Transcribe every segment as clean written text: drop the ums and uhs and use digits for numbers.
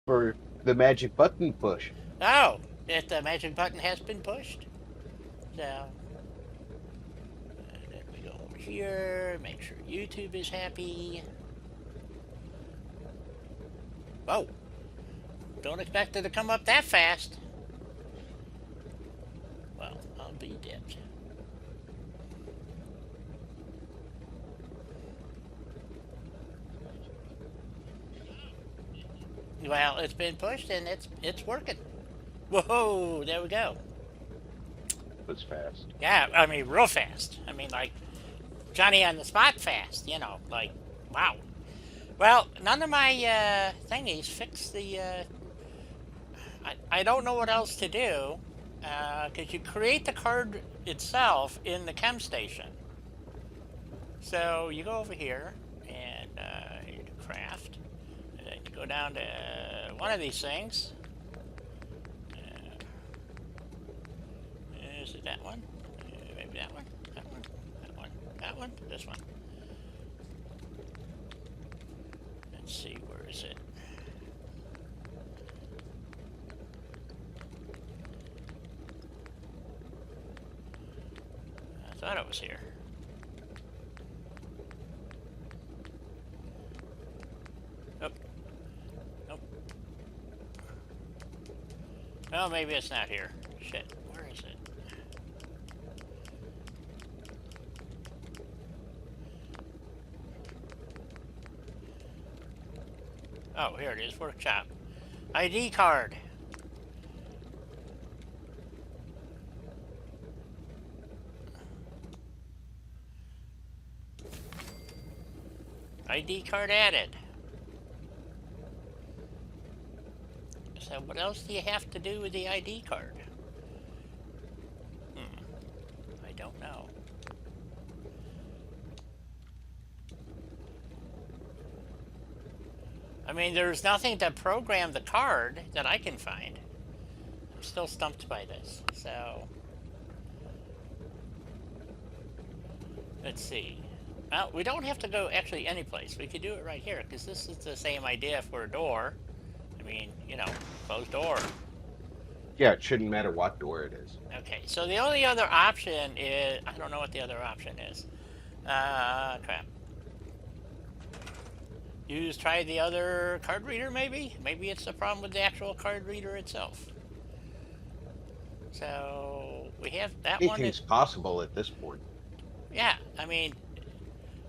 for the magic button push. Oh, if the magic button has been pushed. So, then we go over here, make sure YouTube is happy. Whoa, don't expect it to come up that fast. Well, I'll be dipped. Well, it's been pushed and it's working. Whoa, there we go. Was fast. Yeah, I mean, real fast. I mean, like, Johnny on the spot fast, like, wow. Well, none of my thingies fix the, I don't know what else to do, because you create the card itself in the chem station. So you go over here, and you do craft, and then you go down to one of these things. Is it that one? Maybe that one? That one? That one? That one? This one? Let's see, where is it? I thought it was here. Oh. Nope. Oh, maybe it's not here. Shit, where is it? Oh, here it is, workshop. ID card. ID card added. So what else do you have to do with the ID card? I don't know. I mean, there's nothing to program the card that I can find. I'm still stumped by this. So, let's see. Well, we don't have to go actually any place. We could do it right here, because this is the same idea for a door. I mean, closed door. Yeah, it shouldn't matter what door it is. Okay, so the only other option is... I don't know what the other option is. Crap. Try the other card reader, maybe? Maybe it's the problem with the actual card reader itself. So, we have that one. Anything's possible at this point. Yeah, I mean,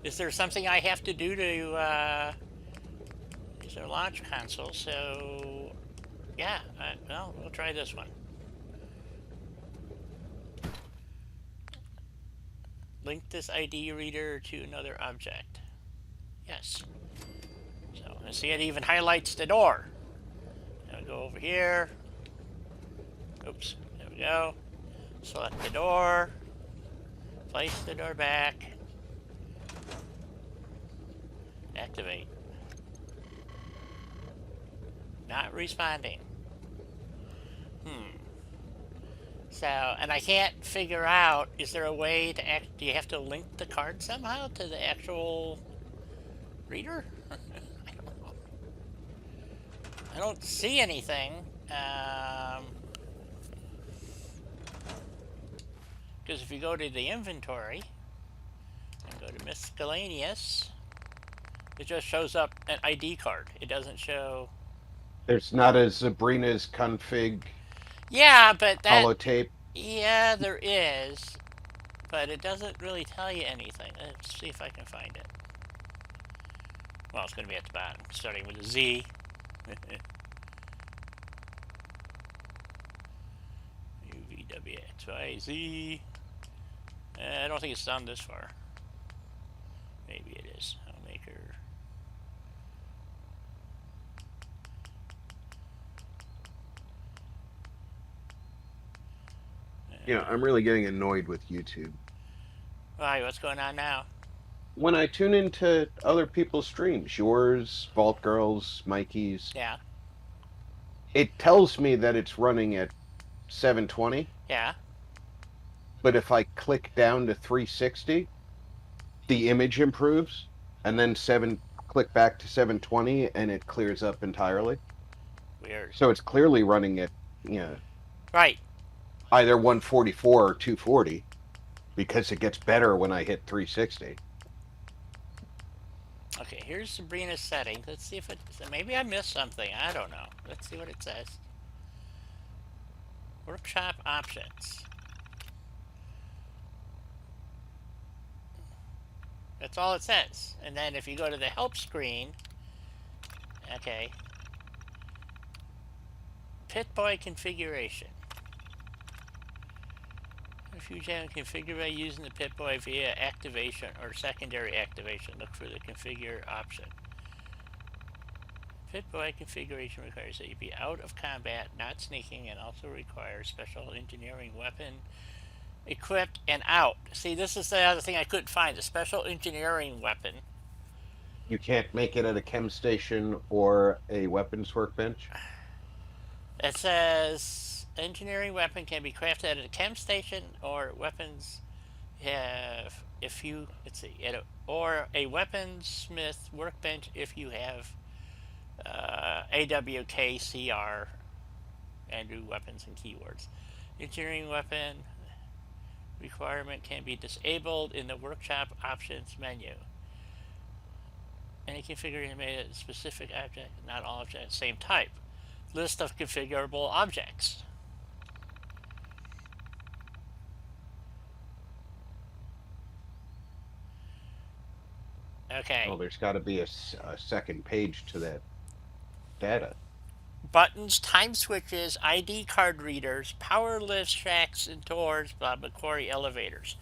is there something I have to do to, use our launch console? So, yeah, well, we'll try this one. Link this ID reader to another object. Yes. So, and see, it even highlights the door. I'll go over here. Oops, there we go. Select the door. Place the door back. Activate. Not responding. So, and I can't figure out, is there a way to do you have to link the card somehow to the actual reader? I don't know. I don't see anything. Because if you go to the inventory and go to miscellaneous, it just shows up an ID card. It doesn't show... There's not a Sabrina's config Yeah, but that... holotape. Yeah, there is. But it doesn't really tell you anything. Let's see if I can find it. Well, it's going to be at the bottom, starting with a Z. UVWXYZ. I don't think it's done this far. Maybe it is. Homemaker. I'm really getting annoyed with YouTube. Why? What's going on now? When I tune into other people's streams, yours, Vault Girls, Mikey's, Yeah. it tells me that it's running at 720. Yeah. But if I click down to 360, the image improves, and then click back to 720, and it clears up entirely. So it's clearly running at, you know, Right. either 144 or 240 because it gets better when I hit 360. Okay, here's Sabrina's settings. Let's see if it... Maybe I missed something. I don't know. Let's see what it says. Workshop options. That's all it says. And then if you go to the help screen, okay, Pit-Boy configuration. If you can configure by using the Pit-Boy via activation or secondary activation, look for the configure option. Pit-Boy configuration requires that you be out of combat, not sneaking, and also requires special engineering weapon equipped and out. See, this is the other thing I couldn't find, the special engineering weapon. You can't make it at a chem station or a weapons workbench. It says engineering weapon can be crafted at a chem station or weapons have if you let's see or a weaponsmith workbench if you have AWKCR and do weapons and keywords. Engineering weapon requirement can be disabled in the workshop options menu. Any configuration made a specific object, not all objects, same type. List of configurable objects. Okay. Well, there's got to be a second page to that data. Buttons, time switches, ID card readers, power lifts, shacks and doors, Macquarie elevators.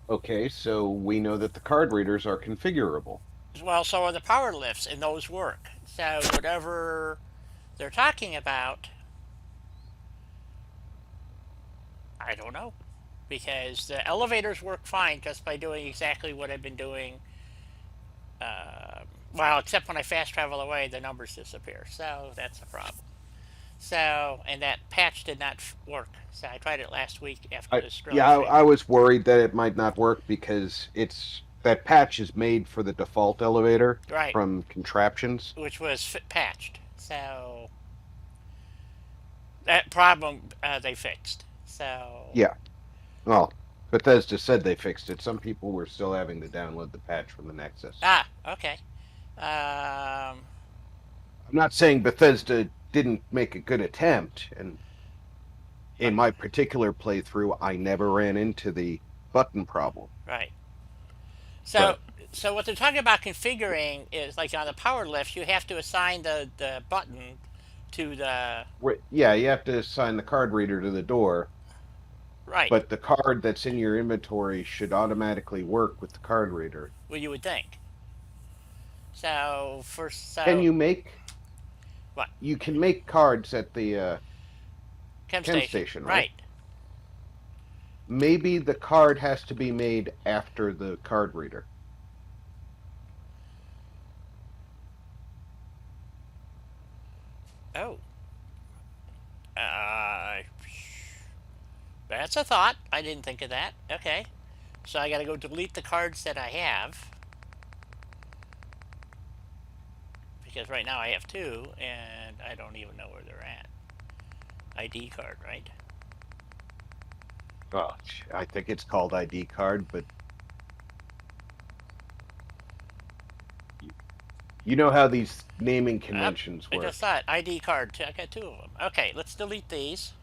Okay, so we know that the card readers are configurable. Well, so are the power lifts, and those work. So whatever they're talking about, I don't know. Because the elevators work fine just by doing exactly what I've been doing. Well, except when I fast travel away, the numbers disappear. So that's a problem. So, and that patch did not work. So I tried it last week after the Sterling. Yeah, I was worried that it might not work because it's that patch is made for the default elevator Right. from contraptions, Which was patched. So that problem they fixed. So yeah. Well, Bethesda said they fixed it. Some people were still having to download the patch from the Nexus. Okay. I'm not saying Bethesda didn't make a good attempt, and in my particular playthrough, I never ran into the button problem. Right. So so what they're talking about configuring is like on the power lift, you have to assign the button to the Yeah, you have to assign the card reader to the door. right. But the card that's in your inventory should automatically work with the card reader. Well, you would think. So Can you make? What? You can make cards at the Chem station, right? Right. Maybe the card has to be made after the card reader. Oh. That's a thought. I didn't think of that. Okay. So I got to go delete the cards that I have. Because right now I have two, and I don't even know where they're at. ID card, right? Oh, I think it's called ID card, but you know how these naming conventions I work. just thought ID card. I got two of them. Okay, let's delete these.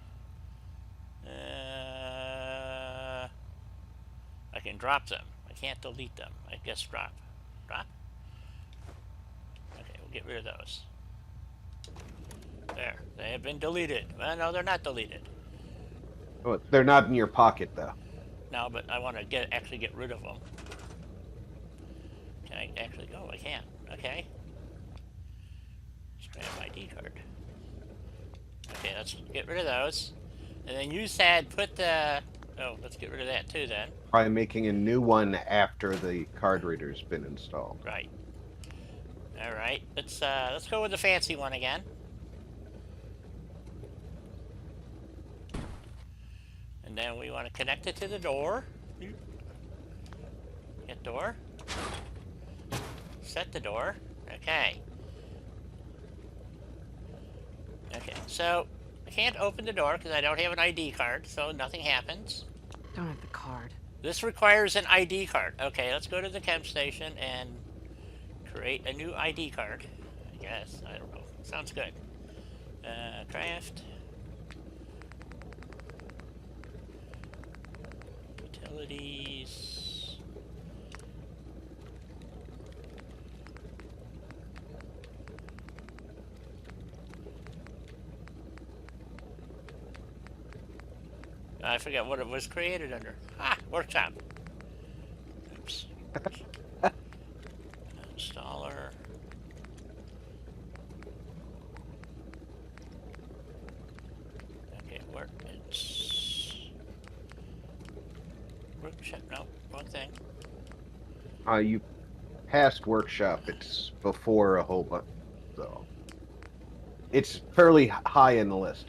I can drop them. I can't delete them. I guess drop. Drop? Okay, we'll get rid of those. There. They have been deleted. Well, no, they're not deleted. Oh, they're not in your pocket, though. No, but I want to actually get rid of them. Can I actually go? I can. Okay. Let's grab my ID card. Okay, let's get rid of those. And then you said put the... Oh, let's get rid of that too then. By making a new one after the card reader's been installed. Right. All right. Let's go with the fancy one again. And then we want to connect it to the door. Hit door. Set the door. Okay. So I can't open the door because I don't have an ID card, so nothing happens. Don't have the card. This requires an ID card. Okay, let's go to the chem station and create a new ID card. I guess. I don't know. Sounds good. Craft. Utilities. I forget what it was created under. Ah, workshop. Oops. Installer. Okay, Workbench. Workshop. No, wrong thing. You passed workshop. It's before a whole bunch. So it's fairly high in the list.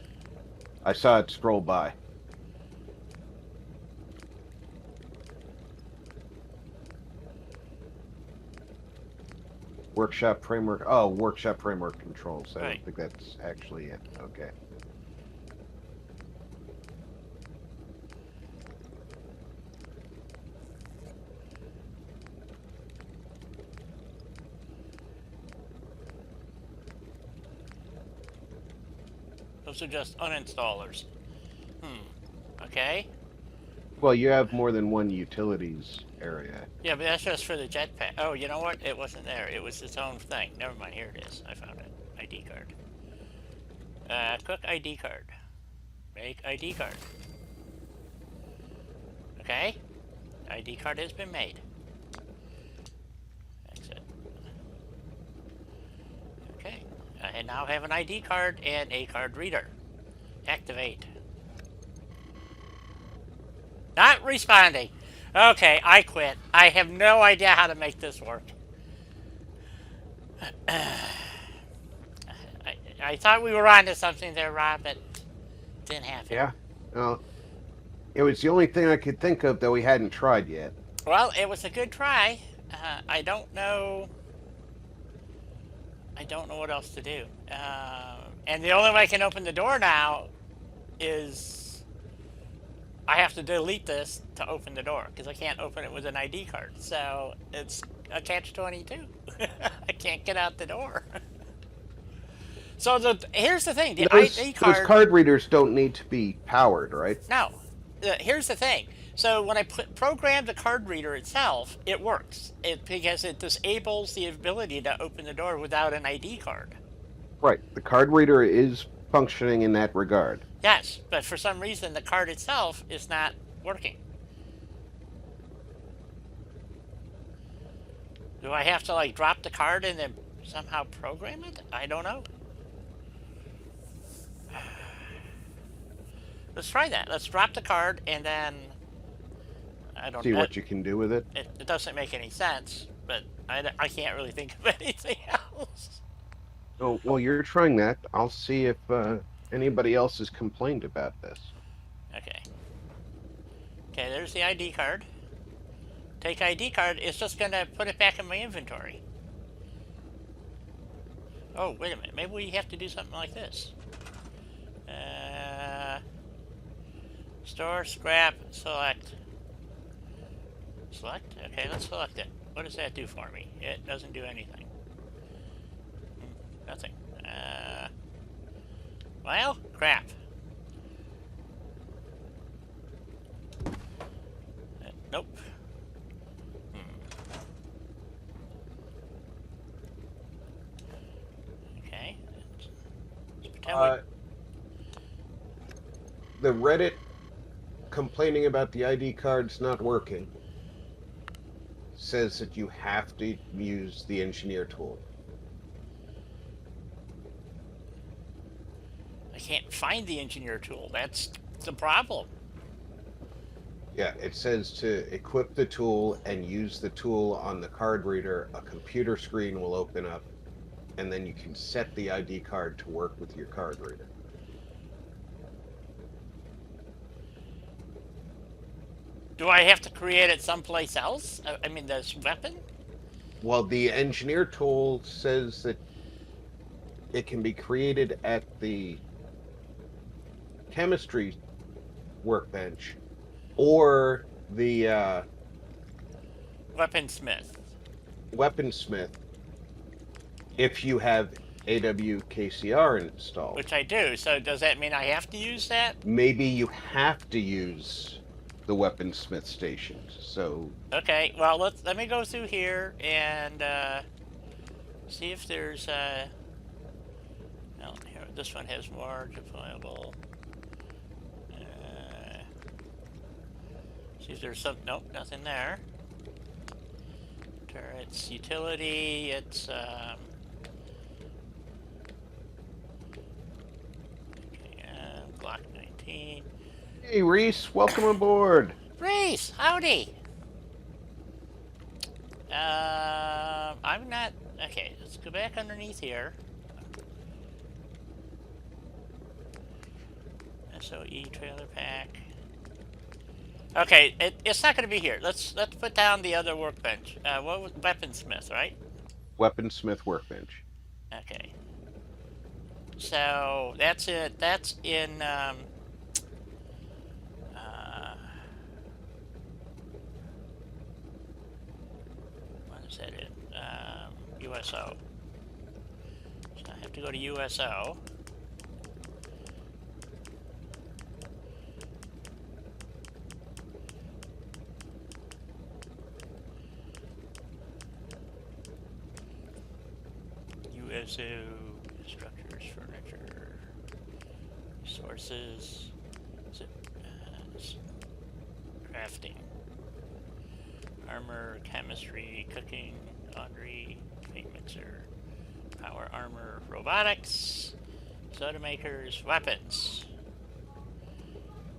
I saw it scroll by. Workshop framework. Oh, workshop framework controls. I Right. don't think that's actually it. Okay. Those are just uninstallers. Okay. Well, you have more than one utilities area. Yeah, but that's just for the jetpack. Oh, you know what? It wasn't there. It was its own thing. Never mind. Here it is. I found it. ID card. Cook ID card. Make ID card. Okay. ID card has been made. Exit. Okay. I now have an ID card and a card reader. Activate. Not responding. Okay, I quit. I have no idea how to make this work. I thought we were onto something there, Rob, but didn't happen. Yeah. It was the only thing I could think of that we hadn't tried yet. Well, it was a good try. I don't know. I don't know what else to do. And the only way I can open the door now is I have to delete this to open the door because I can't open it with an ID card. So it's a catch-22. I can't get out the door. So here's the thing: the ID card. Those card readers don't need to be powered, right? No. Here's the thing. So when I program the card reader itself, it works. Because it disables the ability to open the door without an ID card. Right. The card reader is functioning in that regard. Yes, but for some reason the card itself is not working. Do I have to like drop the card and then somehow program it? I don't know. Let's try that. Let's drop the card and then I don't See what you can do with it. It doesn't make any sense, but I can't really think of anything else. Oh, well, you're trying that. I'll see if anybody else has complained about this. Okay. Okay, there's the ID card. Take ID card. It's just going to put it back in my inventory. Oh, wait a minute. Maybe we have to do something like this. Store, scrap, select. Select? Okay, let's select it. What does that do for me? It doesn't do anything. Nothing. Well, crap. Nope. Okay. Let's pretend The Reddit complaining about the ID cards not working says that you have to use the engineer tool. I can't find the engineer tool. That's the problem. Yeah, it says to equip the tool and use the tool on the card reader. A computer screen will open up, and then you can set the ID card to work with your card reader. Do I have to create it someplace else? I mean, this weapon? Well, the engineer tool says that it can be created at the chemistry workbench or the Weaponsmith. weaponsmith if you have AWKCR installed. Which I do. So does that mean I have to use that? Maybe you have to use the weaponsmith stations. So Okay. Well, let me go through here and see if there's well, here, this one has more deployable. See if there's some. Nope, nothing there. Turrets, utility. It's Glock 19. hey, Reese, welcome aboard. Reese, howdy. I'm not. Okay, let's go back underneath here. SOE trailer pack. Okay, it's not going to be here. Let's put down the other workbench. What was weaponsmith, right? Weaponsmith workbench. Okay. So that's it. That's in what is that in? USO. So I have to go to USO. USO structures, furniture, resources, crafting, armor, chemistry, cooking, laundry, paint mixer, power armor, robotics, soda makers, weapons,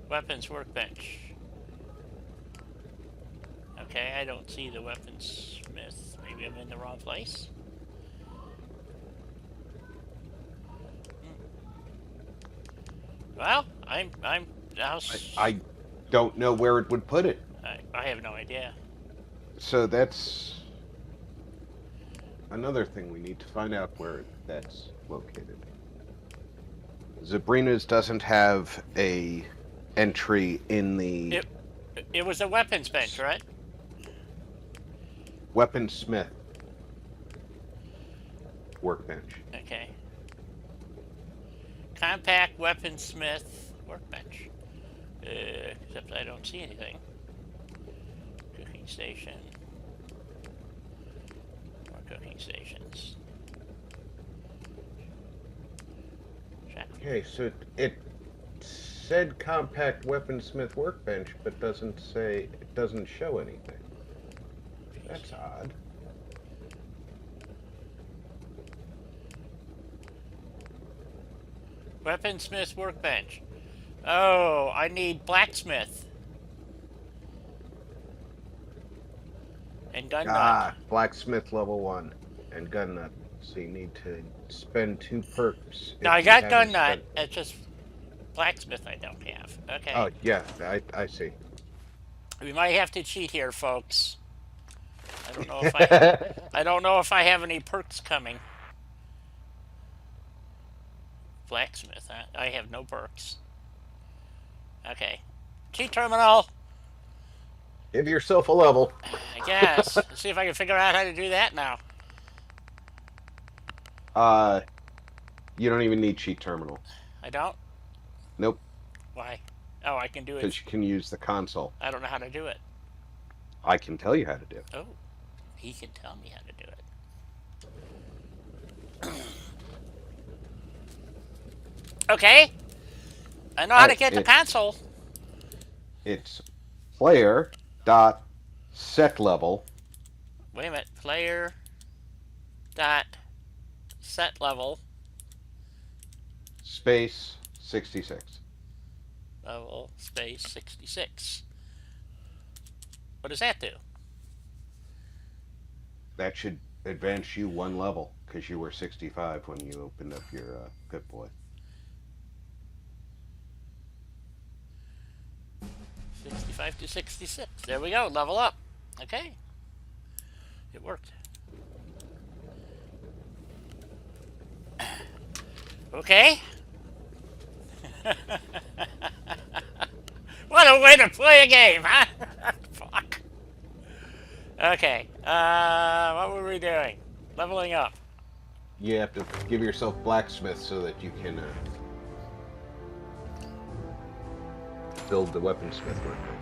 weapons workbench. Okay, I don't see the weaponsmith. Maybe I'm in the wrong place. Well, I don't know where it would put it. I have no idea. So that's another thing we need to find out where that's located. Zabrina's doesn't have a entry in the It was a weapons bench, right? weaponsmith workbench. Okay. Compact weaponsmith workbench. Except I don't see anything. Cooking station. More cooking stations. Okay, so it said compact weaponsmith workbench, but it doesn't show anything. That's odd. Weaponsmith workbench. Oh, I need blacksmith. And gun nut. Blacksmith level 1 and gun nut. So you need to spend 2 perks. No, I got gun nut. It's just blacksmith I don't have. Okay. Oh, yeah, I see. We might have to cheat here, folks. I don't know if I don't know if I have any perks coming. Blacksmith, huh? I have no perks. Okay. Cheat terminal. Give yourself a level. I guess. Let's see if I can figure out how to do that now. You don't even need cheat terminal. I don't? Nope. Why? Oh, I can do it. Because you can use the console. I don't know how to do it. I can tell you how to do it. Oh, he can tell me how to do it. Okay. I know how to get the console. It's player dot set level. Wait a minute. Player dot set level. Space 66. Level space 66. What does that do? That should advance you 1 level because you were 65 when you opened up your Good Boy. 65 to 66. There we go. Level up. Okay. It worked. Okay. What a way to play a game, huh? Fuck. Okay. What were we doing? Leveling up. You have to give yourself blacksmith so that you can build the weaponsmith workbench.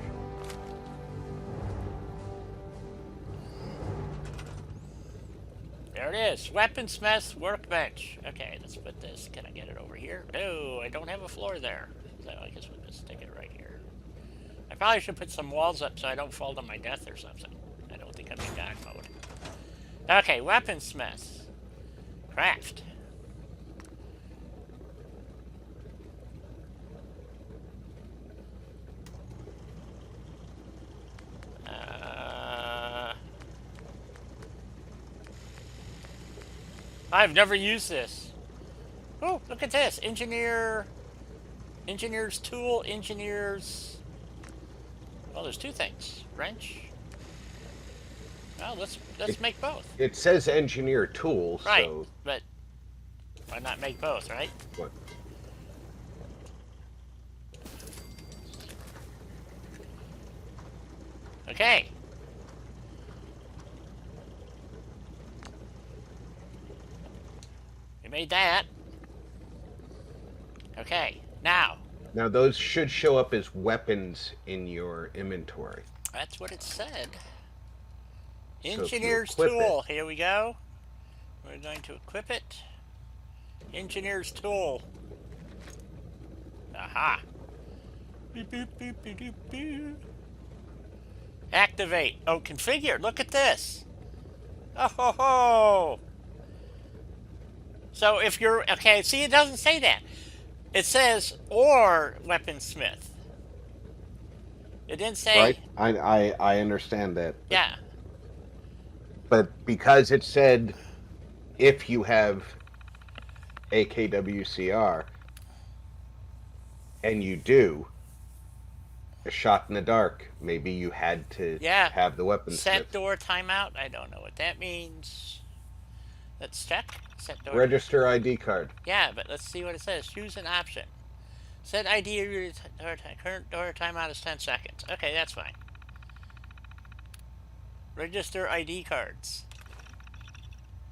There it is. Weaponsmith Workbench. Okay, let's put this. Can I get it over here? No, I don't have a floor there. So I guess we'll just stick it right here. I probably should put some walls up so I don't fall to my death or something. I don't think I'm in God mode. Okay, weaponsmith. Craft. I've never used this. Oh, look at this. Engineer's tool, engineer's... Well, there's two things. Wrench. Well, let's make both. It says engineer tool, Right, so... but why not make both, right? What? Okay. We made that. Okay, now. Now those should show up as weapons in your inventory. That's what it said. So Engineer's tool. Here we go. We're going to equip it. Engineer's tool. Aha. Beep, beep, beep, beep, beep, beep. Activate. Oh, configure. Look at this. Oh ho ho. So if you're okay, see, it doesn't say that. It says or weaponsmith. It didn't say. Right. I understand that. Yeah. But because it said if you have AKWCR and you do a shot in the dark, maybe you had to have the weaponsmith. Set door timeout. I don't know what that means. Let's check. Set door. Register ID card. Yeah, but let's see what it says. Choose an option. Set ID current door timeout is 10 seconds. Okay, that's fine. Register ID cards.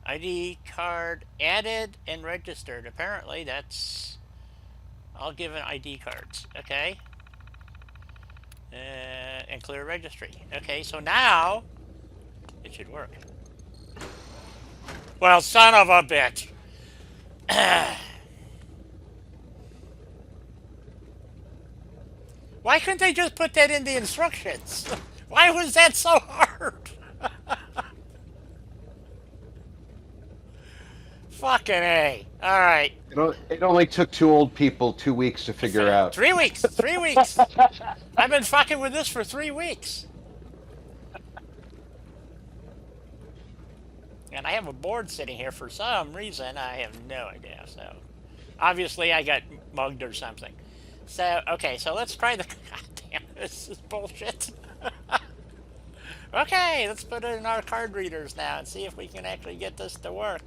ID card added and registered. Apparently that's all given ID cards. Okay. And clear registry. Okay, so now it should work. Well, son of a bitch. Why couldn't they just put that in the instructions? Why was that so hard? Fucking A. Alright. It only took two old people 2 weeks to figure out. 3 weeks. 3 weeks. I've been fucking with this for 3 weeks. And I have a board sitting here for some reason. I have no idea. So, obviously I got mugged or something. So, okay, so let's try the... God damn, this is bullshit. Okay, let's put it in our card readers now and see if we can actually get this to work.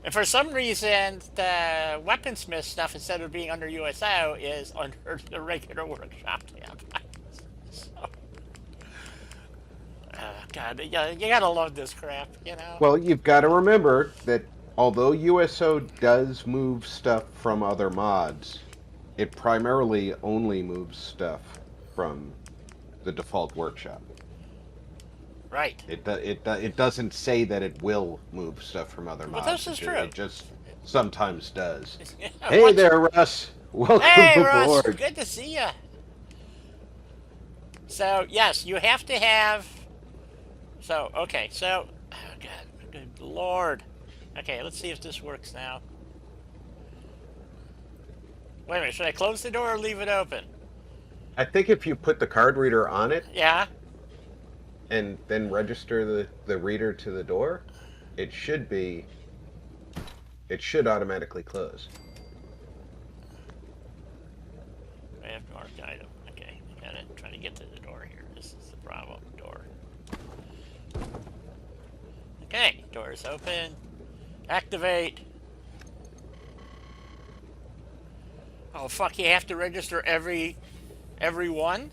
And for some reason, the weaponsmith stuff, instead of being under USO, is under the regular workshop tab. So, God, you gotta love this crap, you know? Well, you've got to remember that although USO does move stuff from other mods, it primarily only moves stuff from the default workshop. Right. It doesn't say that it will move stuff from other mods. But this is true. It just sometimes does. Yeah, Hey there, Russ. Welcome hey, aboard. Russ. Good to see you. So, yes, you have to have... So, okay, so... Oh, God. Good Lord. Okay, let's see if this works now. Wait a minute, should I close the door or leave it open? I think if you put the card reader on it Yeah? and then register the reader to the door, it should automatically close. I have to mark the item. Okay, I got it. I'm trying to get to the door here. This is the problem. Door. Okay, door is open. Activate. Oh fuck! You have to register every one.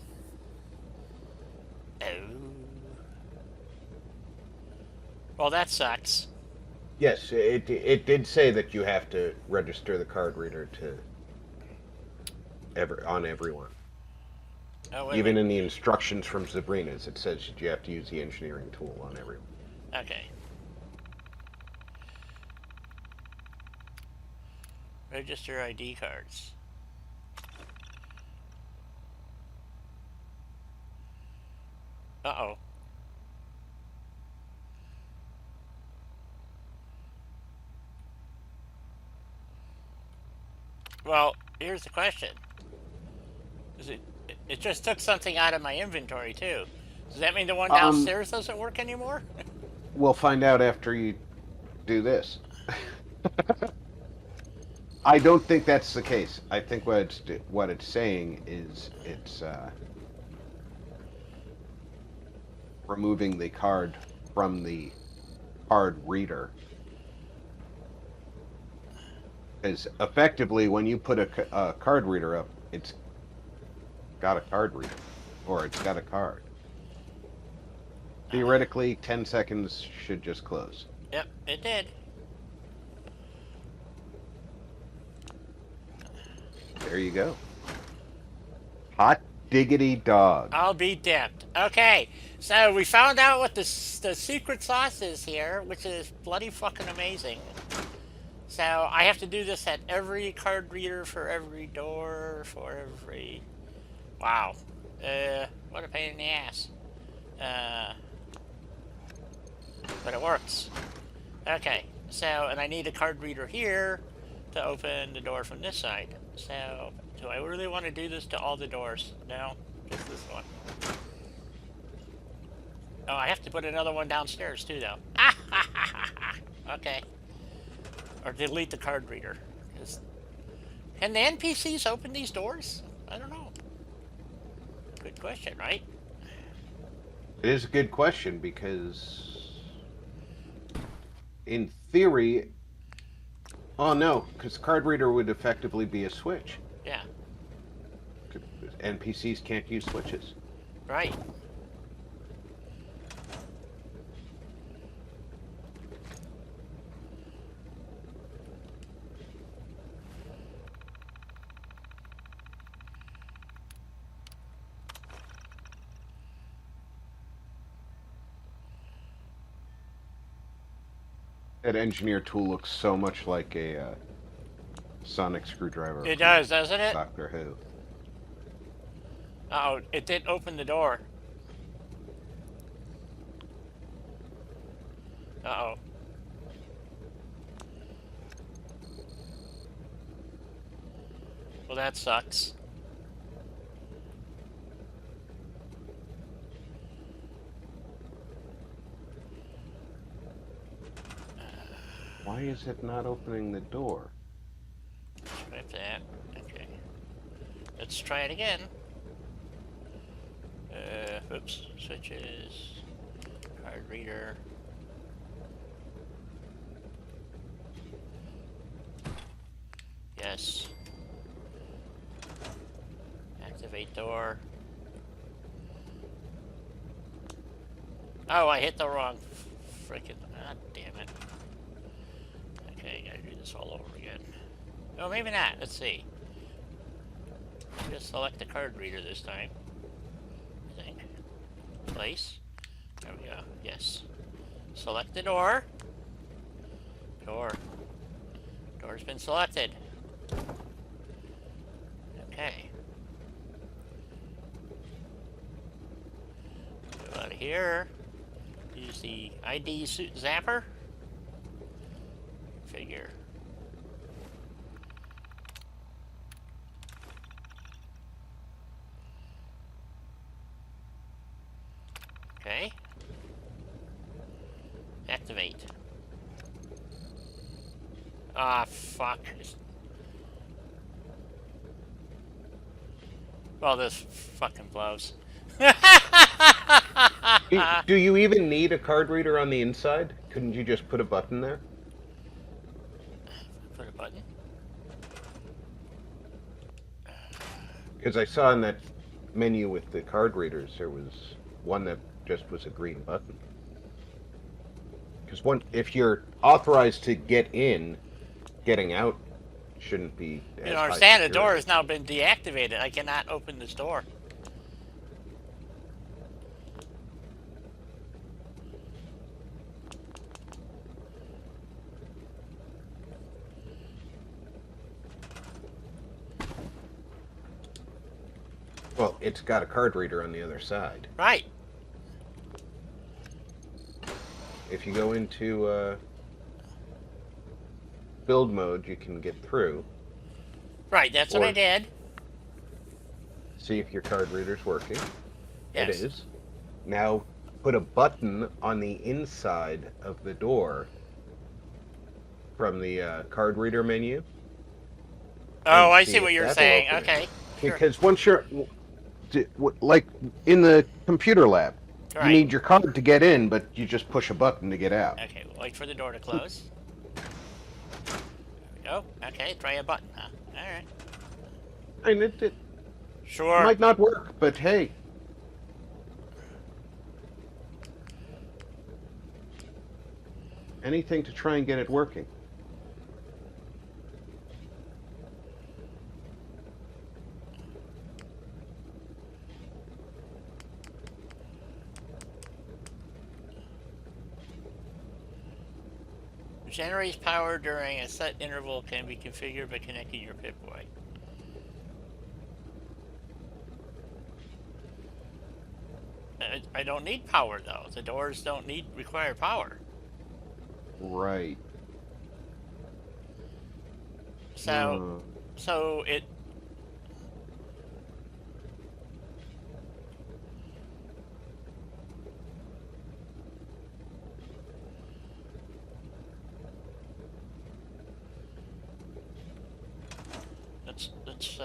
Oh. Well, that sucks. Yes, it did say that you have to register the card reader to on everyone. Oh wait a Even minute. in the instructions from Sabrina's, it says that you have to use the engineering tool on everyone. Okay. Register ID cards. Uh-oh. Well, here's the question. Is it just took something out of my inventory, too. Does that mean the one downstairs doesn't work anymore? We'll find out after you do this. I don't think that's the case. I think what it's saying is it's removing the card from the card reader. Because effectively, when you put a card reader up, it's got a card reader, or it's got a card. Theoretically, 10 seconds should just close. Yep, it did. There you go. Hot diggity dog. I'll be damned. Okay, so we found out what the secret sauce is here, which is bloody fucking amazing. So I have to do this at every card reader for every door, for every... Wow. What a pain in the ass. But it works. Okay, so, and I need a card reader here to open the door from this side. So, do I really want to do this to all the doors? No, just this one. Oh, I have to put another one downstairs too, though. Okay. Or delete the card reader. Can the NPCs open these doors? I don't know. Good question, right? It is a good question because, in theory, oh no, because card reader would effectively be a switch. Yeah. NPCs can't use switches. Right. That engineer tool looks so much like a sonic screwdriver. It does, doesn't it? Doctor Who. Uh oh, it did open the door. Uh-oh. Well, that sucks. Why is it not opening the door? Scrap that. Okay. Let's try it again. Oops. Switches. Card reader. Yes. Activate door. Oh, I hit the wrong freaking... Ah, damn it. Okay, gotta do this all over again. Oh, maybe not. Let's see. Just select the card reader this time. I think. Place. There we go. Yes. Select the door. Door. Door's been selected. Okay. Go out of here. Use the ID suit zapper. Figure. Okay. Activate. Ah, fuck. Well, this fucking blows. Do you even need a card reader on the inside? Couldn't you just put a button there? Put a button. Because I saw in that menu with the card readers, there was one that just was a green button. Because if you're authorized to get in, getting out shouldn't be as You don't high understand, the door security. has now been deactivated. I cannot open this door. Well, it's got a card reader on the other side. Right. If you go into build mode, you can get through. Right, that's what I Or did. see if your card reader's working. Yes. It is. Now put a button on the inside of the door from the card reader menu. Oh, and I see see if what you're that'll saying. open it. Okay. Sure. Because once you're like in the computer lab, you Right. need your card to get in, but you just push a button to get out. Okay, we'll wait for the door to close. There we go. Okay, try a button, huh? Alright. I mean, it Sure. might not work, but hey. Anything to try and get it working. Generates power during a set interval can be configured by connecting your Pip-Boy. I don't need power though. The doors don't require power. Right. So it let's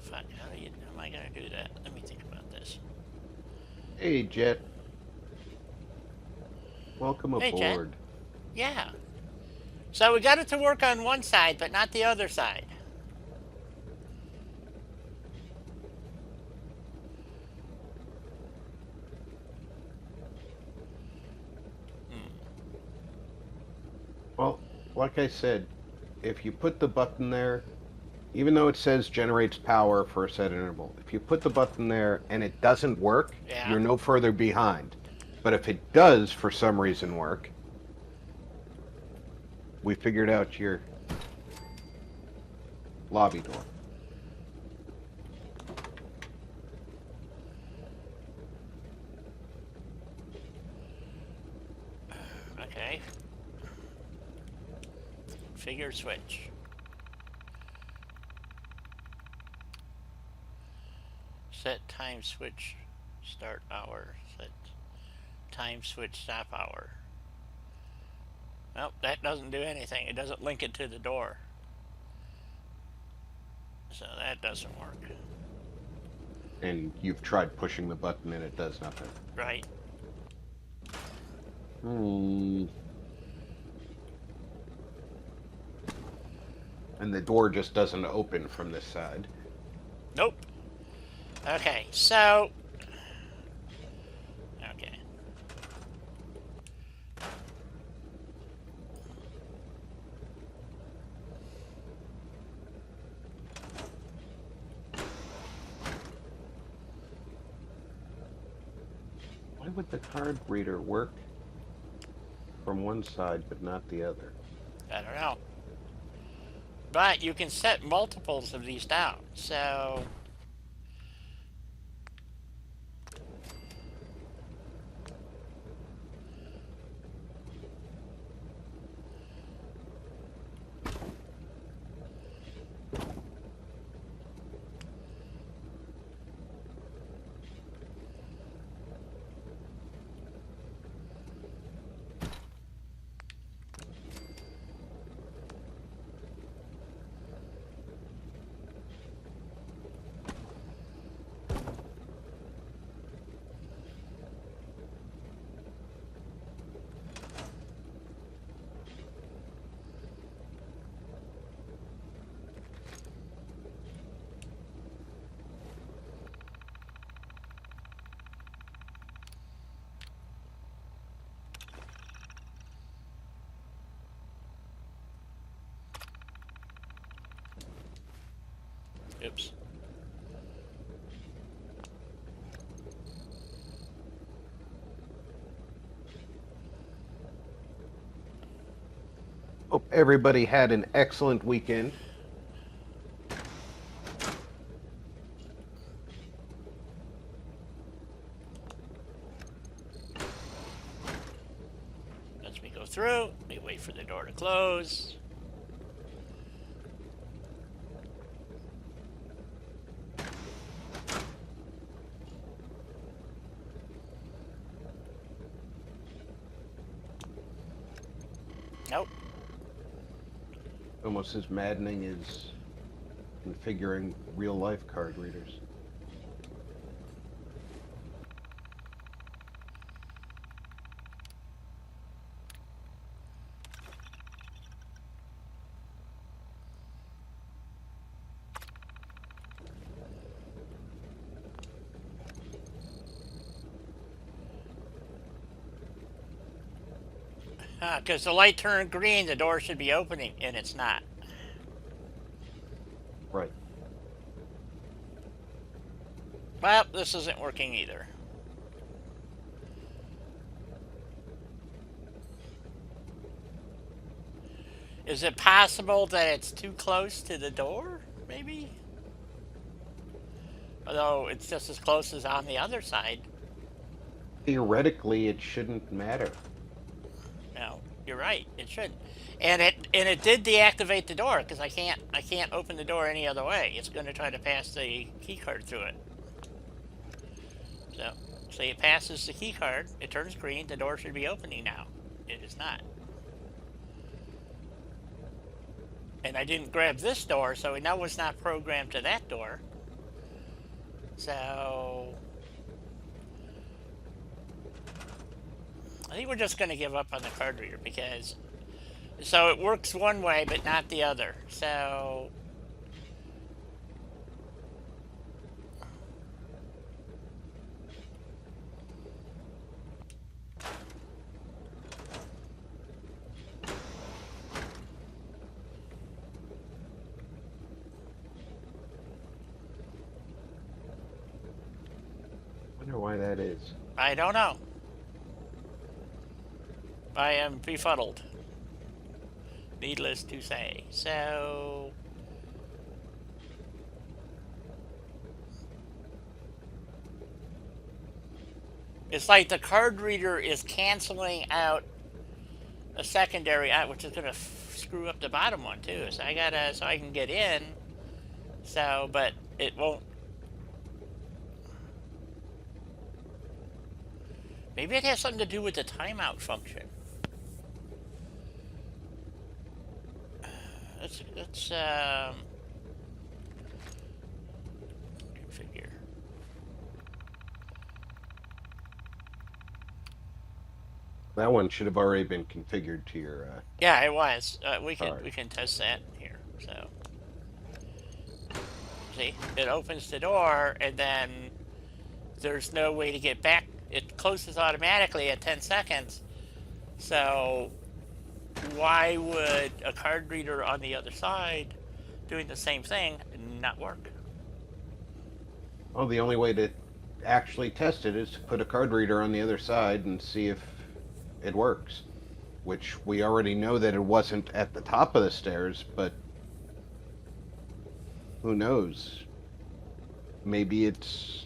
fuck, how am I gonna do that? Let me think about this. Hey, Jet. Welcome Hey, Jet. aboard. Yeah. So we got it to work on one side, but not the other side. Well, like I said, if you put the button there, even though it says generates power for a set interval, if you put the button there and it doesn't work, Yeah. you're no further behind. But if it does, for some reason, work, we figured out your lobby door. Okay. Figure switch. Set time switch start hour. Set time switch stop hour. Nope, that doesn't do anything. It doesn't link it to the door. So that doesn't work. And you've tried pushing the button and it does nothing. Right. And the door just doesn't open from this side. Nope. Okay, so... Okay. Why would the card reader work from one side but not the other? I don't know. But you can set multiples of these down, so... Oops. Hope everybody had an excellent weekend. Lets me go through. We wait for the door to close. Nope. Almost as maddening as configuring real-life card readers. Because the light turned green, the door should be opening, and it's not. Right. Well, this isn't working either. Is it possible that it's too close to the door, maybe? Although it's just as close as on the other side. Theoretically, it shouldn't matter. No, you're right. It should, and it did deactivate the door because I can't open the door any other way. It's going to try to pass the key card through it. So, say it passes the key card. It turns green. The door should be opening now. It is not. And I didn't grab this door, so it now was not programmed to that door. So I think we're just going to give up on the card reader because so it works one way but not the other. So Wonder why that is. I don't know. I am befuddled. Needless to say. So it's like the card reader is canceling out a secondary out, which is going to screw up the bottom one too. So I gotta, so I can get in. So, but it won't. Maybe it has something to do with the timeout function. Let's configure. That one should have already been configured to your. Yeah, it was. We Alright. can test that here. So see, it opens the door, and then there's no way to get back. It closes automatically at 10 seconds. So why would a card reader on the other side doing the same thing not work? Oh, the only way to actually test it is to put a card reader on the other side and see if it works. Which we already know that it wasn't at the top of the stairs, but who knows? Maybe it's.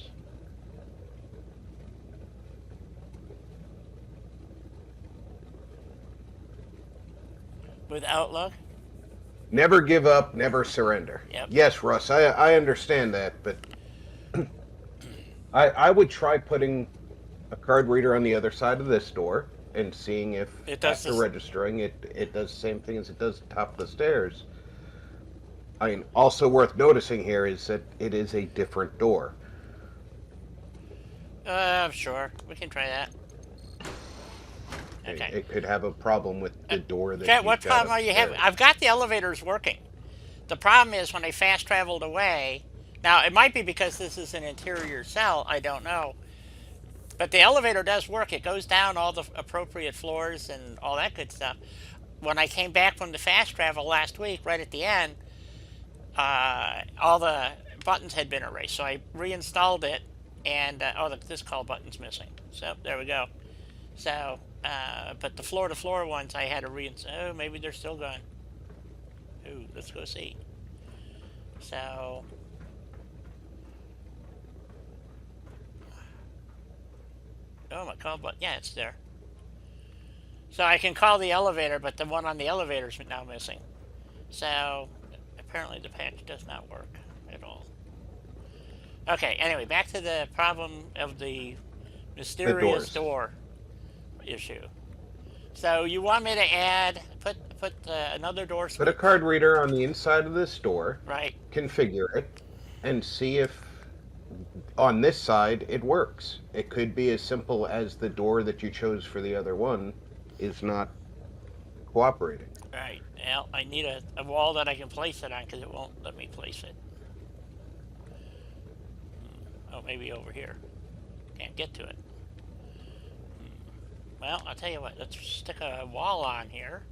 With Outlook? Never give up, never surrender. Yep. Yes, Russ, I understand that, but I would try putting a card reader on the other side of this door and seeing if It does after this- registering it does the same thing as it does at the top of the stairs. I mean, also worth noticing here is that it is a different door. Sure. We can try that. Okay. It could have a problem with the door that. Chat, what you've got problem are you having? upstairs. I've got the elevators working. The problem is when I fast traveled away. Now, it might be because this is an interior cell. I don't know. But the elevator does work. It goes down all the appropriate floors and all that good stuff. When I came back from the fast travel last week, right at the end, all the buttons had been erased. So I reinstalled it, and oh, this call button's missing. So there we go. So, but the floor-to-floor ones I had to reinstall. Oh, maybe they're still gone. Ooh, let's go see. So, oh, my call button. Yeah, it's there. So I can call the elevator, but the one on the elevator is now missing. So apparently the patch does not work at all. Okay, anyway, back to the problem of the mysterious door issue. So you want me to add, put another door switch? Put a card reader on the inside of this door. Right. Configure it, and see if on this side it works. It could be as simple as the door that you chose for the other one is not cooperating. Right. Well, I need a wall that I can place it on because it won't let me place it. Oh, maybe over here. Can't get to it. Well, I'll tell you what. Let's stick a wall on here.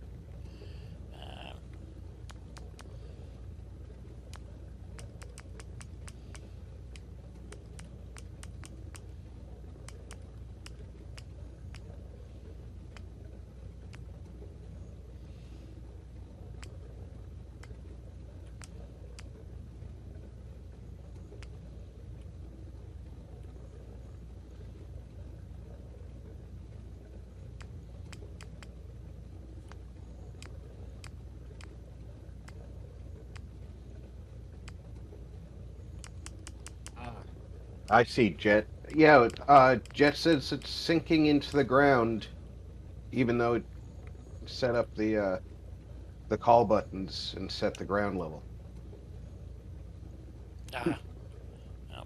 I see, Jet. Yeah, Jet says it's sinking into the ground, even though it set up the call buttons and set the ground level.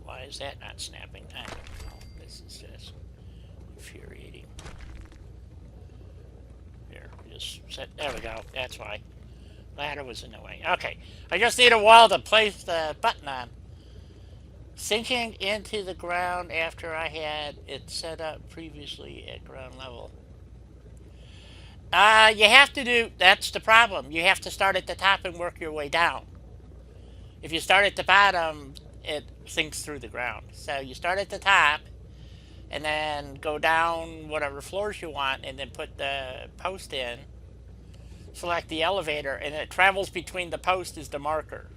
Why is that not snapping? I don't know. This is just infuriating. Here, just set. There we go. That's why. Ladder was in the way. Okay, I just need a wall to place the button on. Sinking into the ground after I had it set up previously at ground level. You have to do, that's the problem. You have to start at the top and work your way down. If you start at the bottom, it sinks through the ground. So you start at the top and then go down whatever floors you want and then put the post in. Select the elevator and it travels between the post is the marker.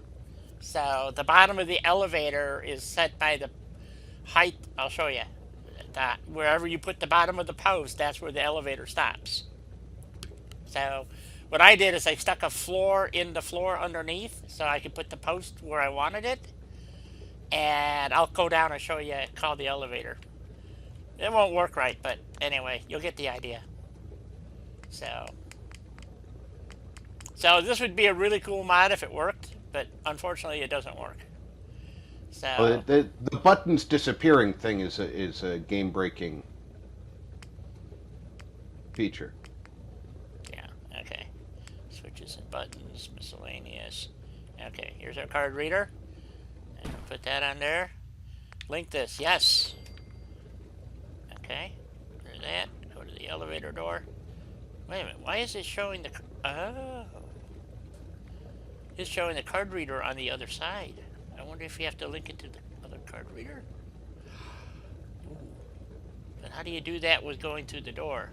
So the bottom of the elevator is set by the height. I'll show you. That wherever you put the bottom of the post, that's where the elevator stops. So what I did is I stuck a floor in the floor underneath so I could put the post where I wanted it. And I'll go down and show you, call the elevator. It won't work right, but anyway, you'll get the idea. So this would be a really cool mod if it worked, but unfortunately it doesn't work. So well, the buttons disappearing thing is a game-breaking feature. Yeah, okay. Switches and buttons, miscellaneous. Okay, here's our card reader. And put that on there. Link this, yes. Okay, there's that. Go to the elevator door. Wait a minute, why is it showing the... Oh. It's showing the card reader on the other side. I wonder if you have to link it to the other card reader. Ooh. But how do you do that with going through the door?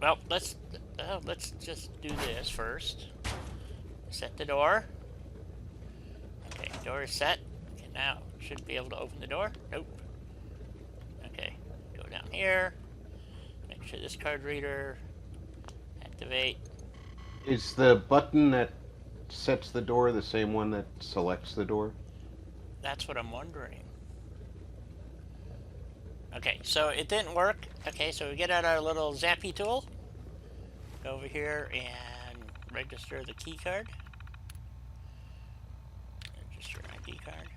Well, let's just do this first. Set the door. Okay, door is set. Okay, now should be able to open the door. Nope. Okay, go down here. Make sure this card reader activate. Is the button that sets the door the same one that selects the door? That's what I'm wondering. Okay, so it didn't work. Okay, so we get out our little zappy tool. Go over here and register the key card. Register ID card.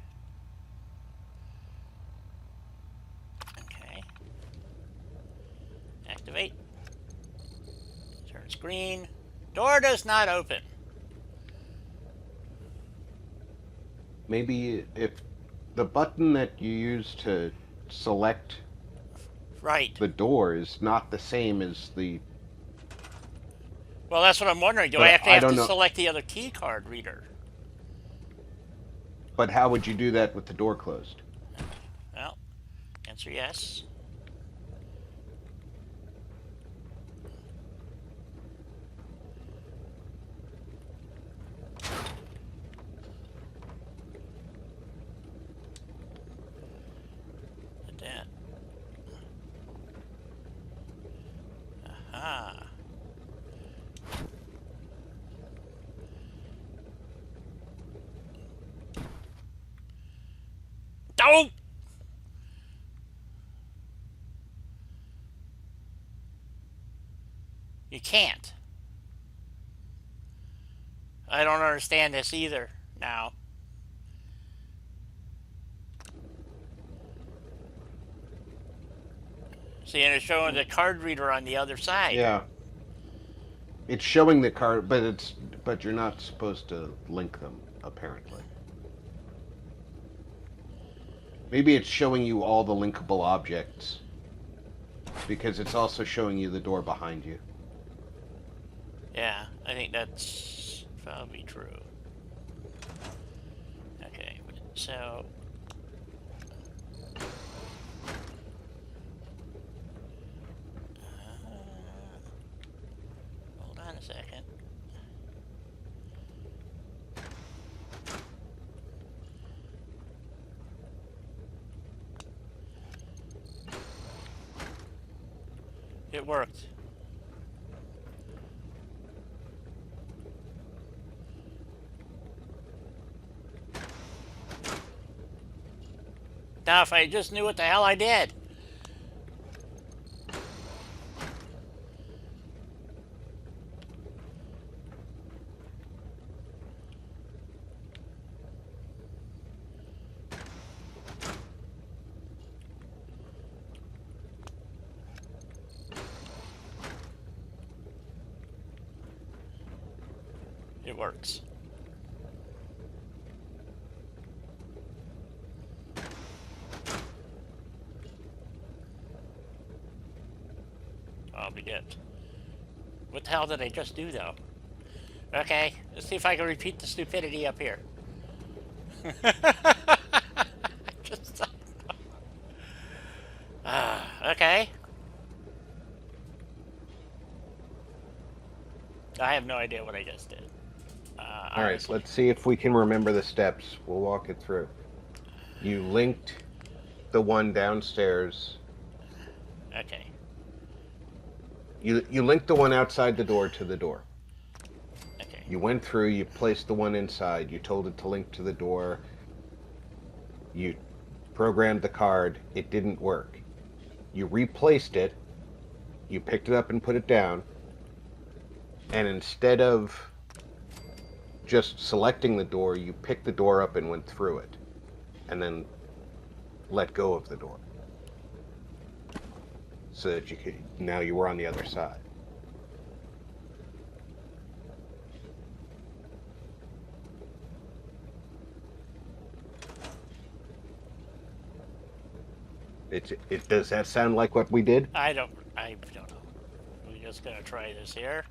Okay. Activate. Turns green. Door does not open. Maybe if the button that you use to select right the door is not the same as the Well, that's what I'm wondering. Do I But actually I have don't to know. select the other key card reader? But how would you do that with the door closed? Well, answer yes. Did that. Aha. Oh! You can't. I don't understand this either now. See, and it's showing the card reader on the other side. Yeah. It's showing the card, but you're not supposed to link them, apparently. Maybe it's showing you all the linkable objects because it's also showing you the door behind you. Yeah, I think that's probably true. Okay, so hold on a second. It worked. Now, if I just knew what the hell I did. It works. I'll be dipped. What the hell did I just do, though? Okay, let's see if I can repeat the stupidity up here. Just, okay. I have no idea what I just did. All right, let's see if we can remember the steps. We'll walk it through. You linked the one downstairs. Okay. You linked the one outside the door to the door. Okay. You went through, you placed the one inside, you told it to link to the door. You programmed the card, it didn't work. You replaced it, you picked it up and put it down, and instead of just selecting the door, you picked the door up and went through it, and then let go of the door. So that you could, now you were on the other side. Does that sound like what we did? I don't know. We're just gonna try this here.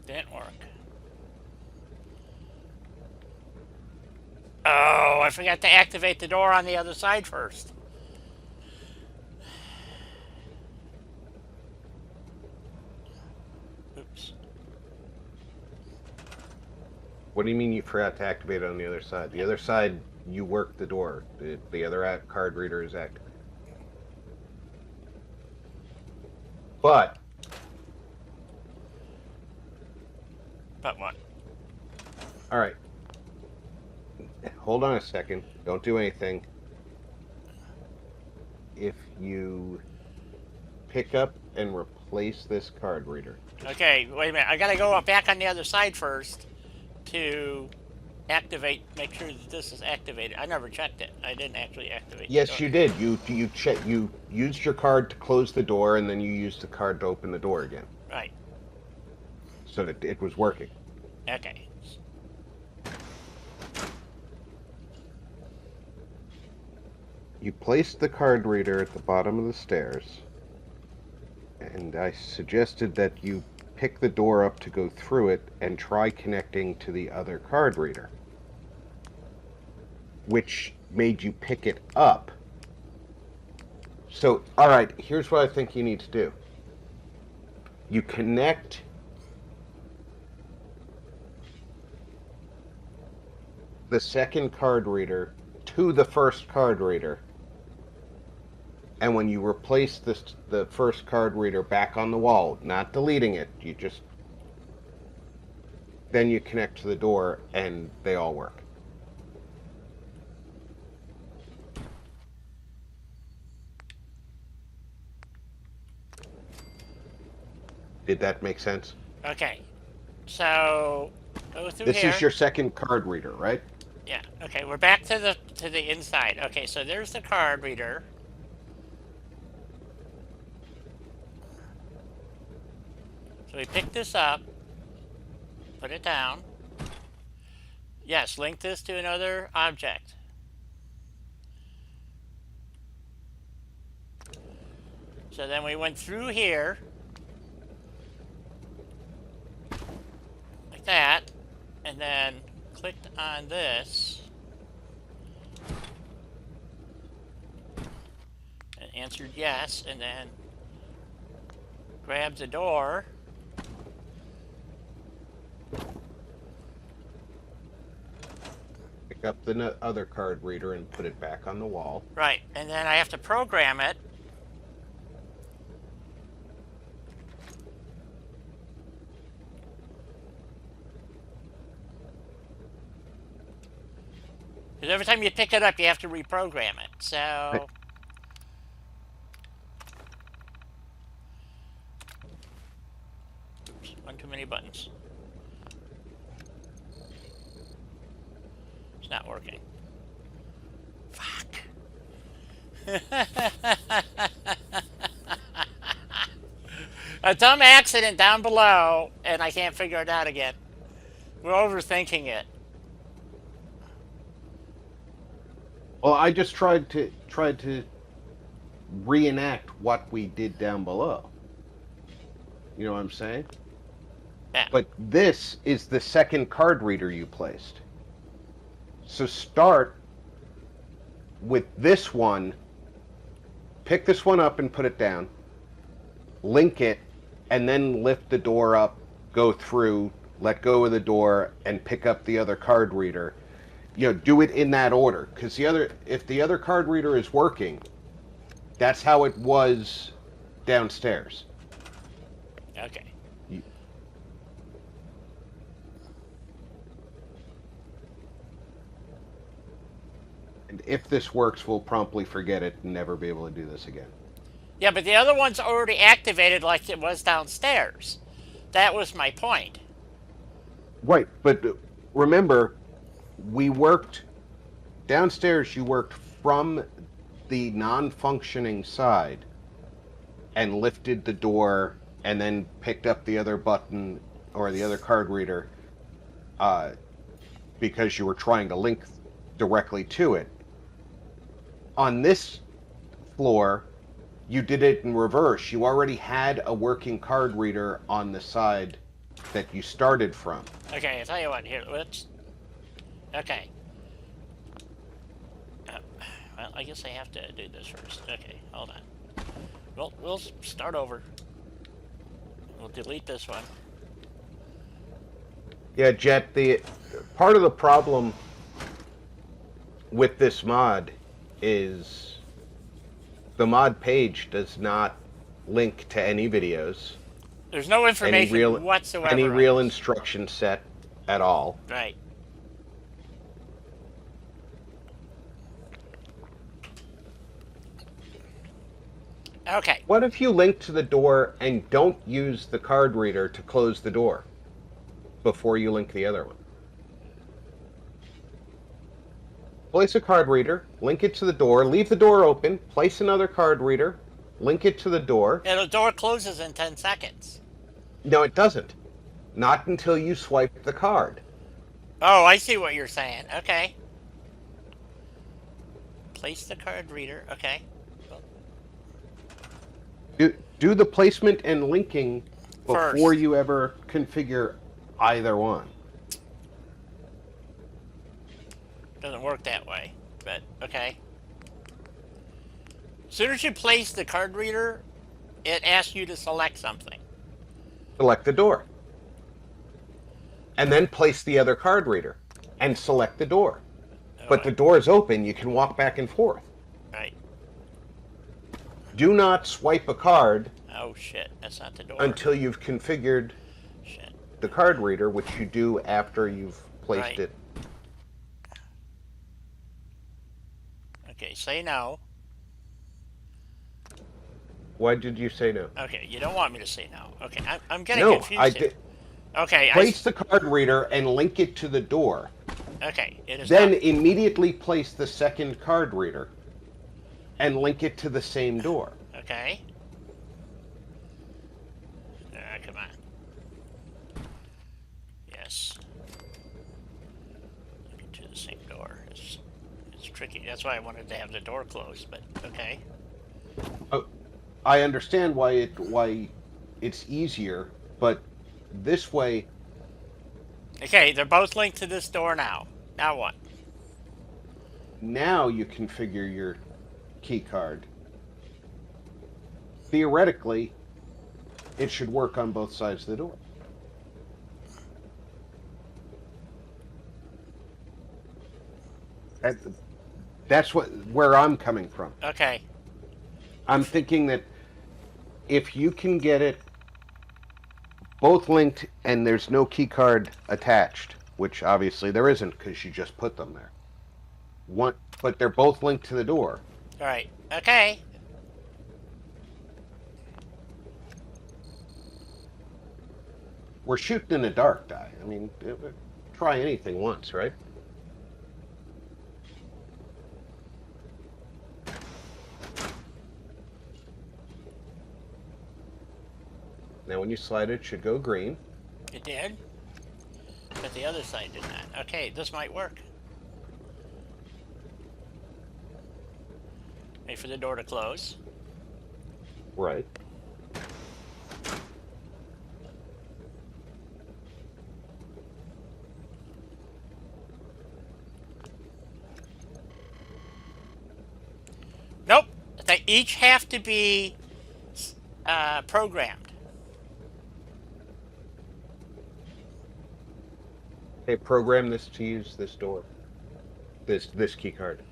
Didn't work. Oh, I forgot to activate the door on the other side first. Oops. What do you mean you forgot to activate it on the other side? The other side, you work the door. The other card reader is active. But What? all right. Hold on a second. Don't do anything. If you pick up and replace this card reader. Okay, wait a minute. I gotta go back on the other side first to activate, make sure that this is activated. I never checked it. I didn't actually activate Yes, the door. you did. You used your card to close the door, and then you used the card to open the door again, Right. so that it was working. Okay. You placed the card reader at the bottom of the stairs, and I suggested that you pick the door up to go through it and try connecting to the other card reader, which made you pick it up. So, all right, here's what I think you need to do. You connect the second card reader to the first card reader, and when you replace the first card reader back on the wall, not deleting it, then you connect to the door, and they all work. Did that make sense? Okay. So go through This here. is your second card reader, right? Yeah. Okay, we're back to the inside. Okay, so there's the card reader. So we pick this up, put it down. Yes, link this to another object. So then we went through here, like that, and then clicked on this, and answered yes, and then grabbed the door. Pick up the other card reader and put it back on the wall. Right, and then I have to program it. Because every time you pick it up, you have to reprogram it. So, Right. oops, one too many buttons. It's not working. Fuck. A dumb accident down below, and I can't figure it out again. We're overthinking it. Well, I just tried to reenact what we did down below. You know what I'm saying? Yeah. But this is the second card reader you placed. So start with this one, pick this one up and put it down, link it, and then lift the door up, go through, let go of the door, and pick up the other card reader. You know, do it in that order, because if the other card reader is working, that's how it was downstairs. Okay. And if this works, we'll promptly forget it and never be able to do this again. Yeah, but the other one's already activated like it was downstairs. That was my point. Right, but remember, we worked downstairs. You worked from the non-functioning side and lifted the door and then picked up the other button or the other card reader because you were trying to link directly to it. On this floor, you did it in reverse. You already had a working card reader on the side that you started from. Okay, I'll tell you what. Here, let's... Okay. Well, I guess I have to do this first. Okay, hold on. We'll start over. We'll delete this one. Yeah, Jet, the part of the problem with this mod is the mod page does not link to any videos, There's no information whatsoever. any real instruction set at all. Right. Okay. What if you link to the door and don't use the card reader to close the door before you link the other one? Place a card reader, link it to the door, leave the door open, place another card reader, link it to the door. Yeah, the door closes in 10 seconds. No, it doesn't. Not until you swipe the card. Oh, I see what you're saying. Okay. Place the card reader. Okay. Do the placement and linking before First. you ever configure either one. Doesn't work that way, but okay. As soon as you place the card reader, it asks you to select something. Select the door. And then place the other card reader and select the door. But the door is open, you can walk back and forth. Right. Do not swipe a card Oh shit, that's not the door. until you've configured Shit. the card reader, which you do after you've placed Right. it. Okay, say no. Why did you say no? Okay, you don't want me to say no. Okay, I'm getting No, confused I here. did. Okay, Place the card reader and link it to the door. okay, it is Then not. immediately place the second card reader and link it to the same door. Okay. Come on. Yes. Look into the same door. It's tricky. That's why I wanted to have the door closed, but okay. Oh, I understand why it's easier, but this way, Okay, they're both linked to this door now. Now what? now you configure your key card. Theoretically, it should work on both sides of the door. That's where I'm coming from. Okay. I'm thinking that if you can get it both linked and there's no key card attached, which obviously there isn't because you just put them there. But they're both linked to the door. All right. Okay. We're shooting in the dark, Di. I mean, try anything once, right? Now when you slide it, it should go green. It did. But the other side did not. Okay, this might work. Wait for the door to close. Right. Nope. They each have to be programmed. Hey, program this to use this door. This key card.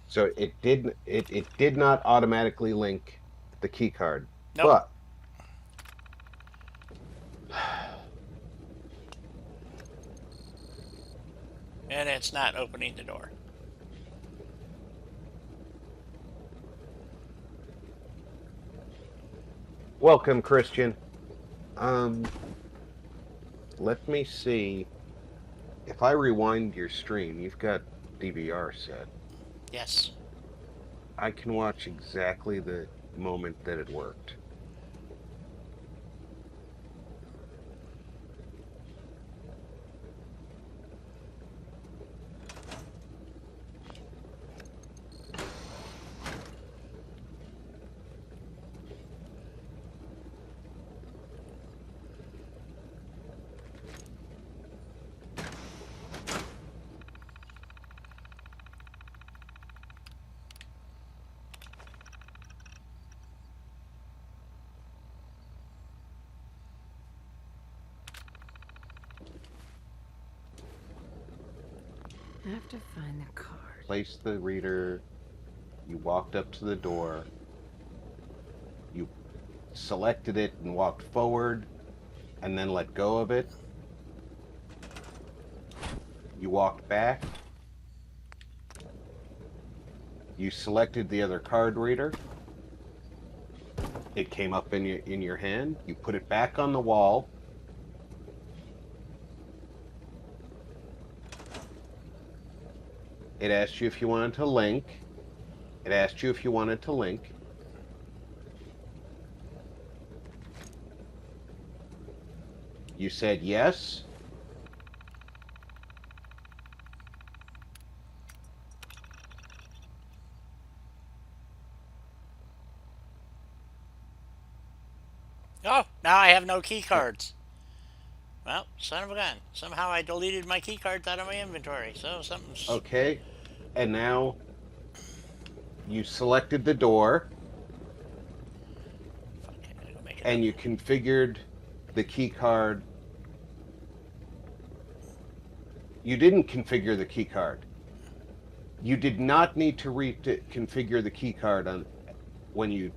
So it did not automatically link the key card. Nope. But And it's not opening the door. welcome, Christian. Let me see. If I rewind your stream, you've got DVR set. Yes. I can watch exactly the moment that it worked. I have to find the card. Place the reader. You walked up to the door. You selected it and walked forward, and then let go of it. You walked back. You selected the other card reader. It came up in your hand. You put it back on the wall. It asked you if you wanted to link. It asked you if you wanted to link. You said yes. Oh, now I have no key cards. Well, son of a gun. Somehow I deleted my key cards out of my inventory, so something's... Okay. And now you selected the door. Fuck, I gotta go make it And up. you configured the key card. You didn't configure the key card. You did not need to configure the key card on when you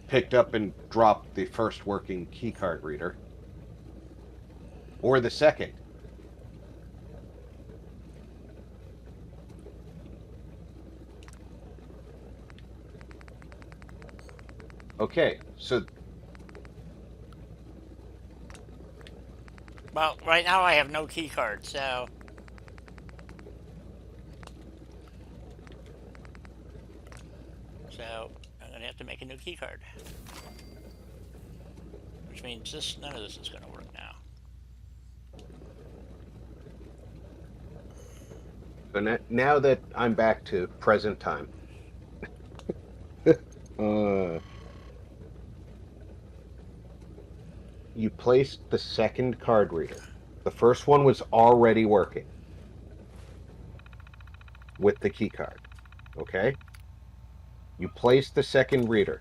picked up and dropped the first working key card reader. Or the second. Okay, so Well, right now I have no key card, so... So, I'm gonna have to make a new key card. Which means none of this is gonna work now. So now that I'm back to present time, you placed the second card reader. The first one was already working with the key card. Okay? You placed the second reader.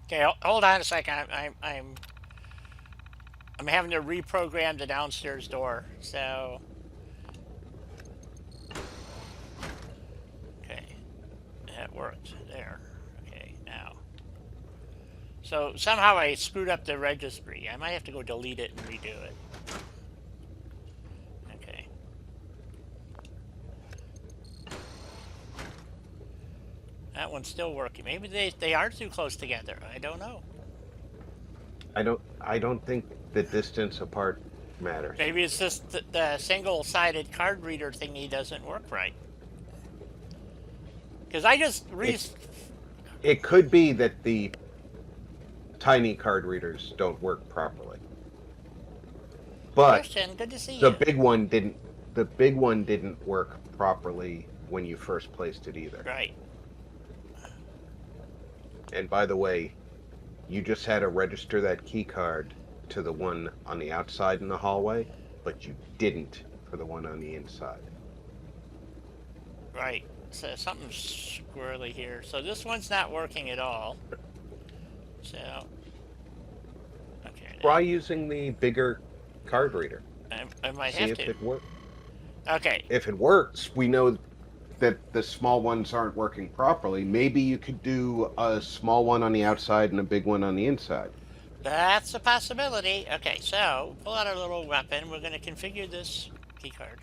Okay, hold on a second. I'm having to reprogram the downstairs door, so... Okay, that worked there. Okay, now. So somehow I screwed up the registry. I might have to go delete it and redo it. Okay. That one's still working. Maybe they are too close together. I don't know. I don't think the distance apart matters. Maybe it's just the single-sided card reader thingy doesn't work right. Because I just It could be that the tiny card readers don't work properly. But Christian, good to see the you. big one didn't work properly when you first placed it either. Right. And by the way, you just had to register that key card to the one on the outside in the hallway, but you didn't for the one on the inside. Right. So something's squirrely here. So this one's not working at all. So... Okay. Try using the bigger card reader. I might See have if to. it works. Okay. If it works, we know that the small ones aren't working properly. Maybe you could do a small one on the outside and a big one on the inside. That's a possibility. Okay, so pull out our little weapon. We're going to configure this key card.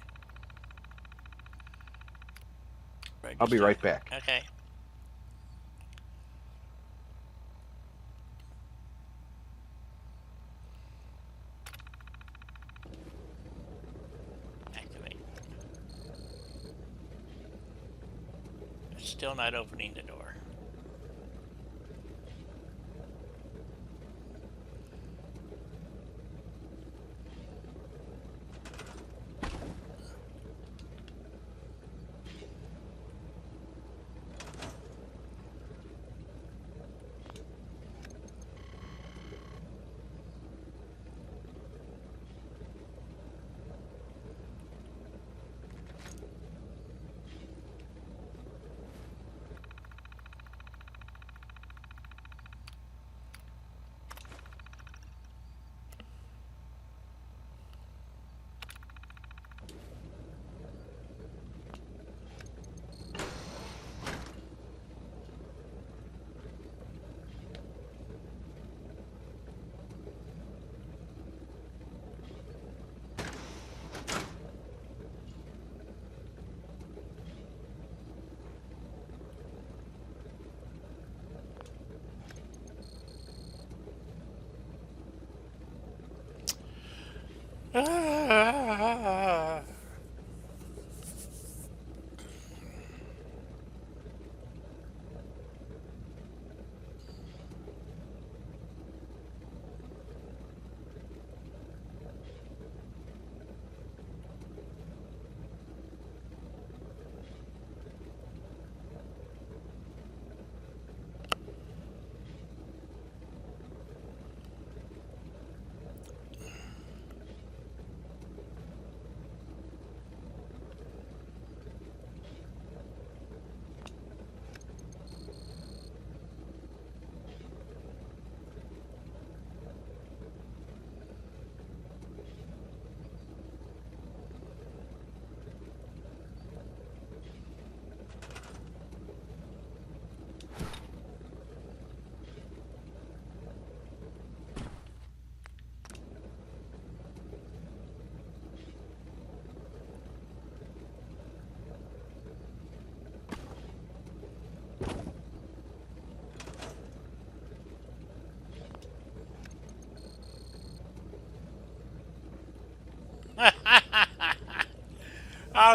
I'll be right back. Okay. Activate. It's still not opening the door.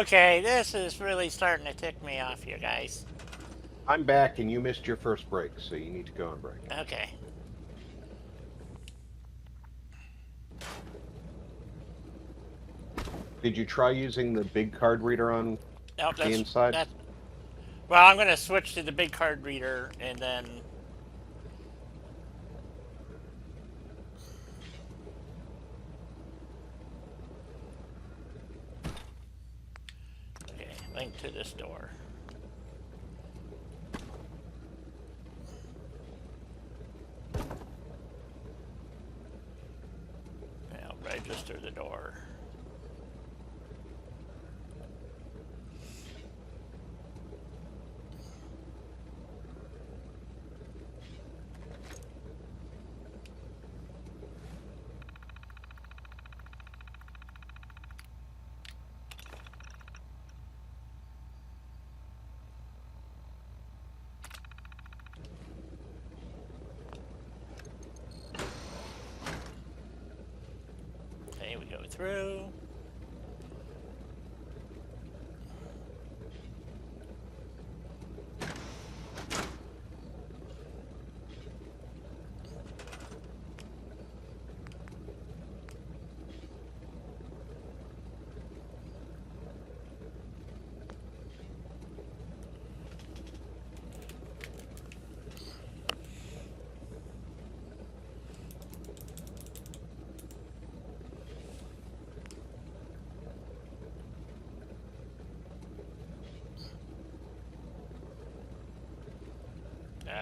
Okay, this is really starting to tick me off here, guys. I'm back, and you missed your first break, so you need to go on break. Okay. Did you try using the big card reader on Nope, the inside? that's. Well, I'm gonna switch to the big card reader and then. Okay, link to this door. Now register the door. Okay, we go through.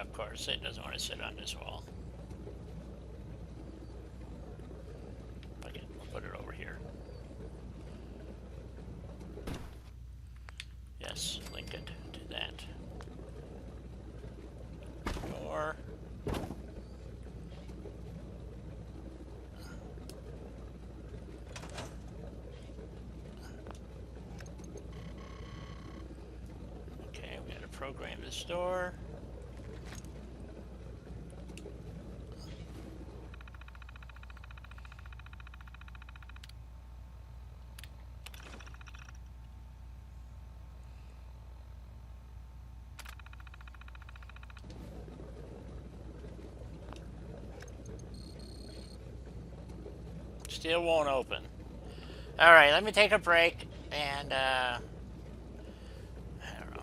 Of course, it doesn't want to sit on this wall. Okay, we'll put it over here. Yes, link it to that door. Okay, we gotta program this door. Still won't open. All right, let me take a break and I don't know.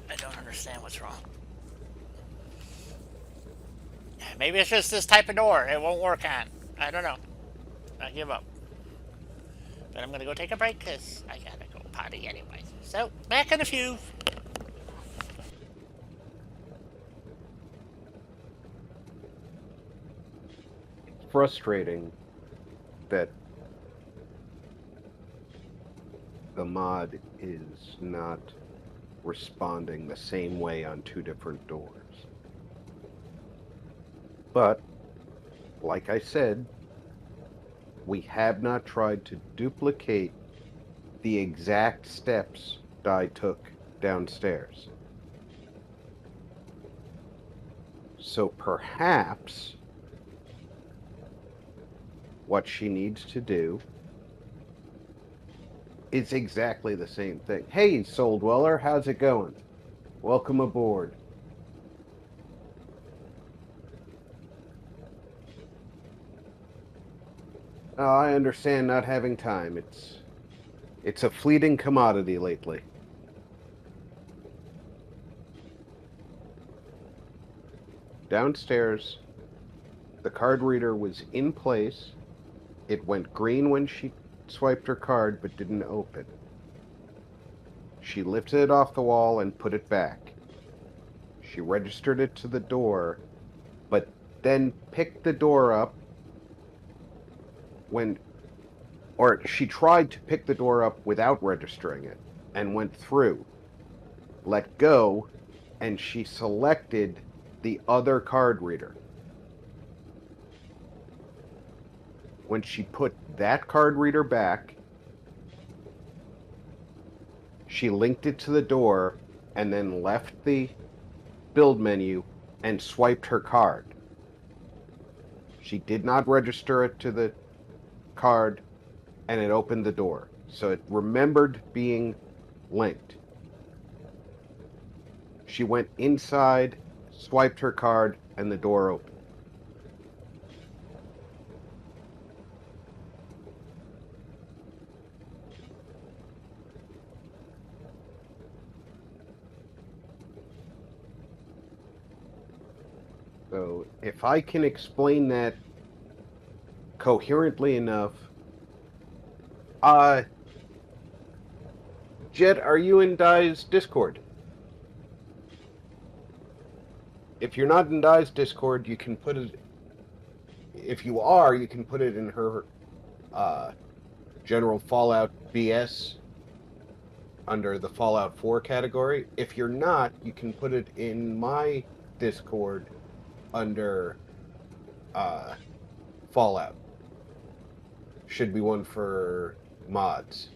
I don't understand what's wrong. Maybe it's just this type of door. It won't work on. I don't know. I give up. But I'm gonna go take a break because I gotta go potty anyway. So back in a few. Frustrating that the mod is not responding the same way on two different doors. But, like I said, we have not tried to duplicate the exact steps Di took downstairs. So perhaps what she needs to do is exactly the same thing. Hey, Soul Dweller, how's it going? Welcome aboard. I understand not having time. It's a fleeting commodity lately. Downstairs, the card reader was in place. It went green when she swiped her card, but didn't open. She lifted it off the wall and put it back. She registered it to the door, but then picked the door up or she tried to pick the door up without registering it and went through, let go, and she selected the other card reader. When she put that card reader back, she linked it to the door and then left the build menu and swiped her card. She did not register it to the card, and it opened the door. So it remembered being linked. She went inside, swiped her card, and the door opened. So if I can explain that coherently enough, Jet, are you in Dai's Discord? If you're not in Dai's Discord, you can put it. If you are, you can put it in her general Fallout BS under the Fallout 4 category. If you're not, you can put it in my Discord under Fallout. Should be one for mods.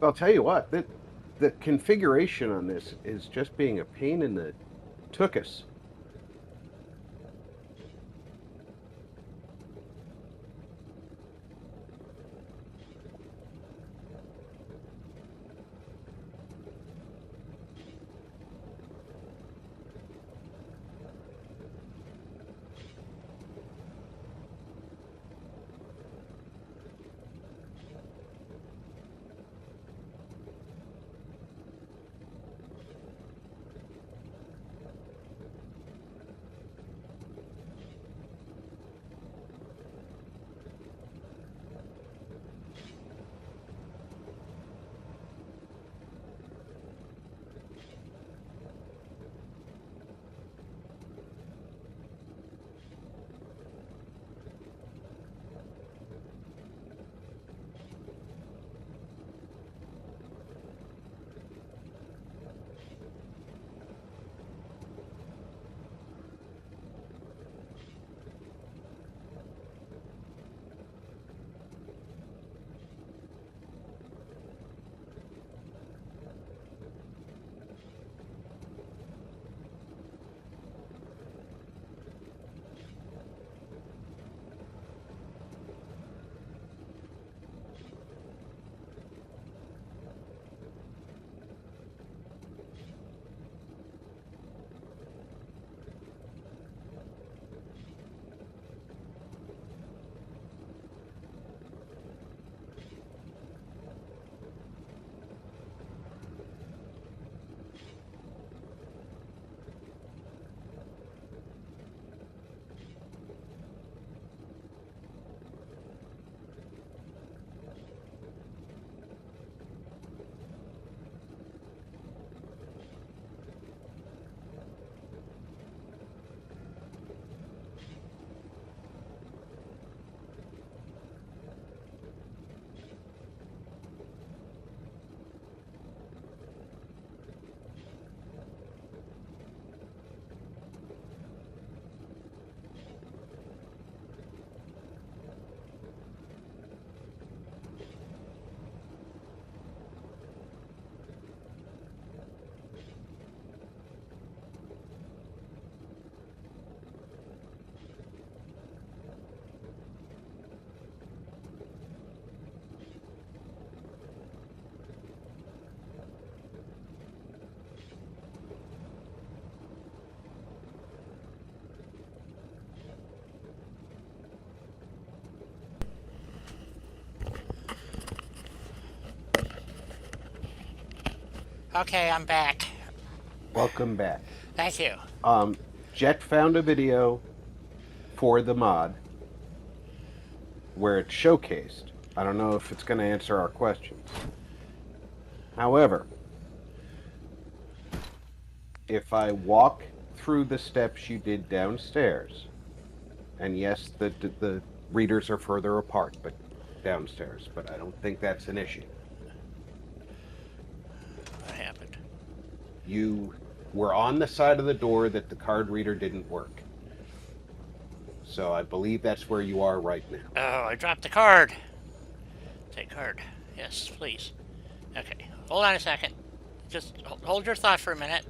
I'll tell you what, the configuration on this is just being a pain in the tuchus. Okay, I'm back. Welcome back. Thank you. Jet found a video for the mod where it's showcased. I don't know if it's going to answer our questions. However, if I walk through the steps you did downstairs, and yes, the readers are further apart, but downstairs, but I don't think that's an issue. What happened? You were on the side of the door that the card reader didn't work. So I believe that's where you are right now. Oh, I dropped the card. Take card. Yes, please. Okay, hold on a second. just hold your thought for a minute.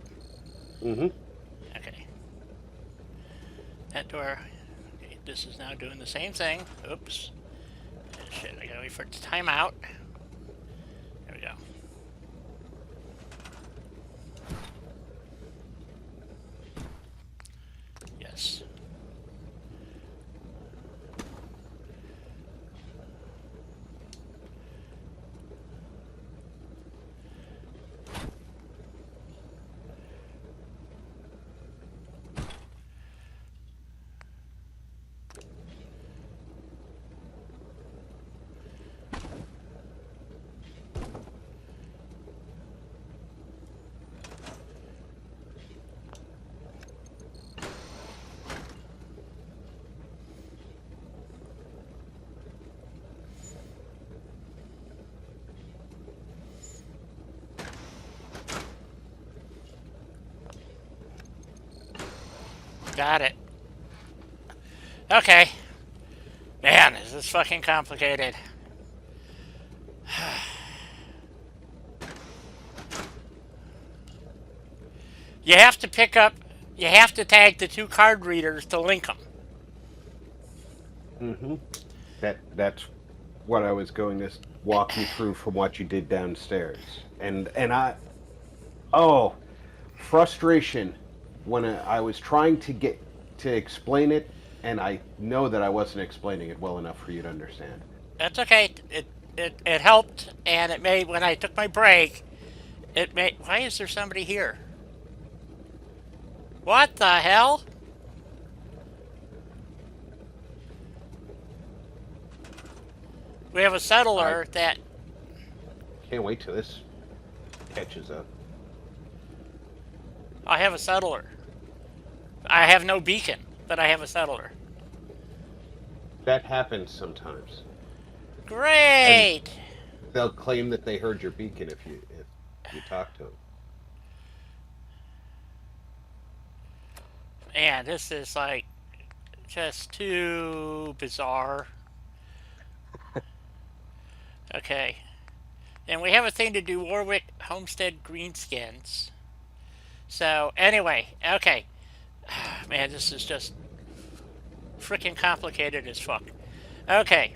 Mm-hmm. Okay. That door. Okay, this is now doing the same thing. Oops. Shit, I gotta wait for it to time out. There we go. Yes. Got it. Okay. Man, is this fucking complicated. You have to pick up, you have to tag the 2 card readers to link them. Mm-hmm. That's what I was going to walk you through from what you did downstairs. And oh, frustration when I was trying to get to explain it, and I know that I wasn't explaining it well enough for you to understand. That's okay. It helped, and it made, when I took my break, it made, why is there somebody here? What the hell? We have a settler that... Can't wait till this catches up. I have a settler. I have no beacon, but I have a settler. That happens sometimes. Great! And they'll claim that they heard your beacon if you talk to them. Man, this is like just too bizarre. Okay. And we have a thing to do, Warwick Homestead Greenskins. So, anyway, okay. Man, this is just freaking complicated as fuck. Okay.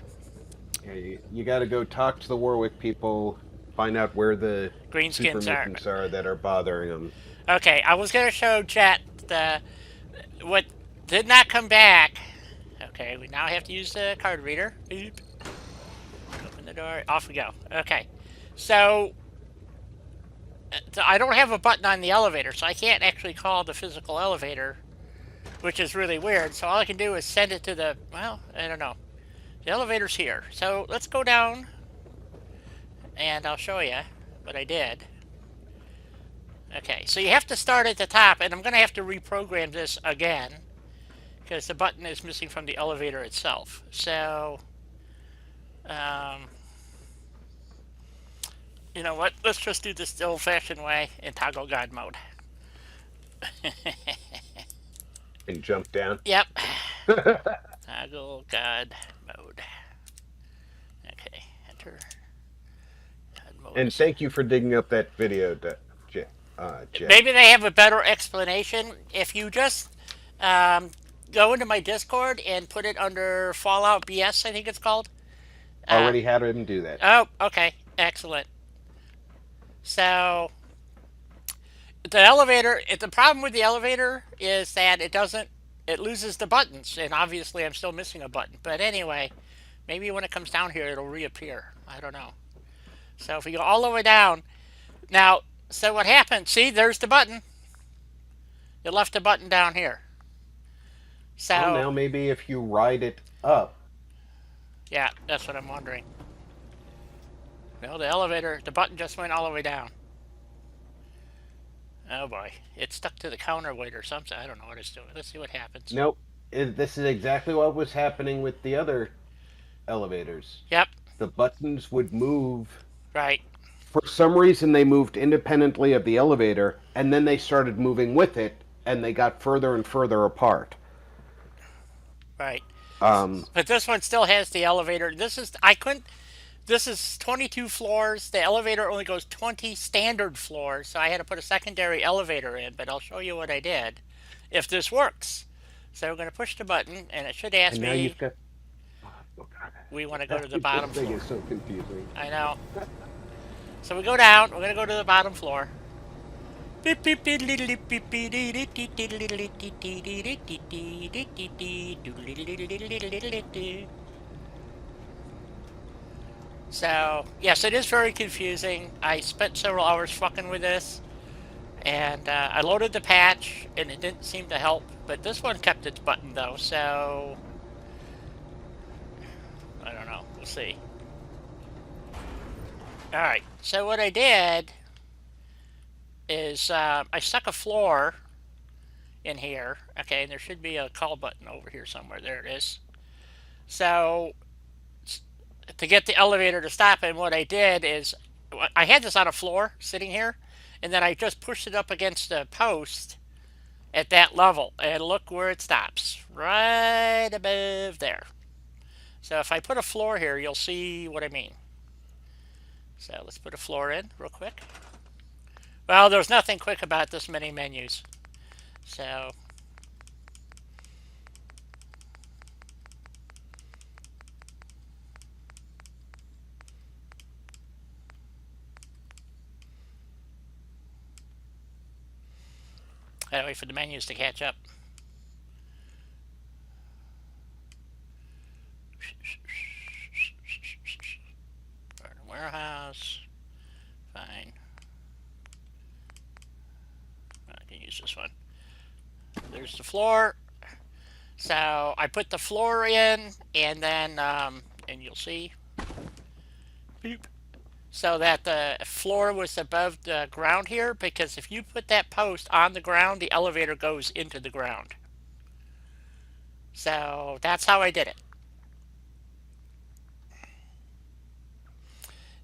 Yeah, you got to go talk to the Warwick people, find out where the super Greenskins mutants are that are bothering them. Okay, I was going to show chat what did not come back. Okay, we now have to use the card reader. Beep. Open the door. Off we go. Okay. So I don't have a button on the elevator, so I can't actually call the physical elevator, which is really weird. So all I can do is send it to the, well, I don't know. The elevator's here. So let's go down, and I'll show you what I did. Okay, so you have to start at the top, and I'm going to have to reprogram this again, because the button is missing from the elevator itself. So, you know what? Let's just do this the old-fashioned way in toggle God mode. And jump down? Yep. Toggle God mode. Okay, enter. God mode. And thank you for digging up that video, Jeff. Maybe they have a better explanation. If you just go into my Discord and put it under Fallout BS, I think it's called. Already had him do that. Oh, okay. Excellent. So, the elevator, the problem with the elevator is that it loses the buttons, and obviously I'm still missing a button. But anyway, maybe when it comes down here, it'll reappear. I don't know. So if we go all the way down, now, so what happened, see, there's the button. You left the button down here. So well, now maybe if you ride it up. Yeah, that's what I'm wondering. No, the elevator, the button just went all the way down. Oh boy, it's stuck to the counterweight or something. I don't know what it's doing. Let's see what happens. Nope. This is exactly what was happening with the other elevators. Yep. The buttons would move. Right. For some reason, they moved independently of the elevator, and then they started moving with it, and they got further and further apart. Right. But this one still has the elevator. I couldn't. this is 22 floors. The elevator only goes 20 standard floors, so I had to put a secondary elevator in, but I'll show you what I did if this works. So we're going to push the button, and it should ask And now me, you've got. Oh, God. we want to go to the This bottom thing floor. is so confusing. I know. So we go down. We're going to go to the bottom floor. So, yes, it is very confusing. I spent several hours fucking with this, and I loaded the patch, and it didn't seem to help. But this one kept its button, though, so I don't know. We'll see. Alright, so what I did is I stuck a floor in here. Okay, and there should be a call button over here somewhere. There it is. So to get the elevator to stop, and what I did is I had this on a floor sitting here, and then I just pushed it up against a post at that level, and look where it stops, right above there. So if I put a floor here, you'll see what I mean. So let's put a floor in real quick. Well, there's nothing quick about this many menus. So I gotta wait for the menus to catch up. Warehouse. Fine. I can use this one. There's the floor. So I put the floor in, and then, and you'll see, beep, so that the floor was above the ground here, because if you put that post on the ground, the elevator goes into the ground. So that's how I did it.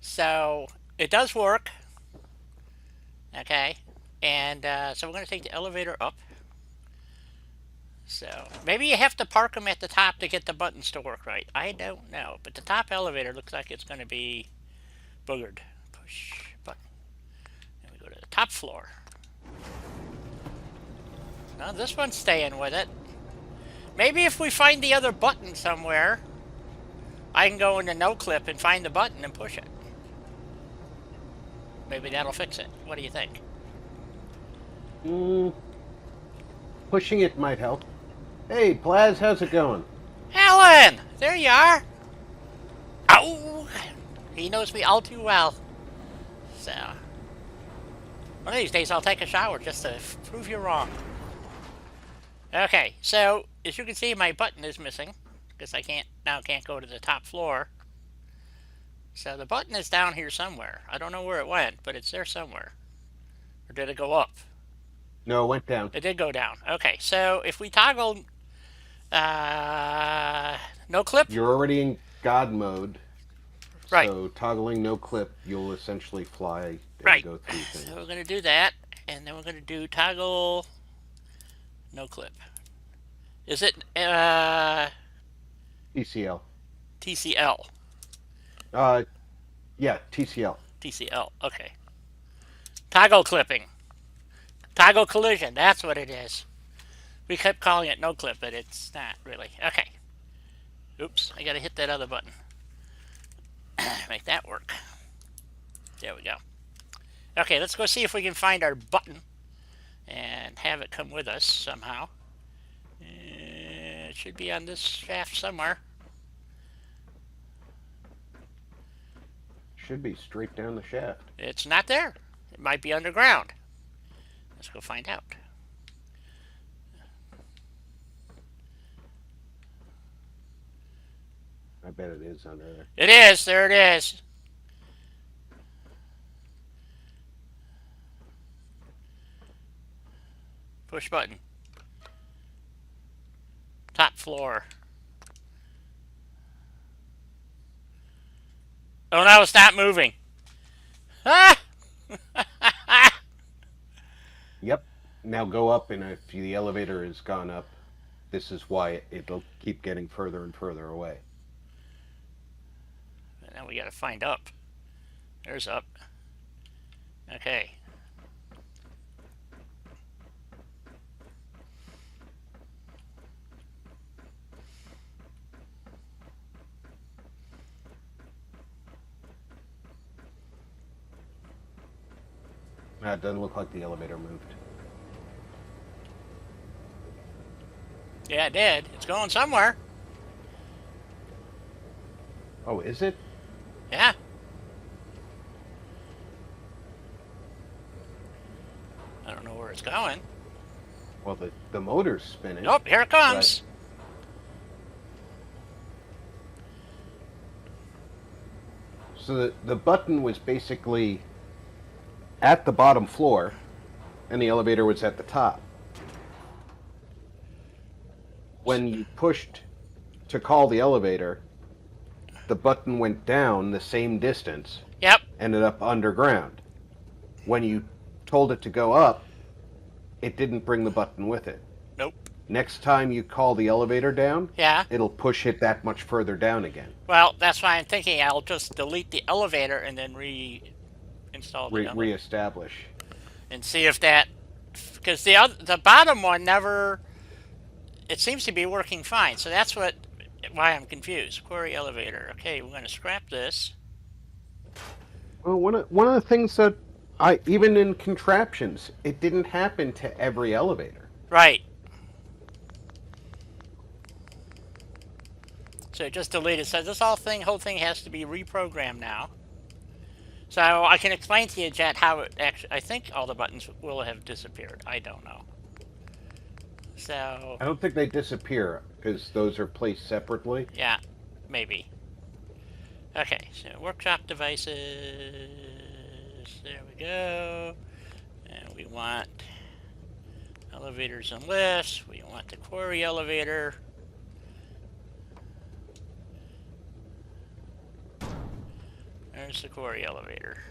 So it does work. Okay. And so we're going to take the elevator up. So maybe you have to park them at the top to get the buttons to work right. I don't know. But the top elevator looks like it's going to be boogered. Push button. And we go to the top floor. No, this one's staying with it. Maybe if we find the other button somewhere, I can go into no clip and find the button and push it. Maybe that'll fix it. What do you think? Pushing it might help. Hey, Plaz, how's it going? Alan! There you are! Ow! He knows me all too well. So, one of these days I'll take a shower just to prove you wrong. Okay, so as you can see, my button is missing because I can't go to the top floor. So the button is down here somewhere. I don't know where it went, but it's there somewhere. Or did it go up? No, it went down. It did go down. Okay, so if we toggle no clip. You're already in God mode. Right. So toggling no clip, you'll essentially fly and go through things. So we're going to do that, and then we're going to do toggle no clip. Is it TCL? TCL? Yeah, TCL. TCL, okay. Toggle clipping. Toggle collision, that's what it is. We kept calling it no clip, but it's not really. Okay. Oops, I gotta hit that other button. Make that work. There we go. Okay, let's go see if we can find our button and have it come with us somehow. It should be on this shaft somewhere. Should be straight down the shaft. It's not there. It might be underground. Let's go find out. I bet it is under there. It is. There it is. Push button. Top floor. Oh, now it's not moving. Ah! Yep. Now go up, and if the elevator has gone up, this is why it'll keep getting further and further away. Now we got to find up. There's up. Okay. It doesn't look like the elevator moved. Yeah, it did. It's going somewhere. Oh, is it? Yeah. I don't know where it's going. Well, the motor's spinning. Nope, here it comes. So the button was basically at the bottom floor, and the elevator was at the top. When you pushed to call the elevator, the button went down the same distance. Yep. Ended up underground. When you told it to go up, it didn't bring the button with it. Nope. Next time you call the elevator down, Yeah. it'll push it that much further down again. Well, that's why I'm thinking I'll just delete the elevator and then reinstall the other. Reestablish. And see if that, because the bottom one never. It seems to be working fine, so that's why I'm confused. Query elevator. Okay, we're going to scrap this. Well, one of the things that even in contraptions, it didn't happen to every elevator. Right. So just delete it. So this whole thing has to be reprogrammed now. So I can explain to you, Jet, how it actually. I think all the buttons will have disappeared. I don't know. So I don't think they disappear because those are placed separately. yeah, maybe. Okay, so workshop devices. There we go. And we want elevators and lifts. We want the query elevator. There's the query elevator.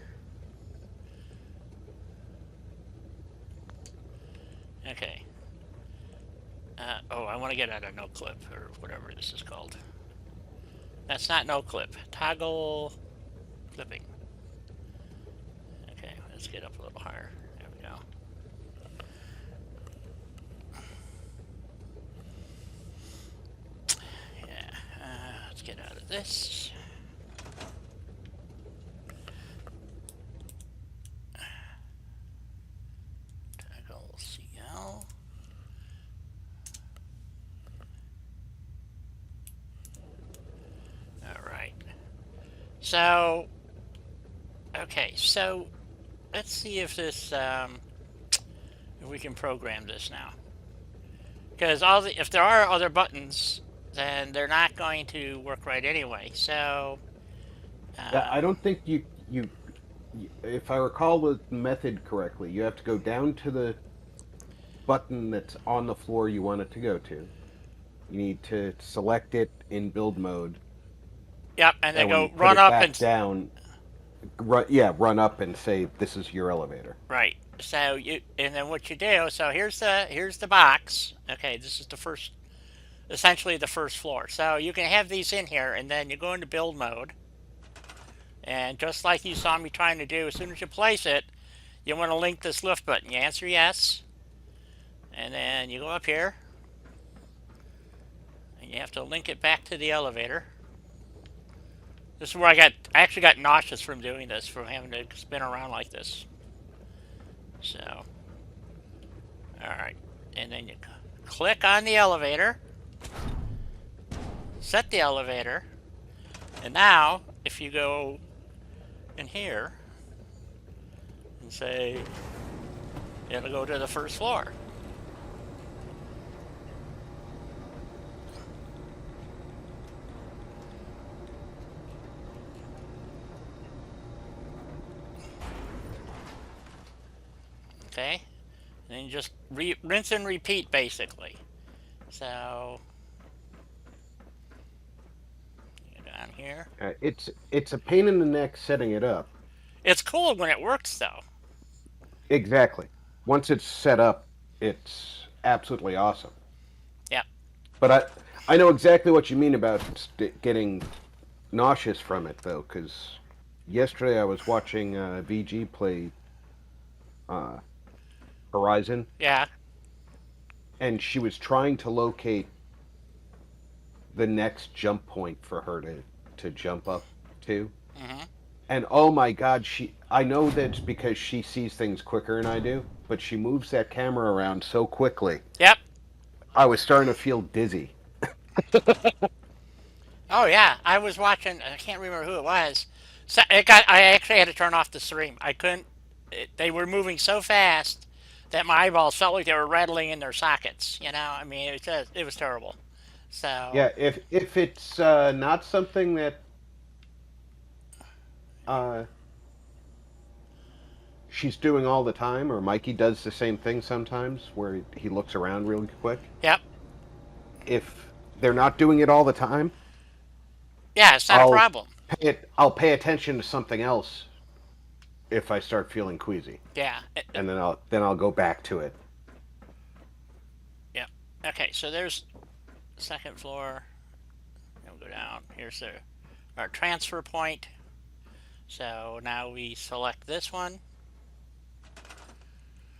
Okay. Oh, I want to get out of no clip, or whatever this is called. That's not no clip. Toggle clipping. Okay, let's get up a little higher. There we go. Yeah, let's get out of this. Toggle CL. So, okay, so let's see if this, if we can program this now. Because if there are other buttons, then they're not going to work right anyway. So, I don't think you, if I recall the method correctly, you have to go down to the button that's on the floor you want it to go to. You need to select it in build mode. Yep, and then go run up and down. Run up and say this is your elevator. Right. So and then what you do? So here's the box. Okay, this is essentially the first floor. So you can have these in here, and then you go into build mode, and just like you saw me trying to do, as soon as you place it, you want to link this lift button. You answer yes, and then you go up here, and you have to link it back to the elevator. This is where I actually got nauseous from doing this, from having to spin around like this. So, alright. And then you click on the elevator, set the elevator, and now, if you go in here, and say, it'll go to the first floor. Okay, and then you just rinse and repeat, basically. So, get down here. It's a pain in the neck setting it up. It's cool when it works, though. Exactly. Once it's set up, it's absolutely awesome. Yep. But I know exactly what you mean about getting nauseous from it though, because yesterday I was watching VG play uh, Horizon, Yeah. and she was trying to locate the next jump point for her to jump up to. Hmm. And oh my God, I know that's because she sees things quicker than I do, but she moves that camera around so quickly. Yep. I was starting to feel dizzy. Oh yeah, I was watching. I can't remember who it was. So it got. I actually had to turn off the stream. I couldn't. They were moving so fast that my eyeballs felt like they were rattling in their sockets. You know, I mean, it was terrible. So Yeah, if it's not something that uh, she's doing all the time, or Mikey does the same thing sometimes, where he looks around really quick. yep. If they're not doing it all the time, Yeah, it's not a I'll problem. I'll pay attention to something else if I start feeling queasy, Yeah. and then I'll go back to it. Yep. Okay, so there's the second floor. We'll go down. Here's our transfer point. So now we select this one.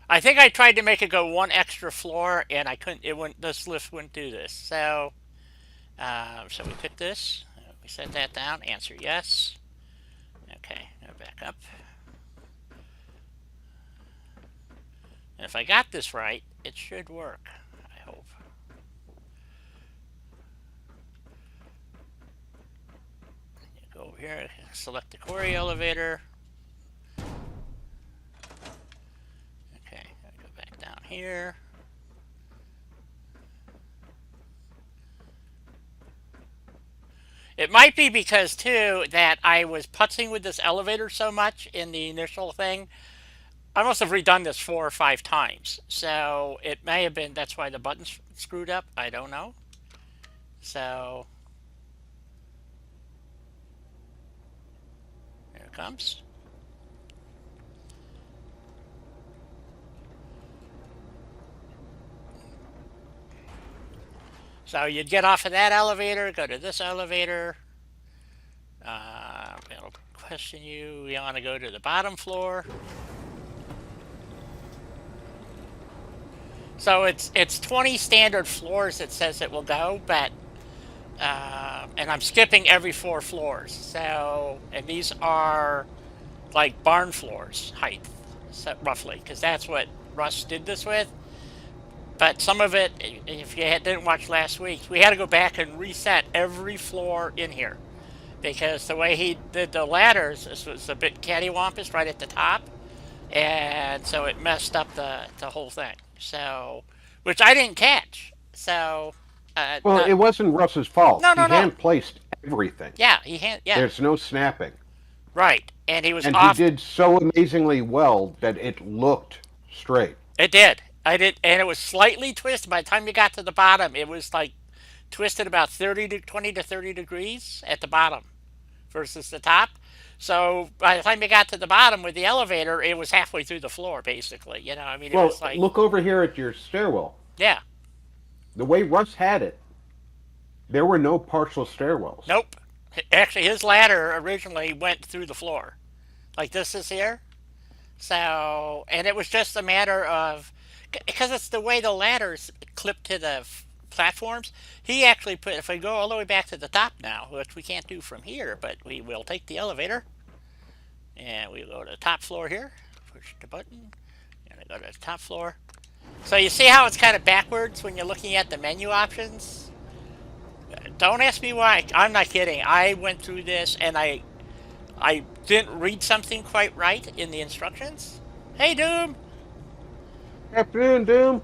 I think I tried to make it go one extra floor, and I couldn't. It wouldn't. This lift wouldn't do this. So we pick this. We set that down. Answer yes. Okay. Now back up. And if I got this right, it should work. I hope. Go over here. Select the quarry elevator. Okay. Go back down here. It might be because, too, that I was putzing with this elevator so much in the initial thing. I must have redone this 4 or 5 times. So it may have been that's why the button's screwed up. I don't know. So here it comes. So you'd get off of that elevator, go to this elevator. It'll question you. You want to go to the bottom floor. So it's 20 standard floors it says it will go, but and I'm skipping every 4 floors. So and these are like barn floors height, so roughly, because that's what Russ did this with. But some of it, if you didn't watch last week, we had to go back and reset every floor in here because the way he did the ladders was a bit cattywampus right at the top, and so it messed up the whole thing. So, which I didn't catch. So, Well, it wasn't Russ's fault. no, He no, no. hand placed everything. Yeah, yeah, There's no snapping. right, and he was And he off. did so amazingly well that it looked straight. It did. I did, and it was slightly twisted. By the time you got to the bottom, it was like twisted about 20 to 30 degrees at the bottom versus the top. So by the time you got to the bottom with the elevator, it was halfway through the floor, basically. You know, I mean, it Well, was like, look over here at your stairwell. yeah, The way Russ had it, there were no partial stairwells. nope. Actually, his ladder originally went through the floor, like this is here. So, and it was just a matter of because it's the way the ladders clip to the platforms. He actually put, if I go all the way back to the top now, which we can't do from here, but we will take the elevator and we go to the top floor here, push the button, and I go to the top floor. So you see how it's kind of backwards when you're looking at the menu options? Don't ask me why. I'm not kidding. I went through this and I didn't read something quite right in the instructions. Hey, Doom! Afternoon, Doom.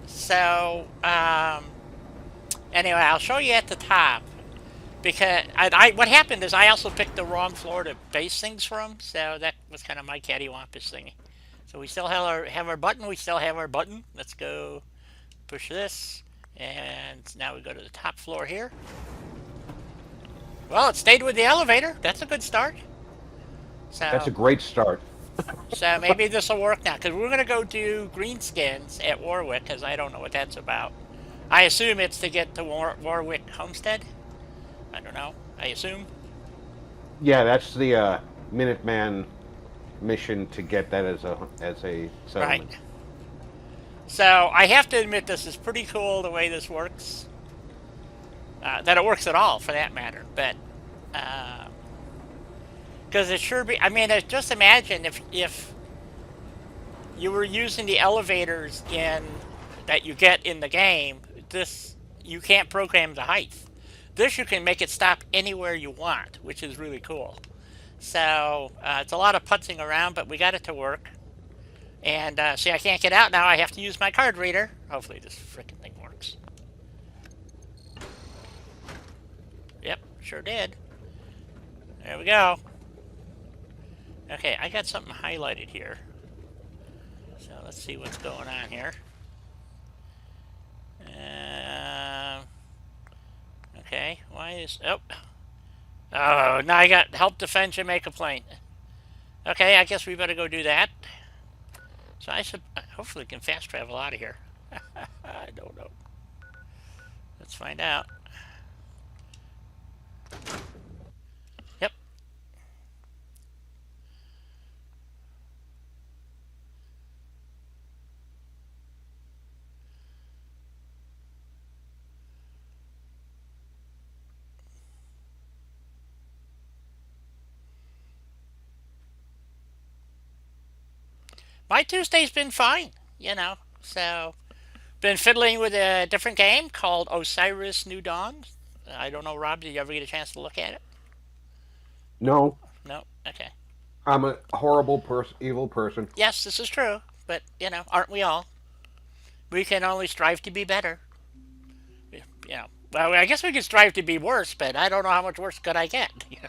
So, anyway, I'll show you at the top. Because what happened is I also picked the wrong floor to base things from, so that was kind of my cattywampus thingy. So we still have our button. We still have our button. Let's go push this, and now we go to the top floor here. Well, it stayed with the elevator. That's a good start. So That's a great start. So maybe this will work now, because we're going to go do greenskins at Warwick, because I don't know what that's about. I assume it's to get to Warwick Homestead. I don't know. I assume. Yeah, that's the Minuteman mission to get that as a Right. settlement. So I have to admit this is pretty cool the way this works. That it works at all, for that matter. But because it sure be, I mean, just imagine if you were using the elevators in that you get in the game. This you can't program the height. This you can make it stop anywhere you want, which is really cool. So it's a lot of putzing around, but we got it to work. And see, I can't get out now. I have to use my card reader. Hopefully this frickin' thing works. Yep, sure did. There we go. Okay, I got something highlighted here. So let's see what's going on here. Okay, why is... Oh, now I got help defend Jamaica Plain. Okay, I guess we better go do that. So I should hopefully can fast travel out of here. I don't know. Let's find out. Yep. My Tuesday's been fine, you know. So, been fiddling with a different game called Osiris New Dawn. I don't know, Rob, did you ever get a chance to look at it? No, No? Okay. I'm a horrible person, evil person. Yes, this is true, but, you know, aren't we all? We can only strive to be better. You know, well, I guess we could strive to be worse, but I don't know how much worse could I get, you know.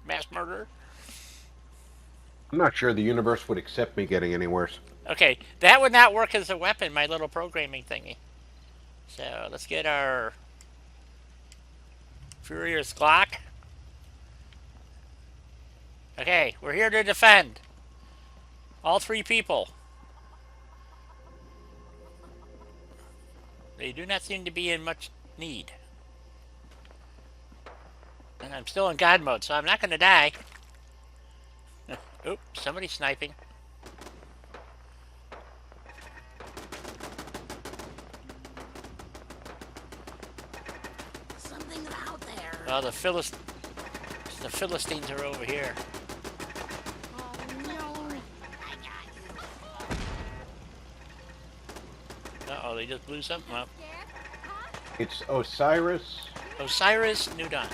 Mass murderer. I'm not sure the universe would accept me getting any worse. Okay, that would not work as a weapon, my little programming thingy. So, let's get our Furious Glock. Okay, we're here to defend. All three people. They do not seem to be in much need. And I'm still in God mode, so I'm not going to die. Oop, somebody's sniping. Something's out there. Oh, the Philistines are over here. Oh no. Uh-oh, they just blew something up. It's Osiris. Osiris New Dawn.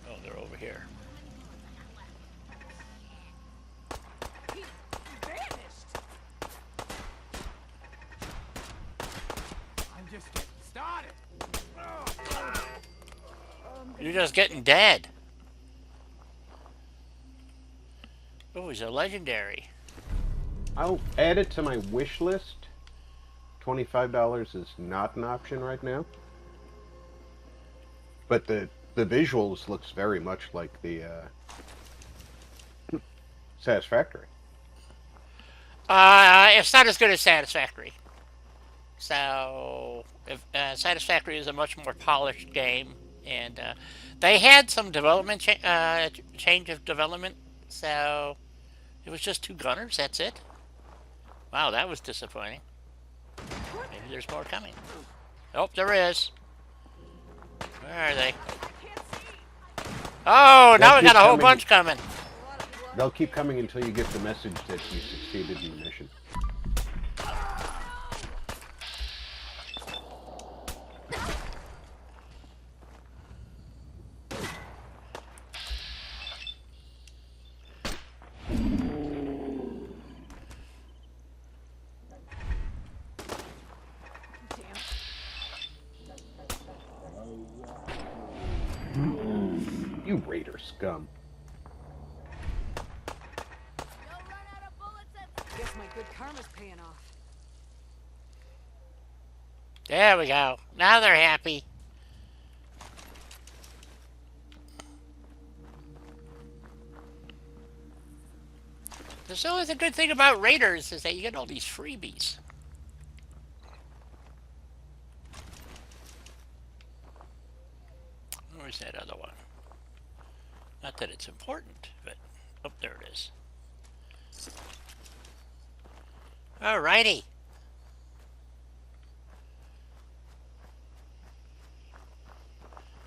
Oh, they're over here. He vanished. I'm just getting started. You're just getting dead. Oh, he's a legendary. I'll add it to my wish list. $25 is not an option right now. But the visuals looks very much like the Satisfactory. It's not as good as Satisfactory. So, if, Satisfactory is a much more polished game, and they had some development change of development. So, it was just two gunners. That's it. Wow, that was disappointing. Maybe there's more coming. Oh, there is. Where are they? Oh, now we got a whole bunch coming. They'll keep coming until you get the message that you succeeded in the mission. You raider scum. Guess my good karma's paying off. There we go. Now they're happy. There's always a good thing about raiders is that you get all these freebies. Where's that other one? Not that it's important, but... Oh, there it is. Alrighty.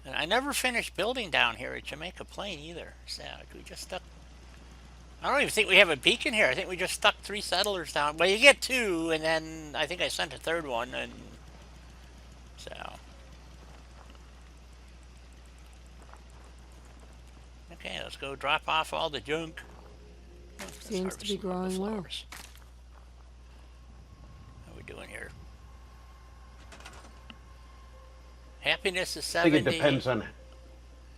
And I never finished building down here at Jamaica Plain either. So we just stuck... I don't even think we have a beacon here. I think we just stuck 3 settlers down. Well, you get 2, and then I think I sent a 3rd one, and... So... Okay, let's go drop off all the junk. Seems to be growing well. How are we doing here? Happiness is I think 70. it depends on.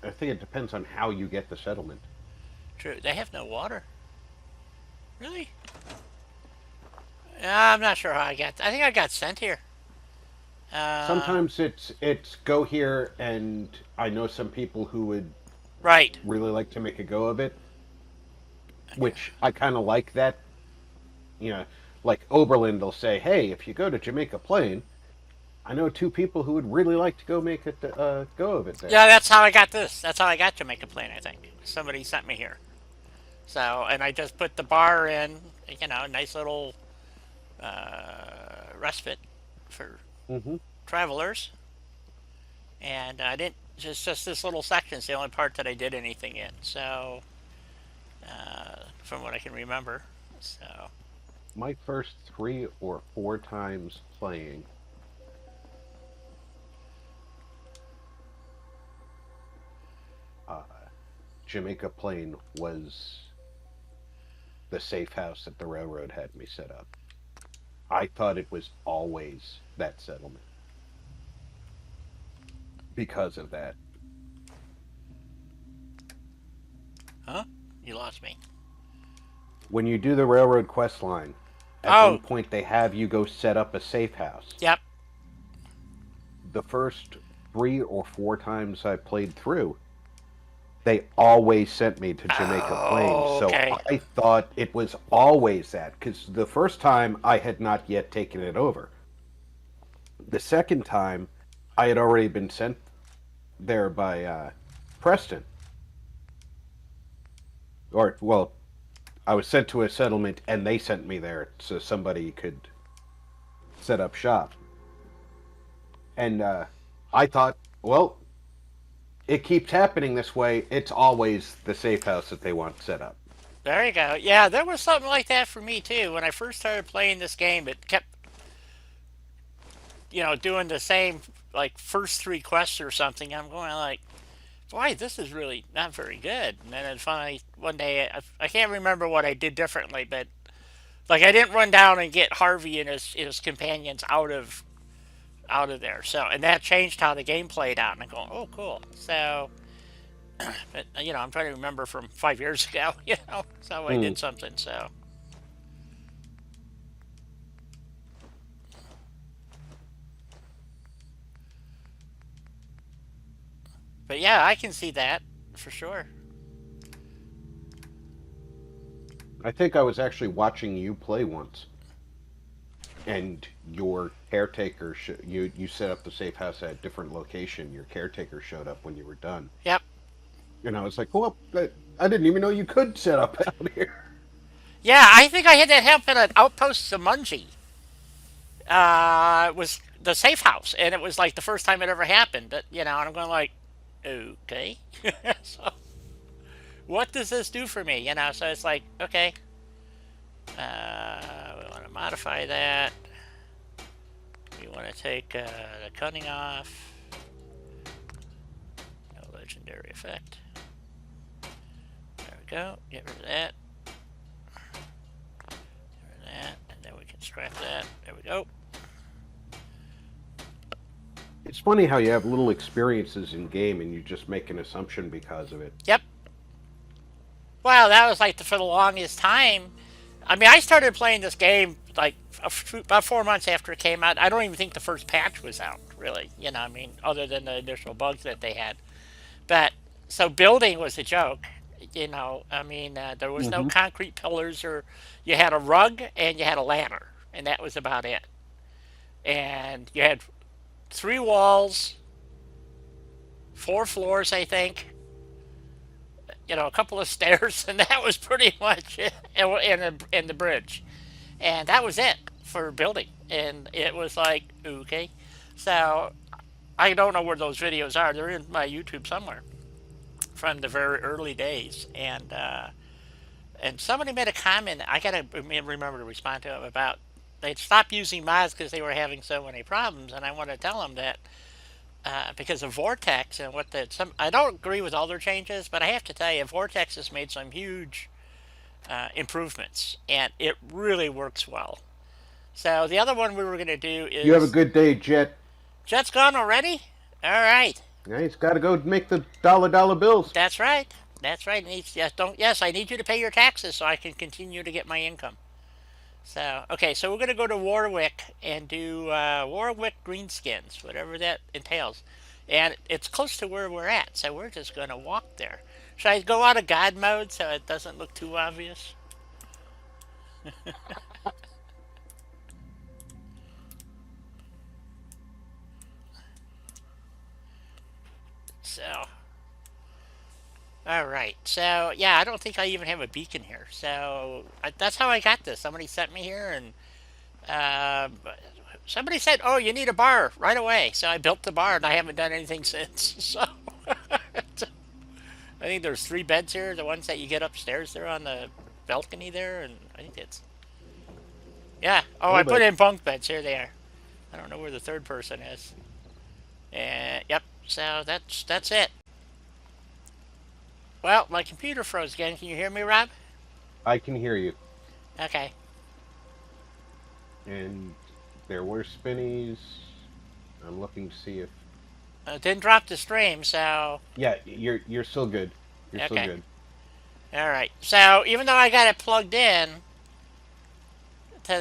I think it depends on how you get the settlement. True. They have no water. Really? I'm not sure how I got. I think I got sent here. Sometimes it's go here, and I know some people who would Right. really like to make a go of it, which I kind of like that. You know, like Oberlin, they'll say, "Hey, if you go to Jamaica Plain, I know 2 people who would really like to go make it go of it there." Yeah, that's how I got this. That's how I got Jamaica Plain, I think. Somebody sent me here. So, and I just put the bar in, you know, nice little respite for travelers. And I didn't, just this little section's the only part that I did anything in. So, from what I can remember. So, My first 3 or 4 times playing, Jamaica Plain was the safe house that the railroad had me set up. I thought it was always that settlement because of that. huh? You lost me. When you do the railroad quest line, at Oh. one point they have you go set up a safe house. Yep. The first 3 or 4 times I played through, they always sent me to Jamaica Plain. So okay. I thought it was always that, because the first time I had not yet taken it over. The second time, I had already been sent there by Preston. Or, well, I was sent to a settlement and they sent me there so somebody could set up shop. And I thought, well, it keeps happening this way. It's always the safe house that they want set up. There you go. Yeah, there was something like that for me too. When I first started playing this game, it kept, you know, doing the same, like, first 3 quests or something. I'm going like, boy, this is really not very good. And then finally, one day, I can't remember what I did differently, but, like, I didn't run down and get Harvey and his companions out of there. So, and that changed how the game played out. And I'm going, oh, cool. So, but, you know, I'm trying to remember from 5 years ago, you know, so I did something, so. But yeah, I can see that for sure. I think I was actually watching you play once, and your caretaker you set up the safe house at a different location. Your caretaker showed up when you were done, Yep. and I was like, "Well, I didn't even know you could set up out here." Yeah, I think I had that happen at Outpost Samunji. It was the safe house, and it was like the first time it ever happened. But, you know, and I'm going like, okay. So, what does this do for me? You know, so it's like, okay. We want to modify that. We want to take the cutting off. No legendary effect. There we go. Get rid of that. Get rid of that. And then we can scrap that. There we go. It's funny how you have little experiences in game and you just make an assumption because of it. Yep. Well, that was like for the longest time. I mean, I started playing this game like about 4 months after it came out. I don't even think the first patch was out, really. You know, I mean, other than the initial bugs that they had. But so building was a joke. You know, I mean, there was no Hmm. concrete pillars, or you had a rug and you had a ladder, and that was about it. And you had 3 walls, 4 floors, I think. You know, a couple of stairs, and that was pretty much it, and the bridge, and that was it for building. And it was like, okay, so I don't know where those videos are. They're in my YouTube somewhere from the very early days, and somebody made a comment. I gotta remember to respond to him about they'd stopped using mods because they were having so many problems, and I want to tell them that because of Vortex and what the some I don't agree with all their changes, but I have to tell you, Vortex has made some huge improvements, and it really works well. So the other one we were going to do You have a is good day, Jet. Jet's gone already. All right, Yeah, he's got to go make the dollar bills. that's right. That's right. Needs yes, don't yes. I need you to pay your taxes so I can continue to get my income. So okay, so we're going to go to Warwick and do Warwick Greenskins, whatever that entails, and it's close to where we're at, so we're just going to walk there. Should I go out of God mode so it doesn't look too obvious? So all right. So yeah, I don't think I even have a beacon here. So that's how I got this. Somebody sent me here, and uh, somebody said, "Oh, you need a bar right away." So I built the bar, and I haven't done anything since. So I think there's 3 beds here. The ones that you get upstairs there on the balcony there, and I think it's yeah. Oh, I Oh, put but in bunk beds. Here they are. I don't know where the third person is. And yep. So that's it. Well, my computer froze again. Can you hear me, Rob? I can hear you. Okay. And there were spinnies. I'm looking to see if. Didn't drop the stream, so Yeah, you're still good. You're still okay. good. All right. So even though I got it plugged in to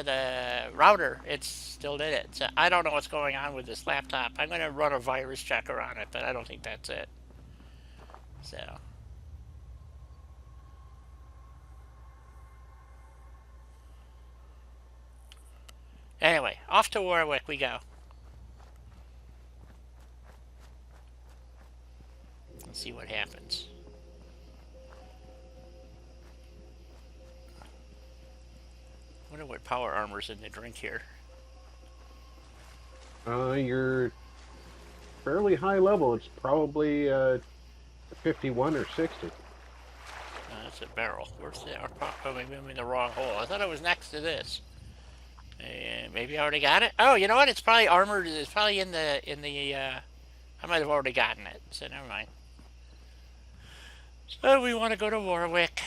the router, it still did it. So I don't know what's going on with this laptop. I'm going to run a virus checker on it, but I don't think that's it. So anyway, off to Warwick we go. Let's see what happens. I wonder what power armor's in the drink here. You're fairly high level. It's probably 51 or 60. That's a barrel. Where's the? Oh, maybe I'm in the wrong hole. I thought it was next to this. Maybe I already got it. Oh, you know what? It's probably armored. It's probably in the. I might have already gotten it. So never mind. So we want to go to Warwick.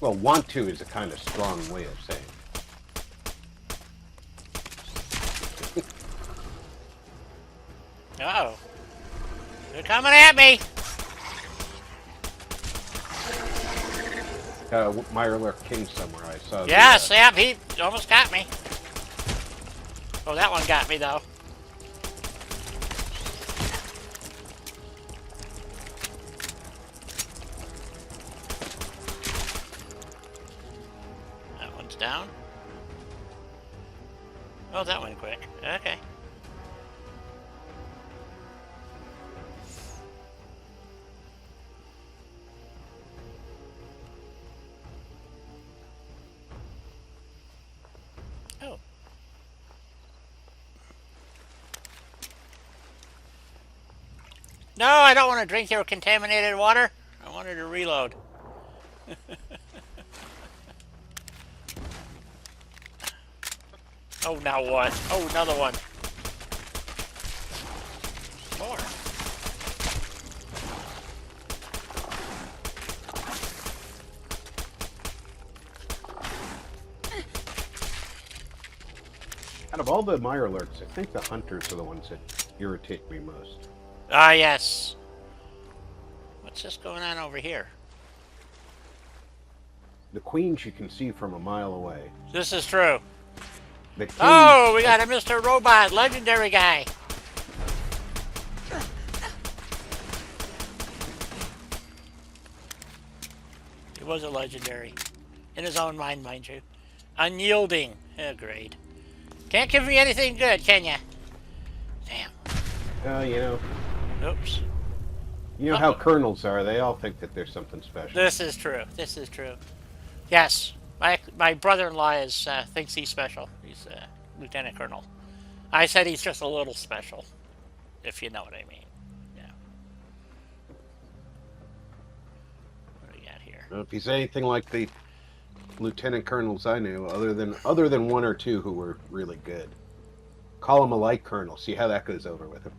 Well, want to is a kind of strong way of saying. Oh, they're coming at me. Mirelurk King somewhere. I saw. Yeah, Sam, he almost got me. Oh, that one got me though. That one's down. Oh, that went quick. Okay. Oh. No, I don't want to drink your contaminated water. I wanted to reload. Oh, now what? Oh, another one. More. Out of all the Mirelurks, I think the hunters are the ones that irritate me most. Ah, yes. What's this going on over here? The queens you can see from a mile away. This is true. The king. Oh, we got a Mr. Robot, legendary guy. He was a legendary. In his own mind, mind you. Unyielding. Oh, great. Can't give me anything good, can ya? Damn. You know. Oops. You know how colonels are. They all think that there's something special. This is true. This is true. Yes. My brother-in-law is thinks he's special. He's a lieutenant colonel. I said he's just a little special, if you know what I mean. Yeah. What do we got here? If he's anything like the lieutenant colonels I knew, other than one or two who were really good, call him a light colonel. See how that goes over with him.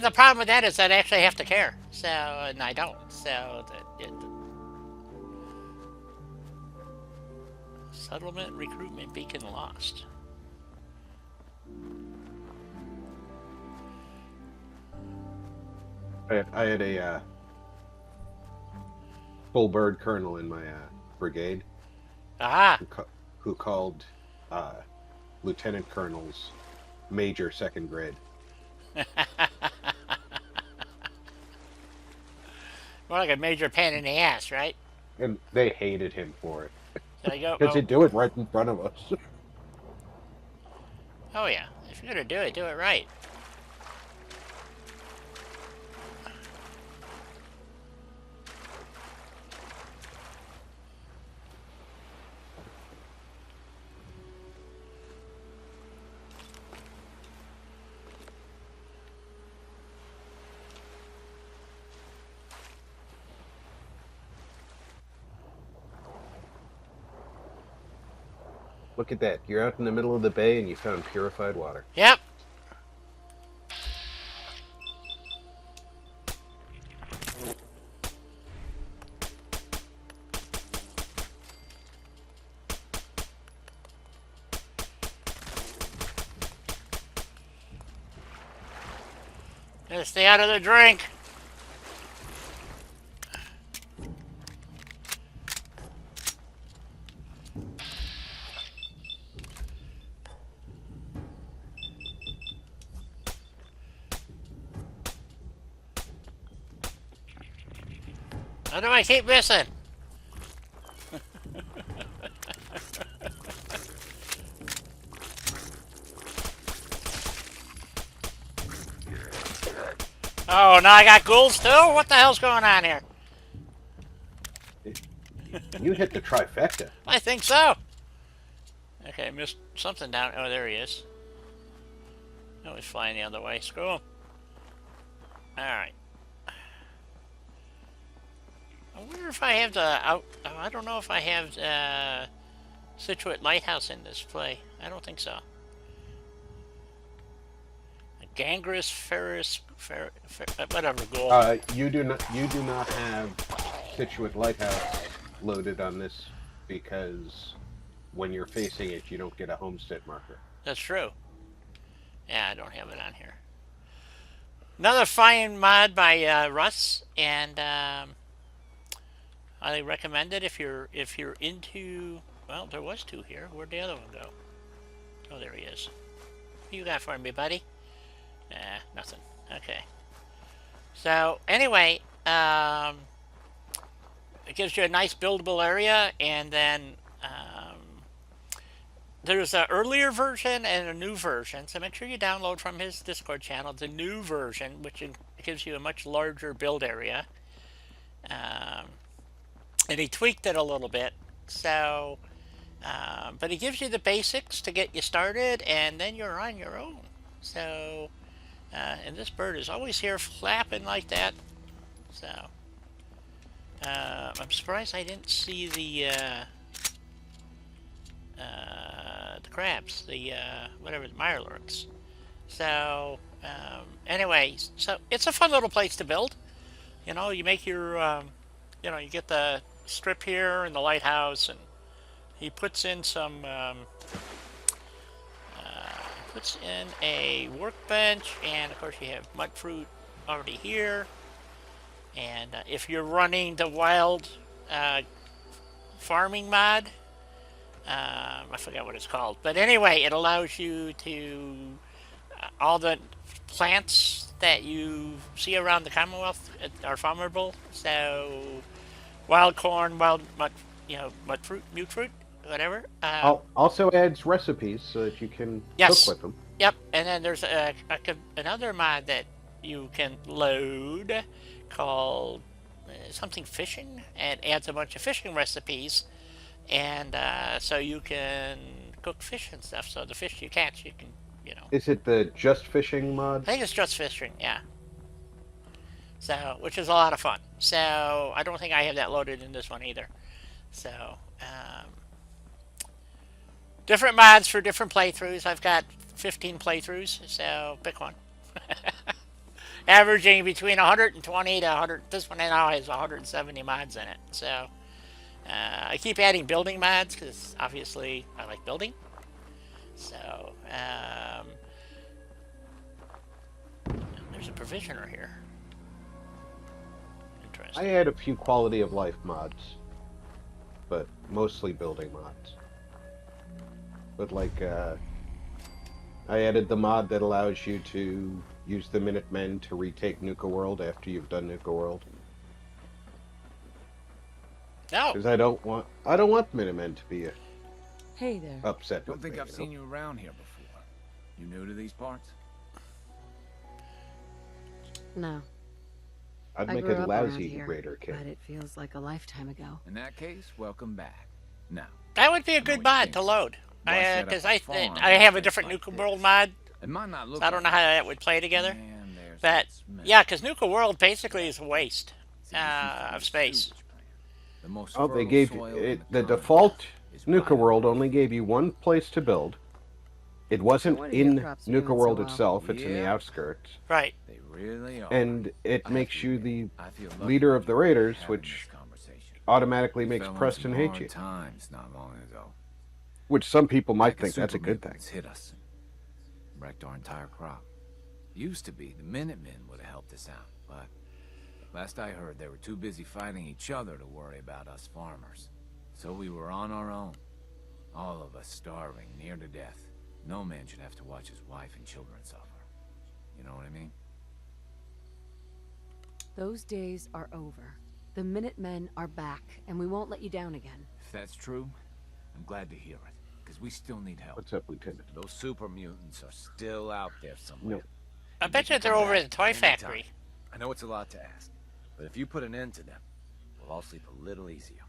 The problem with that is that I actually have to care. So, and I don't. So, settlement recruitment beacon lost. I had a full bird colonel in my brigade. Ah. Who called lieutenant colonels major second grade. More like a major pain in the ass, right? And they hated him for it. There you go. Because he'd do it right in front of us. Oh yeah. If you're gonna do it right. Look at that. You're out in the middle of the bay and you found purified water. Yep. Gotta stay out of the drink. How do I keep missing? Oh, now I got ghouls too? What the hell's going on here? You hit the trifecta. I think so. Okay, I missed something down. Oh, there he is. Oh, he's flying the other way. Screw him. Alright. I wonder if I have the I don't know if I have Situate Lighthouse in this play. I don't think so. A Gangrenous Ferris whatever ghoul. You do not have Situate Lighthouse loaded on this because when you're facing it, you don't get a homestead marker. That's true. Yeah, I don't have it on here. Another fine mod by Russ, and I recommend it if you're into. Well, there was two here. Where'd the other one go? Oh, there he is. What you got for me, buddy? Nothing. Okay. So anyway, it gives you a nice buildable area, and then there's an earlier version and a new version. So make sure you download from his Discord channel the new version, which gives you a much larger build area. And he tweaked it a little bit. So, but he gives you the basics to get you started, and then you're on your own. So, and this bird is always here flapping like that. So, I'm surprised I didn't see the crabs, the whatever, the mirelurks. So, anyway, so it's a fun little place to build. You know, you make your, you know, you get the strip here and the lighthouse, and he puts in some puts in a workbench, and of course you have mud fruit already here. And if you're running the wild farming mod, I forgot what it's called, but anyway, it allows you to all the plants that you see around the Commonwealth are farmable. So wild corn, wild mud, mud fruit, mute fruit, whatever. Also adds recipes so that you can Yes. cook with them. Yep, and then there's another mod that you can load called something fishing, and adds a bunch of fishing recipes, and so you can cook fish and stuff. So the fish you catch, you can, Is it the just fishing mod? I think it's just fishing, yeah. So, which is a lot of fun. So I don't think I have that loaded in this one either. So, different mods for different playthroughs. I've got 15 playthroughs, so pick one. Averaging between 120 to 100. This one now has 170 mods in it. So I keep adding building mods because obviously I like building. So there's a provisioner here. Interesting. I add a few quality of life mods, but mostly building mods. But like, I added the mod that allows you to use the Minutemen to retake Nuka World after you've done Nuka World. No. Because I don't want Minutemen to be Hey there. upset. Don't with think me, I've seen you around here before. You new to these parts? No, I'd I make grew a up around lousy here, raider kid. but it feels like a lifetime ago. In that case, welcome back. Now, That would be a know good what you mod think. to load. Why set up Because a farm I have a in a place different like Nuka this? World mod. it might not look So I don't know how that would play together. Man, there's But that smell. yeah, because Nuka World basically is a waste See, if you find of a space. sewage plant, the most Oh, they fertile gave soil it, in the continent default is Nuka right World underneath only gave you one place to build. It wasn't wonder your in crops are Nuka doing so World well. itself, it's in the Yeah. outskirts. Right. They really are. And it I have makes to you admit, the I feel lucky leader of the Raiders, having which this conversation. automatically We makes fell on Preston some hate hard you. times not long ago. Which some people might Like think that's a good thing. supermutants hit us and wrecked our entire crop. Used to be the Minutemen would have helped us out, but last I heard they were too busy fighting each other to worry about us farmers. So we were on our own. All of us starving, near to death. No man should have to watch his wife and children suffer. You know what I mean? Those days are over. The Minutemen are back, and we won't let you down again. If that's true, I'm glad to hear it, because we still need help. What's up, Lieutenant? Those super mutants are still out there somewhere. No. I bet you they're over at the toy factory. I know it's a lot to ask, but if you put an end to them, we'll all sleep a little easier.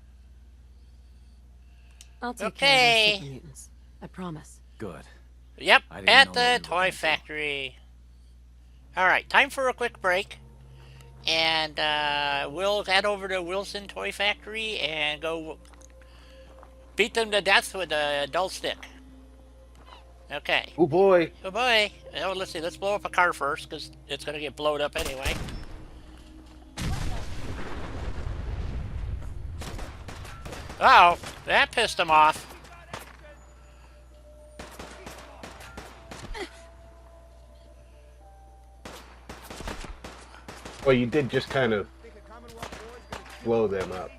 I'll take Okay. care of those super mutants. I promise. Good. Yep, I didn't at know the what we were toy gonna do. factory. Alright, time for a quick break. And we'll head over to Wilson Toy Factory and go beat them to death with a dull stick. Okay. Oh boy! Oh boy. Oh, let's see. Let's blow up a car first, because it's going to get blowed up anyway. Uh-oh. That pissed him off. Well, you did just kind of blow them up.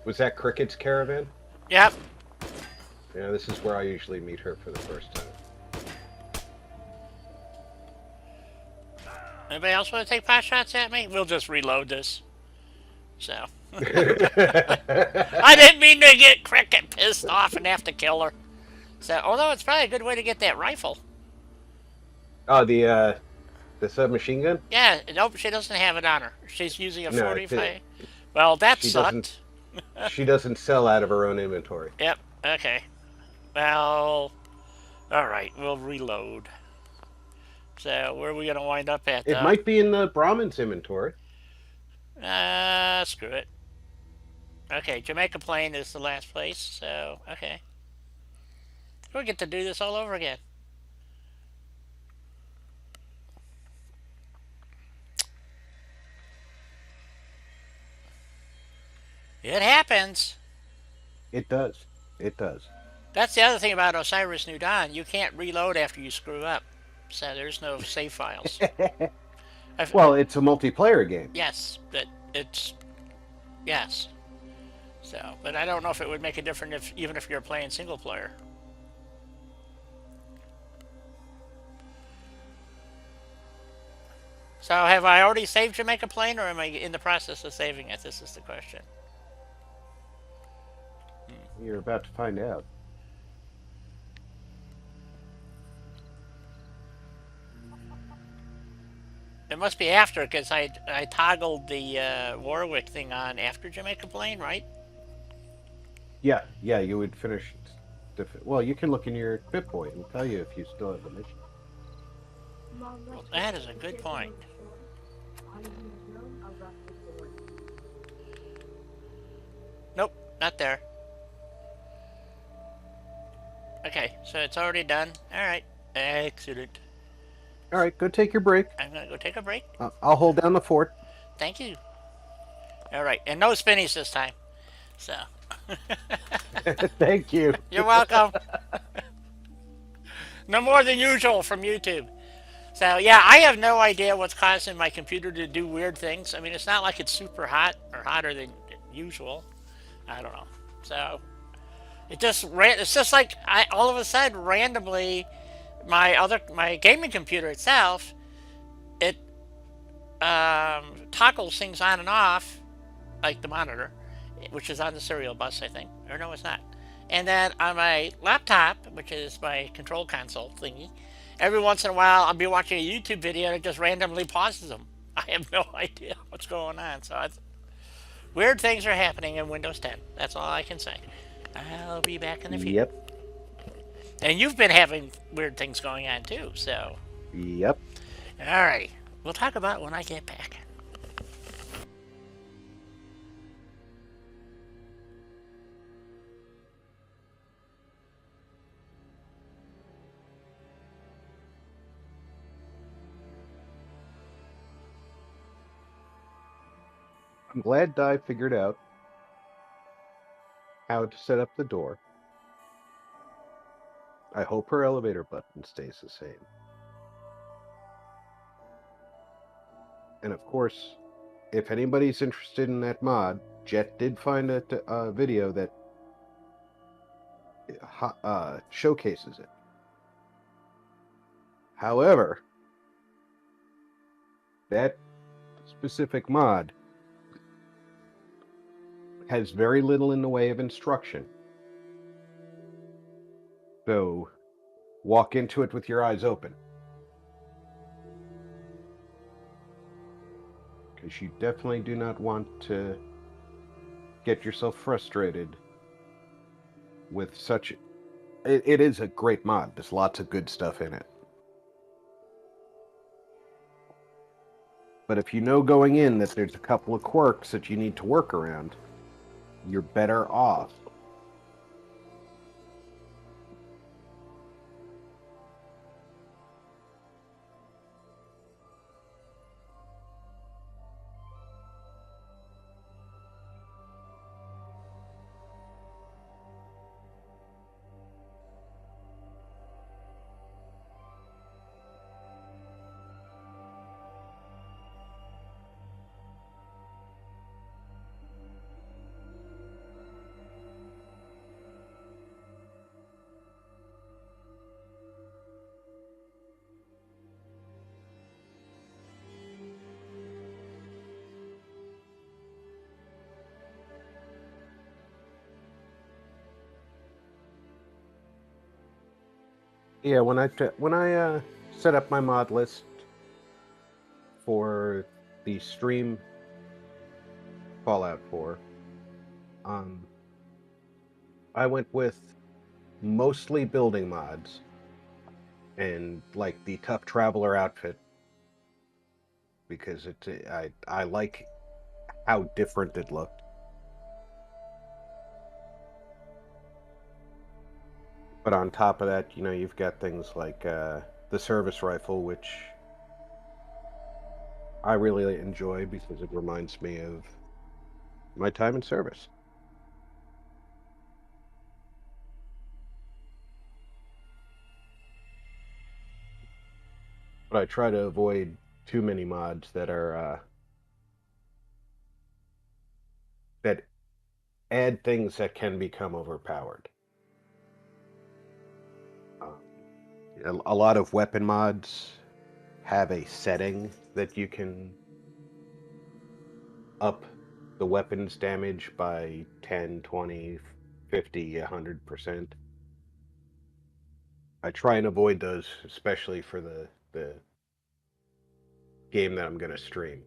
Was that Cricket's caravan? Yep. Yeah, this is where I usually meet her for the first time. Anybody else want to take pot shots at me? We'll just reload this. So. I didn't mean to get Cricket pissed off and have to kill her. So, although it's probably a good way to get that rifle. Oh, the submachine gun? Yeah, nope, she doesn't have it on her. She's using a No, 45. Well, that she sucked. She doesn't sell out of her own inventory. Yep, okay. Well, alright, we'll reload. So, where are we going to wind up at? It might be in the Brahmin's inventory. Screw it. Okay, Jamaica Plain is the last place, so, okay. We get to do this all over again. It happens. It does. It does. That's the other thing about Osiris New Dawn. You can't reload after you screw up. So there's no save files. Well, it's a multiplayer game. Yes, but it's... Yes. So, but I don't know if it would make a difference even if you're playing single player. So have I already saved Jamaica Plain, or am I in the process of saving it? This is the question. You're about to find out. It must be after, because I toggled the Warwick thing on after Jamaica Plain, right? Yeah, you would finish. Well, you can look in your Pip Boy and tell you if you still have the mission. Well, that is a good point. Nope, not there. Okay, so it's already done. Alright, excellent. All right, go take your break. I'm gonna go take a break. I'll hold down the fort. Thank you. Alright, and no spinnies this time. So. Thank you. You're welcome. No more than usual from YouTube. So, yeah, I have no idea what's causing my computer to do weird things. I mean, it's not like it's super hot or hotter than usual. I don't know. So, it's just like all of a sudden, randomly, my gaming computer itself, it toggles things on and off, like the monitor, which is on the serial bus, I think. Or no, it's not. And then on my laptop, which is my control console thingy, every once in a while I'll be watching a YouTube video and it just randomly pauses them. I have no idea what's going on. So weird things are happening in Windows 10. That's all I can say. I'll be back in the future. Yep. And you've been having weird things going on too, so. Yep. Alrighty. We'll talk about it when I get back. I'm glad Di figured out how to set up the door. I hope her elevator button stays the same. And of course, if anybody's interested in that mod, Jet did find a video that showcases it. However, that specific mod has very little in the way of instruction. So, walk into it with your eyes open. Because you definitely do not want to get yourself frustrated with such... It is a great mod. There's lots of good stuff in it. But if you know going in that there's a couple of quirks that you need to work around, you're better off. Yeah, when I set up my mod list for the stream Fallout 4, I went with mostly building mods and like the Tough Traveler outfit because I like how different it looked. But on top of that, you've got things like the service rifle, which I really enjoy because it reminds me of my time in service. But I try to avoid too many mods that are that add things that can become overpowered. A lot of weapon mods have a setting that you can up the weapon's damage by 10, 20, 50, 100%. I try and avoid those, especially for the game that I'm going to stream.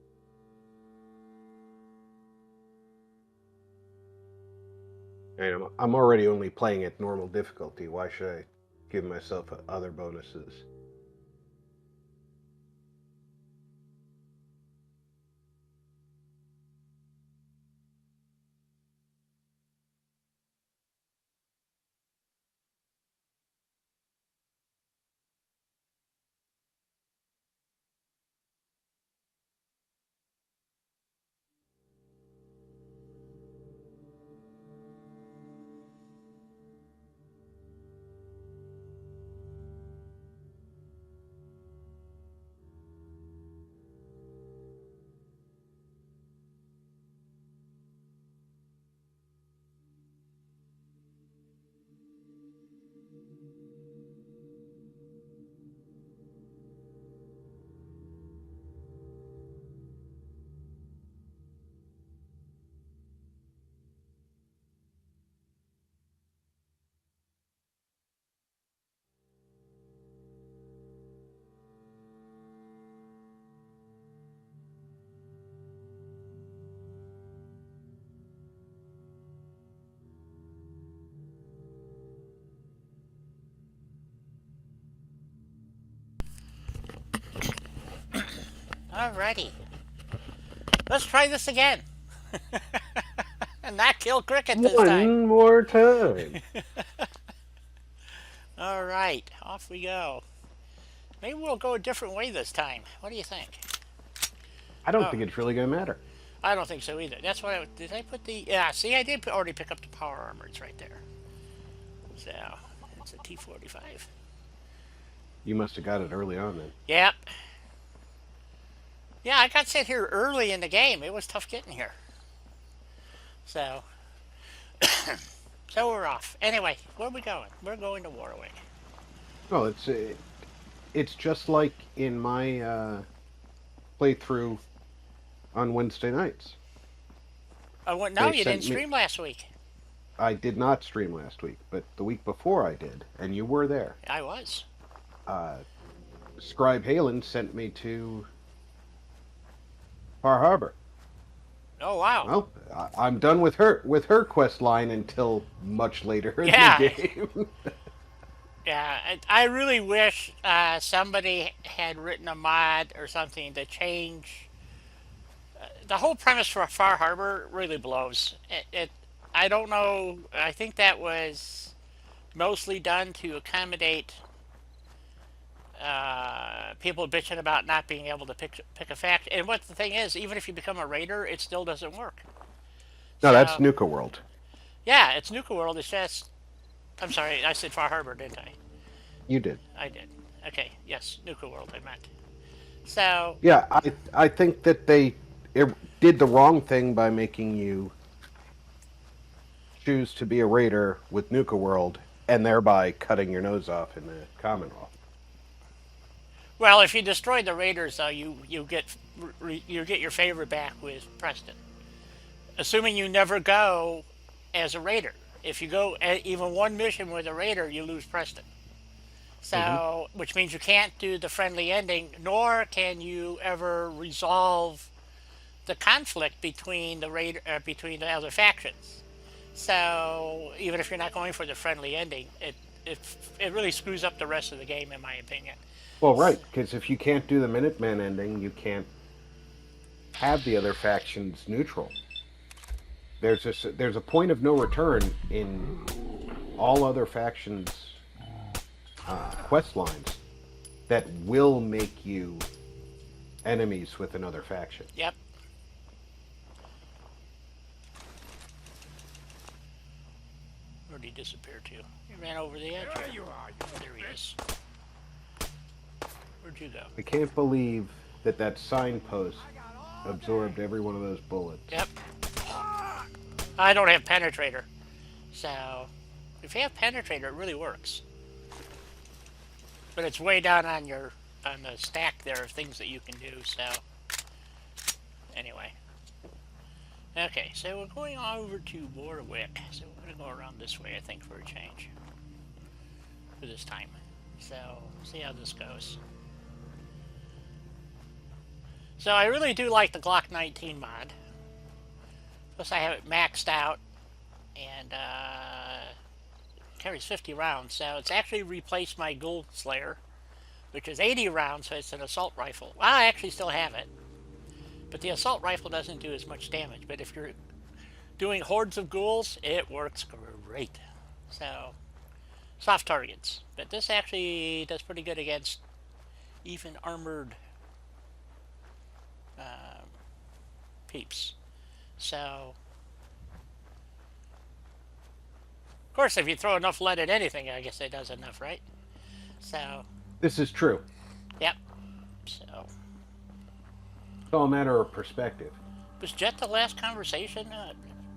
And I'm already only playing at normal difficulty. Why should I give myself other bonuses? Alrighty. Let's try this again. And not kill Cricket this time. One more time. Alright, off we go. Maybe we'll go a different way this time. What do you think? I don't think it's really going to matter. I don't think so either. That's why did I put the... Yeah, see, I did already pick up the power armor. It's right there. So, it's a T-45. You must have got it early on then. Yep. Yeah, I got sent here early in the game. It was tough getting here. So, so we're off. Anyway, where are we going? We're going to Warwick. Well, it's just like in my playthrough on Wednesday nights. Oh, no, They you didn't sent me- stream last week. I did not stream last week, but the week before I did, and you were there. I was. Scribe Halen sent me to Far Harbor. Oh, wow. Well, I'm done with her quest line until much later in Yeah. the game. Yeah, I really wish somebody had written a mod or something to change. The whole premise for Far Harbor really blows. I don't know. I think that was mostly done to accommodate people bitching about not being able to pick a fact. And what the thing is, even if you become a raider, it still doesn't work. No, So- that's Nuka World. Yeah, it's Nuka World. It's just... I'm sorry, I said Far Harbor, didn't I? You did. I did. Okay, yes, Nuka World, I meant. So... Yeah, I think that they did the wrong thing by making you choose to be a raider with Nuka World, and thereby cutting your nose off in the Commonwealth. Well, if you destroy the raiders, though, you get your favor back with Preston. Assuming you never go as a raider. If you go even one mission with a raider, you lose Preston. So, which means you can't do the friendly ending, nor can you ever resolve the conflict between the between the other factions. So, even if you're not going for the friendly ending, it really screws up the rest of the game, in my opinion. Well, right, because if you can't do the Minuteman ending, you can't have the other factions neutral. There's a point of no return in all other factions' quest lines that will make you enemies with another faction. Yep. Where'd he disappear to? He ran over the edge. There you are. There he is. Where'd you go? I can't believe that signpost absorbed every one of those bullets. Yep. I don't have penetrator. So, if you have penetrator, it really works. But it's way down on the stack there of things that you can do, so. Anyway. Okay, so we're going over to Warwick. So we're going to go around this way, I think, for a change. For this time. So, see how this goes. So I really do like the Glock 19 mod. Plus I have it maxed out. And, carries 50 rounds. So it's actually replaced my Ghoul Slayer, which is 80 rounds, so it's an assault rifle. Well, I actually still have it. But the assault rifle doesn't do as much damage. But if you're doing hordes of ghouls, it works great. So, soft targets. But this actually does pretty good against even armored peeps. So, of course, if you throw enough lead at anything, I guess it does enough, right? So, This is true. yep. So, It's all a matter of perspective. was Jet the last conversation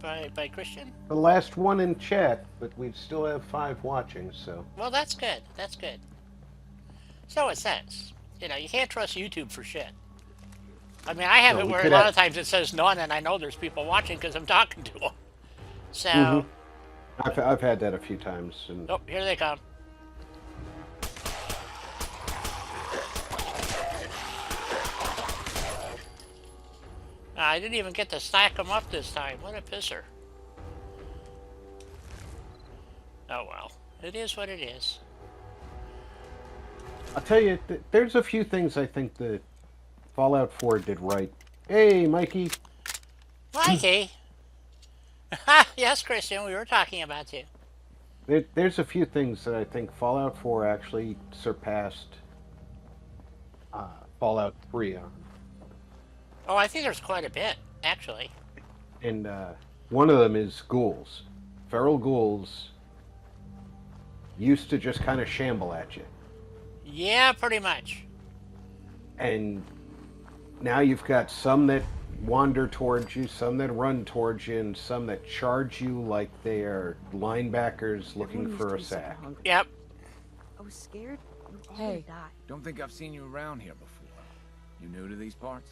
by Christian? The last one in chat, but we still have 5 watching, so. Well, that's good. That's good. So it says. You know, you can't trust YouTube for shit. I mean, I have No, it we where a could lot have- of times it says none, and I know there's people watching because I'm talking to them. So, I've had that a few times. And oh, here they come. I didn't even get to stack them up this time. What a pisser. Oh well. It is what it is. I'll tell you, there's a few things I think that Fallout 4 did right. Hey, Mikey. Mikey! Yes, Christian, we were talking about you. There's a few things that I think Fallout 4 actually surpassed Fallout 3 on. Oh, I think there's quite a bit, actually. And one of them is ghouls. Feral ghouls used to just kind of shamble at you. Yeah, pretty much. And now you've got some that wander towards you, some that run towards you, and some that charge you like they are linebackers looking Everyone for a used to be so sack. hungry. Yep. I was scared. We were all Hey. gonna die. Don't think I've seen you around here before. You new to these parts?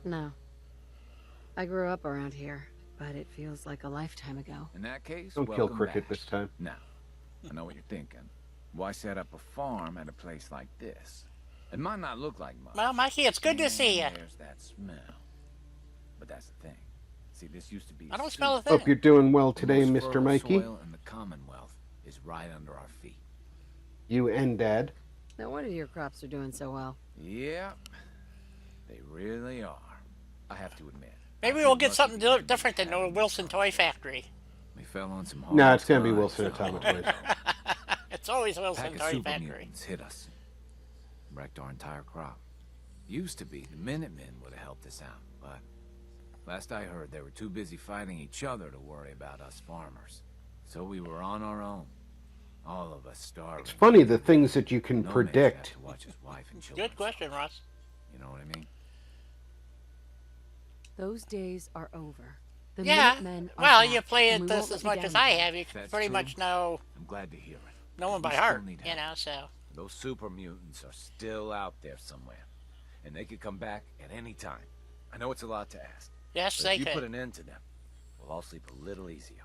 No. I grew up around here, but it feels like a lifetime ago. In that case, Don't kill welcome Cricket back. this time. Now, I know what you're thinking. Why set up a farm at a place like this? It might not look like much. Well, Mikey, it's good to see you. And there's that smell. But that's the thing. See, this used to be. I don't soup. smell a Hope thing. you're doing well The today, most Mr. fertile Mikey. soil in the Commonwealth is right under our feet. You and Dad. No wonder your crops are doing so well. Yep, they really are. I have to admit. Maybe I've we'll been get lucky something to be different than the having Wilson fun. Toy Factory. We fell on some No, hard it's gonna be times, Wilson though. Atomic Toys. It's always Wilson Pack of Toy super Factory. mutants hit us. Wrecked our entire crop. Used to be the Minutemen would have helped us out, but last I heard they were too busy fighting each other to worry about us farmers. So we were on our own. All of us starving. It's funny the things that you can No man's predict. had to watch his wife and children Good question, Ross. You know what I mean? Those days are over. The Yeah. Minutemen are Well, back, you play and it we this won't as let much you as down I again. have. You That's pretty true. much know I'm glad to hear it. them by We still heart, need you help. know, so. Those super mutants are still out there somewhere, and they could come back at any time. I know it's a lot to ask, Yes, but they if you put could. an end to them, we'll all sleep a little easier.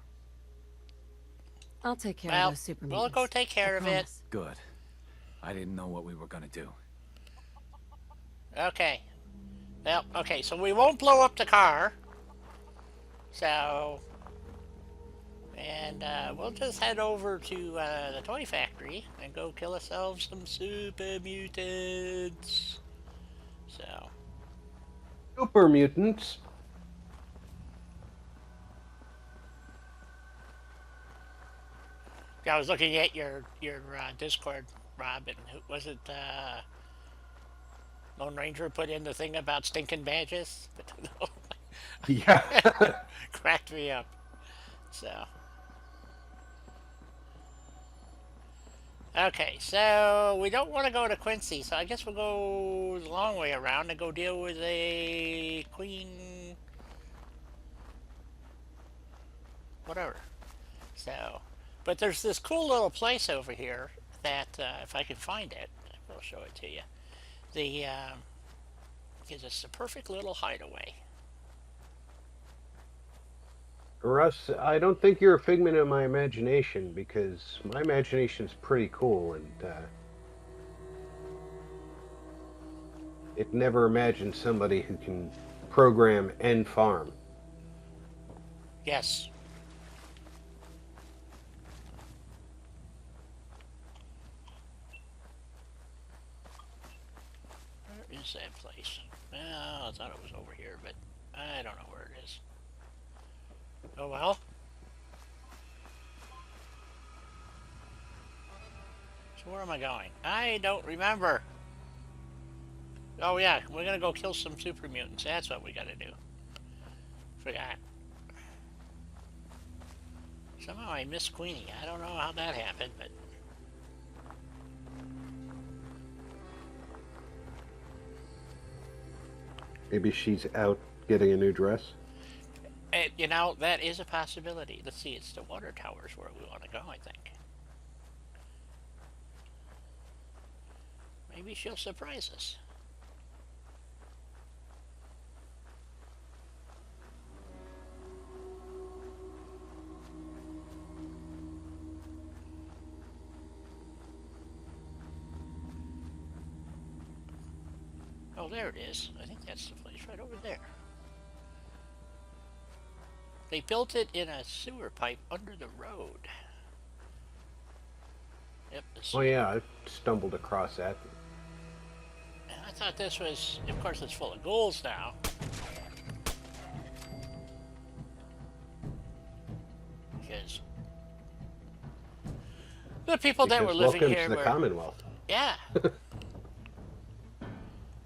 I'll take care Well, of those super we'll mutants. go take care I of it. promise. Good. I didn't know what we were gonna do. Okay. Well, okay, so we won't blow up the car. So. And we'll just head over to the toy factory and go kill ourselves some super mutants. So. Super mutants. I was looking at your Discord, Rob, and was it Lone Ranger put in the thing about stinking badges? Yeah. Cracked me up. So. Okay, so we don't want to go to Quincy, so I guess we'll go the long way around and go deal with a queen... whatever. So, but there's this cool little place over here that, if I can find it, I'll show it to you. Because it's a perfect little hideaway. Russ, I don't think you're a figment of my imagination, because my imagination's pretty cool, and it never imagined somebody who can program and farm. Yes. Where is that place? Well, I thought it was over here, but I don't know where it is. Oh well. So where am I going? I don't remember. Oh yeah, we're gonna go kill some super mutants. That's what we gotta do. Forgot. Somehow I missed Queenie. I don't know how that happened, but... Maybe she's out getting a new dress? You know, that is a possibility. Let's see, it's the water towers where we want to go, I think. Maybe she'll surprise us. Oh, there it is. I think that's the place right over there. They built it in a sewer pipe under the road. Yep. Oh yeah, I stumbled across that. And I thought this was, of course it's full of ghouls now. Because the people that were living welcome here to the were... Commonwealth. Yeah.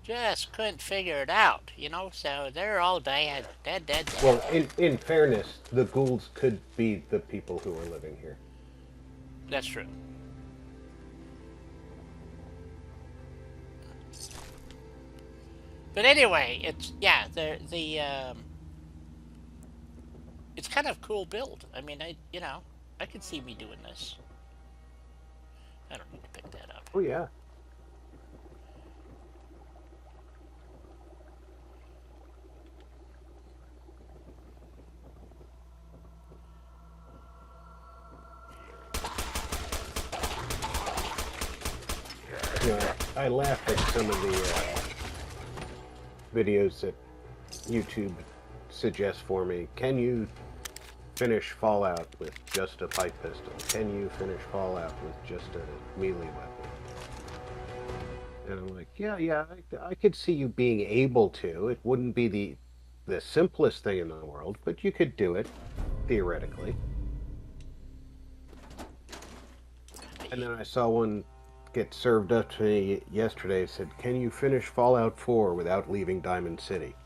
Just couldn't figure it out, you know, so they're all dead. Dead. Well, in fairness, the ghouls could be the people who are living here. That's true. But anyway, it's, yeah, it's kind of cool build. I mean, I could see me doing this. I don't need to pick that up. Oh yeah. You know, I laugh at some of the videos that YouTube suggests for me. Can you finish Fallout with just a pipe pistol? Can you finish Fallout with just a melee weapon? And I'm like, yeah, I could see you being able to. It wouldn't be the simplest thing in the world, but you could do it, theoretically. And then I saw one get served up to me yesterday. It said, can you finish Fallout 4 without leaving Diamond City?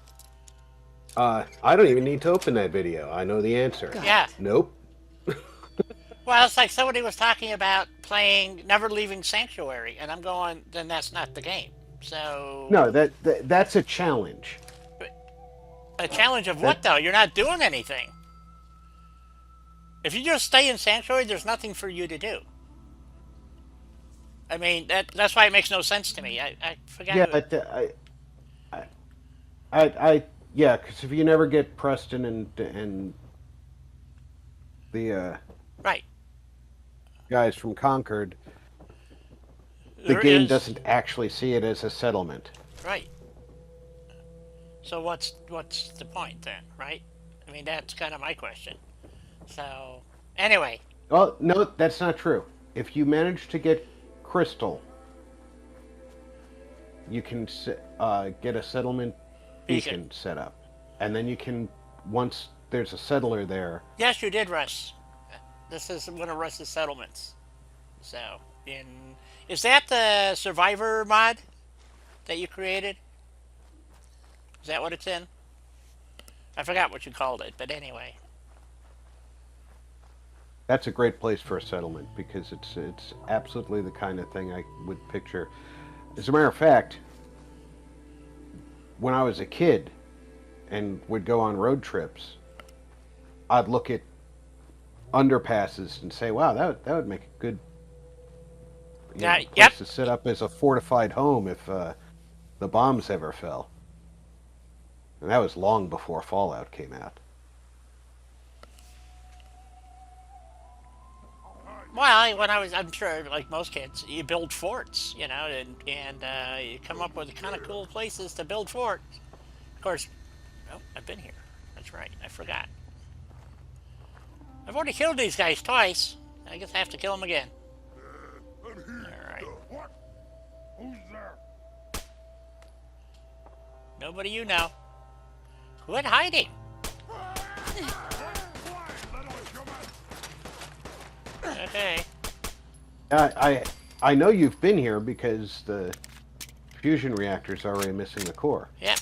I don't even need to open that video. I know the answer. Yeah. Nope. Well, it's like somebody was talking about playing Never Leaving Sanctuary, and I'm going, then that's not the game. So... No, that's a challenge. A challenge of what, though? You're not doing anything. If you just stay in Sanctuary, there's nothing for you to do. I mean, that's why it makes no sense to me. I forgot. Yeah, yeah, because if you never get Preston and the right guys from Concord, the game doesn't actually see it as a settlement. Right. So what's the point then, right? I mean, that's kind of my question. So anyway. Well, no, that's not true. If you manage to get Crystal, you can get a settlement beacon set up, and then you can, once there's a settler there. Yes, you did, Russ. This is one of Russ's settlements. So, is that the Survivor mod that you created? Is that what it's in? I forgot what you called it, but anyway. That's a great place for a settlement because it's absolutely the kind of thing I would picture. As a matter of fact, when I was a kid and would go on road trips, I'd look at underpasses and say, "Wow, that would make a good place Yep. to set up as a fortified home if the bombs ever fell." And that was long before Fallout came out. Well, when I'm sure, like most kids, you build forts, and you come up with kind of cool places to build forts. Of course, oh, I've been here. That's right. I forgot. I've already killed these guys twice. I guess I have to kill them again. All right. What? Who's there? Nobody you know. Quit hiding. Okay. I know you've been here because the fusion reactor's already missing the core. Yep.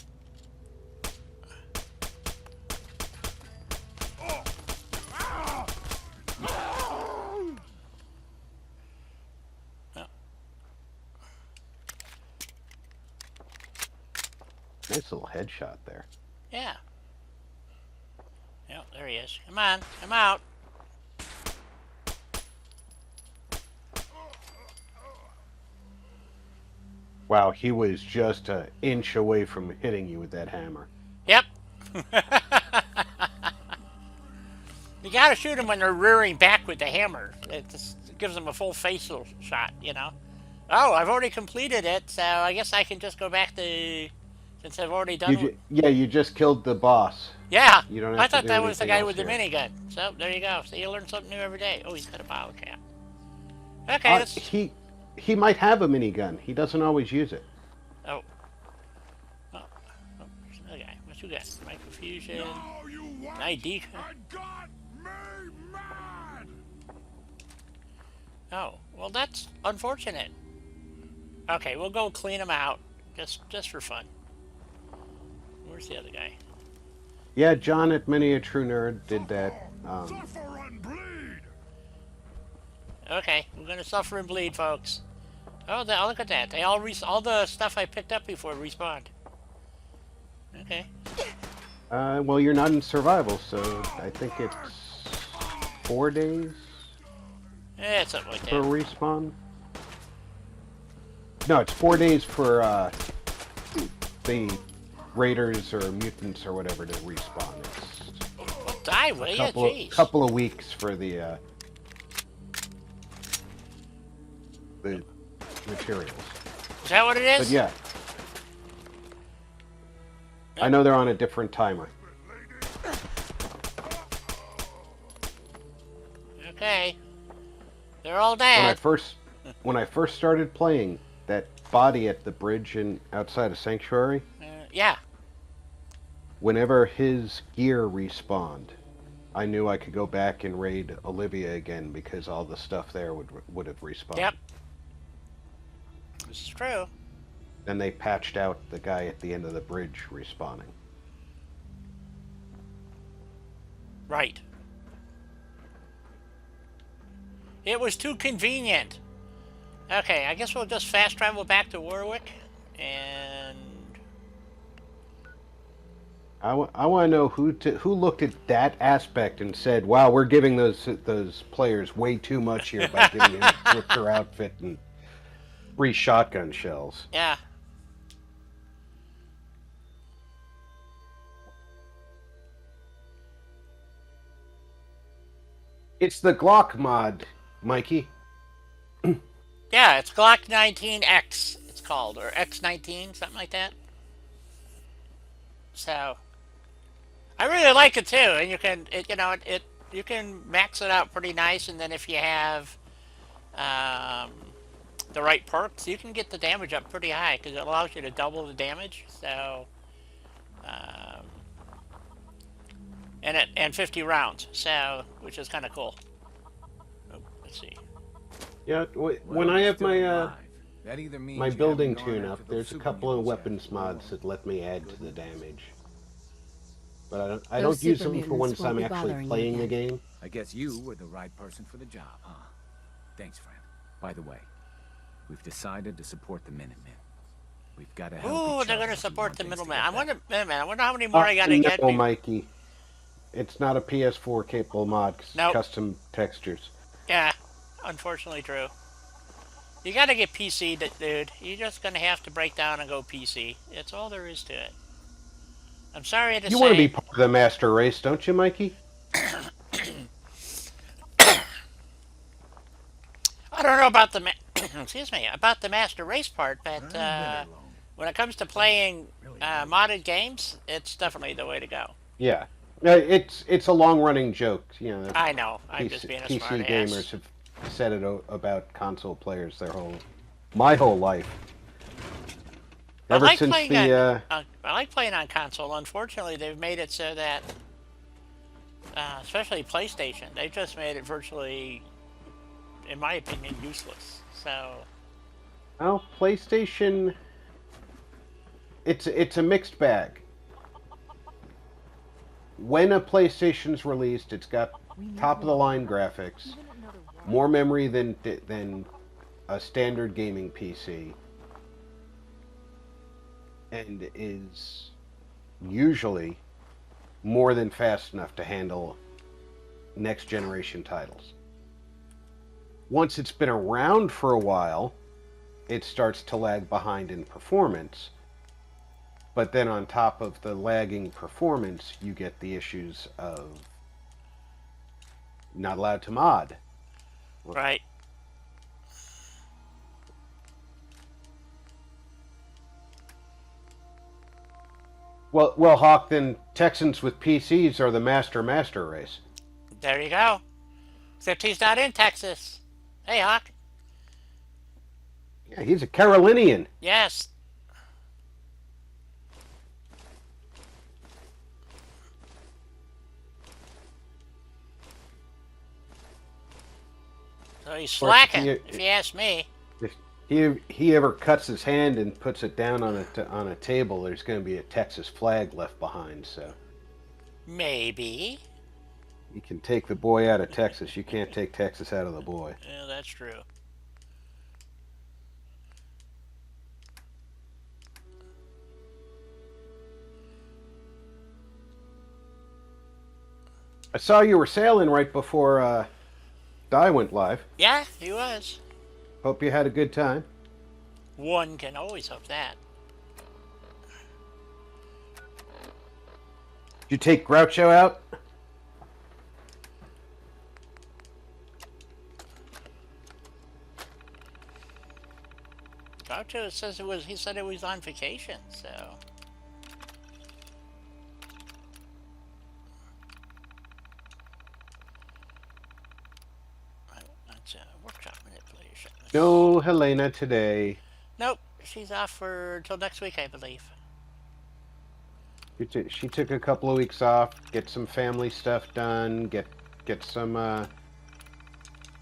Nice little headshot there. Yeah. Yep, there he is. Come on, come out. Wow, he was just an inch away from hitting you with that hammer. Yep. You gotta shoot them when they're rearing back with the hammer. It just gives them a full facial shot, Oh, I've already completed it, so I guess I can just go back to... Since I've already done... You just killed the boss. Yeah, You don't have I to thought do that was the anything guy else with the here. minigun. So, there you go. So you learn something new every day. Oh, he's got a bottle cap. Okay, let's... He might have a minigun. He doesn't always use it. Oh. Okay, what you got? Microfusion. No, you what? ID. I got me mad! Oh, well that's unfortunate. Okay, we'll go clean him out. Just for fun. Where's the other guy? Yeah, John at Many a True Nerd did that. Suffer and bleed! Okay, we're gonna suffer and bleed, folks. Oh, look at that. They all the stuff I picked up before respawned. Okay. Well, you're not in survival, so I think it's 4 days Yeah, it's something like for that. respawn. No, it's 4 days for the raiders or mutants or whatever to respawn. It's Well, die, will ya? Jeez. couple of weeks for the materials. Is that what it is? But yeah, I know they're on a different timer. Okay. They're all When I dead. first started playing, that body at the bridge outside of Sanctuary, Yeah. whenever his gear respawned, I knew I could go back and raid Olivia again because all the stuff there would have respawned. Yep. This is true. Then they patched out the guy at the end of the bridge respawning. Right. It was too convenient. Okay, I guess we'll just fast travel back to Warwick, and... I want to know who looked at that aspect and said, "Wow, we're giving those players way too much here by giving him a drifter outfit and free shotgun shells." Yeah. It's the Glock mod, Mikey. Yeah, it's Glock 19X, it's called, or X19, something like that. So, I really like it too, and you can max it out pretty nice, and then if you have the right perks, you can get the damage up pretty high because it allows you to double the damage. So, and 50 rounds, so which is kind of cool. Oh, let's see. Yeah, when Well, I he's have still my alive. That either means my you building haven't gone tune-up, after those there's a super couple of mutants weapons yet. mods that let me add to the damage. But I Those don't use super them for mutants once won't I'm be actually bothering you playing the again. game. I guess you were the right person for the job, huh? Thanks, friend. By the way, we've decided to support the Minutemen. We've got to help Ooh, each they're other gonna if we support want the things to middleman. get I better. wonder, wait a minute, I wonder how many more I gotta get. No, Mikey. It's not a PS4 capable mod. Nope. Custom textures. Yeah, unfortunately true. You gotta get PC, dude. You're just gonna have to break down and go PC. It's all there is to it. I'm sorry to You want to be say. part of the master race, don't you, Mikey? I don't know about the excuse me, about the master race part, but when it comes to playing modded games, it's definitely the way to go. Yeah. It's a long running joke. You know, I know. I'm just being a PC smart gamers ass. have said it about console players my whole life. Ever since the I like playing on console. Unfortunately, they've made it so that, especially PlayStation, they've just made it virtually, in my opinion, useless. So. well, PlayStation, it's a mixed bag. When a PlayStation's released, it's got top of the line graphics, more memory than a standard gaming PC, and is usually more than fast enough to handle next generation titles. Once it's been around for a while, it starts to lag behind in performance. But then on top of the lagging performance, you get the issues of not allowed to mod. Right. Well, Hawk, then Texans with PCs are the master race. There you go. Except he's not in Texas. Hey, Hawk. Yeah, he's a Carolinian. Yes. So he's slacking, if you ask me. If he ever cuts his hand and puts it down on a table, there's going to be a Texas flag left behind. So Maybe. you can take the boy out of Texas. You can't take Texas out of the boy. Yeah, that's true. I saw you were sailing right before Di went live. Yeah, he was. Hope you had a good time. One can always hope that. Did you take Groucho out? Groucho says he said it was on vacation, so. That's a workshop manipulation. No Helena today. Nope, she's off till next week, I believe. She took a couple of weeks off, get some family stuff done, get some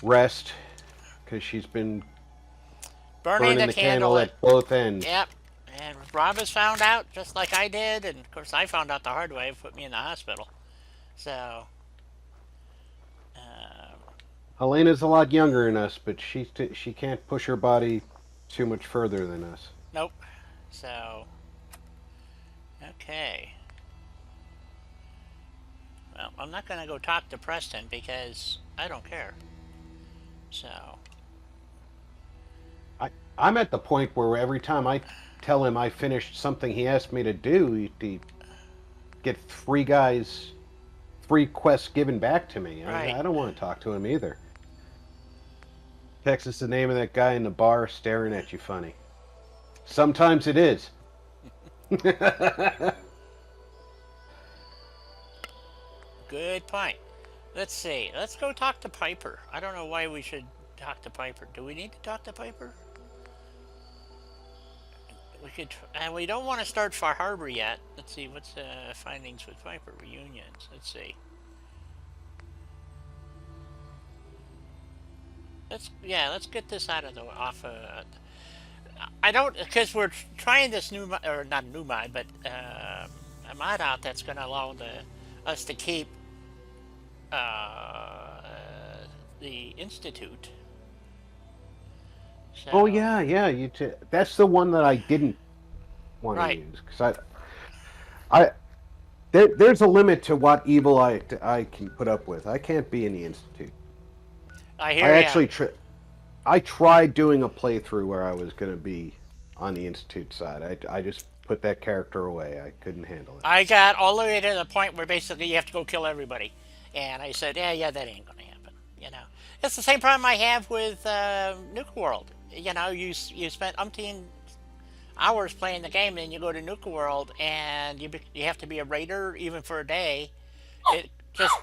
rest, because she's been Burning the candle at both ends. Yep. And Rob has found out, just like I did, and of course I found out the hard way, put me in the hospital. So. Helena's a lot younger than us, but she can't push her body too much further than us. Nope. So. Okay. Well, I'm not going to go talk to Preston because I don't care. So. I'm at the point where every time I tell him I finished something he asked me to do, he get three quests given back to me. Right. I don't want to talk to him either. Text is the name of that guy in the bar staring at you funny. Sometimes it is. Good point. Let's see. Let's go talk to Piper. I don't know why we should talk to Piper. Do we need to talk to Piper? We could. We don't want to start Far Harbor yet. Let's see. What's findings with Piper reunions? Let's see. Let's get this out of the off. I don't, because we're trying this new or not a new mod, but a mod out that's going to allow us to keep uh, the Institute. So, Oh yeah, yeah. That's the one that I didn't want to right. use because there's a limit to what evil I can put up with. I can't be in the Institute. I I hear ya. actually I tried doing a playthrough where I was going to be on the Institute side. I just put that character away. I couldn't handle it. I got all the way to the point where basically you have to go kill everybody. And I said, yeah, that ain't gonna happen. You know, it's the same problem I have with Nuke World. You know, you spent umpteen hours playing the game, and you go to Nuke World, and you have to be a raider even for a day. It just,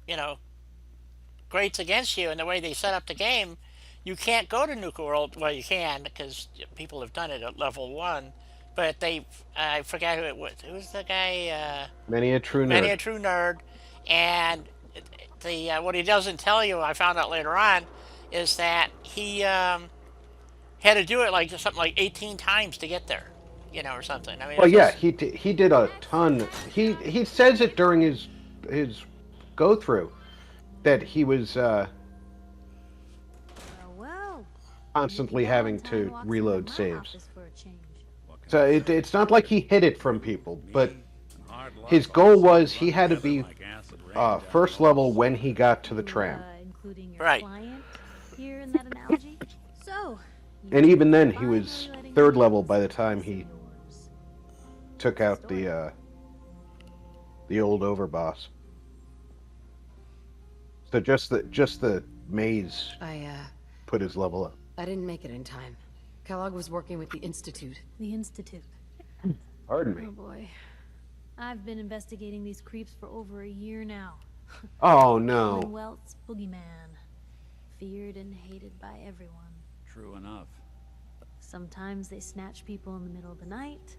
you know, grates against you, and the way they set up the game, you can't go to Nuke World. Well, you can because people have done it at level 1, but I forgot who it was. Who was the guy? Many a true Many nerd. a true nerd, and the what he doesn't tell you, I found out later on, is that he had to do it like something like 18 times to get there, you know, or something. I mean, Well, it's yeah, just he did a ton. He says it during his go through that he was Well, constantly having to Valentine walks reload into my saves. office for a change. So it's not like he hid it from people, but his goal was he had to be first level when he got to the tram. Including your Right. client here in that analogy. So, And even then, he finally was letting third me level use by the this time of he yours. took out the old overboss. So just the maze put his level up. I didn't make it in time. Kellogg was working with the Institute. The Institute. Pardon me. Oh boy. I've been investigating these creeps for over a year now. Oh no. Welt's boogeyman. Feared and hated by everyone. True enough. Sometimes they snatch people in the middle of the night,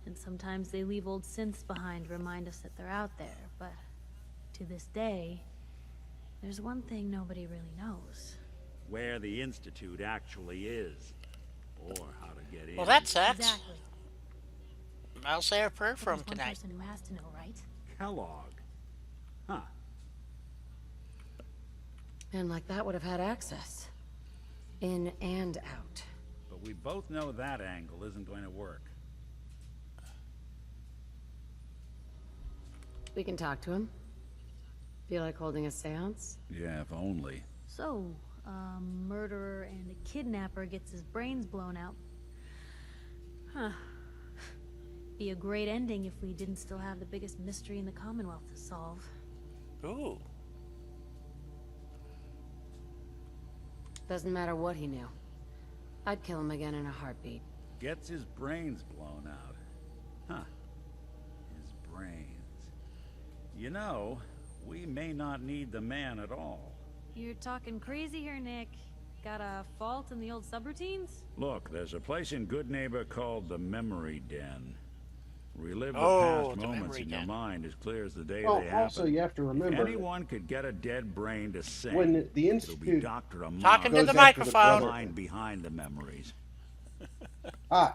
and sometimes they leave old synths behind to remind us that they're out there. But to this day, there's one thing nobody really knows. Where the Institute actually is, or how to get in. well, that sucks. Exactly. I'll say a prayer for him There's one tonight. person who has to know, right? Kellogg. Huh. And like that would have had access. In and out. But we both know that angle isn't going to work. We can talk to him. Feel like holding a seance? Yeah, if only. So, a murderer and a kidnapper gets his brains blown out. Huh. Be a great ending if we didn't still have the biggest mystery in the Commonwealth to solve. Ooh. Doesn't matter what he knew. I'd kill him again in a heartbeat. Gets his brains blown out. Huh. His brains. You know, we may not need the man at all. You're talking crazy here, Nick. Got a fault in the old subroutines? Look, there's a place in Good Neighbor called the Memory Den. Relive the Oh, past the moments Memory in your Den. mind as clear as the day Well, they happen. also you have to If remember anyone could get a dead brain to sing, when the it'll be Institute Dr. Amon. Talking to goes the after microphone. Mind behind the memories. ah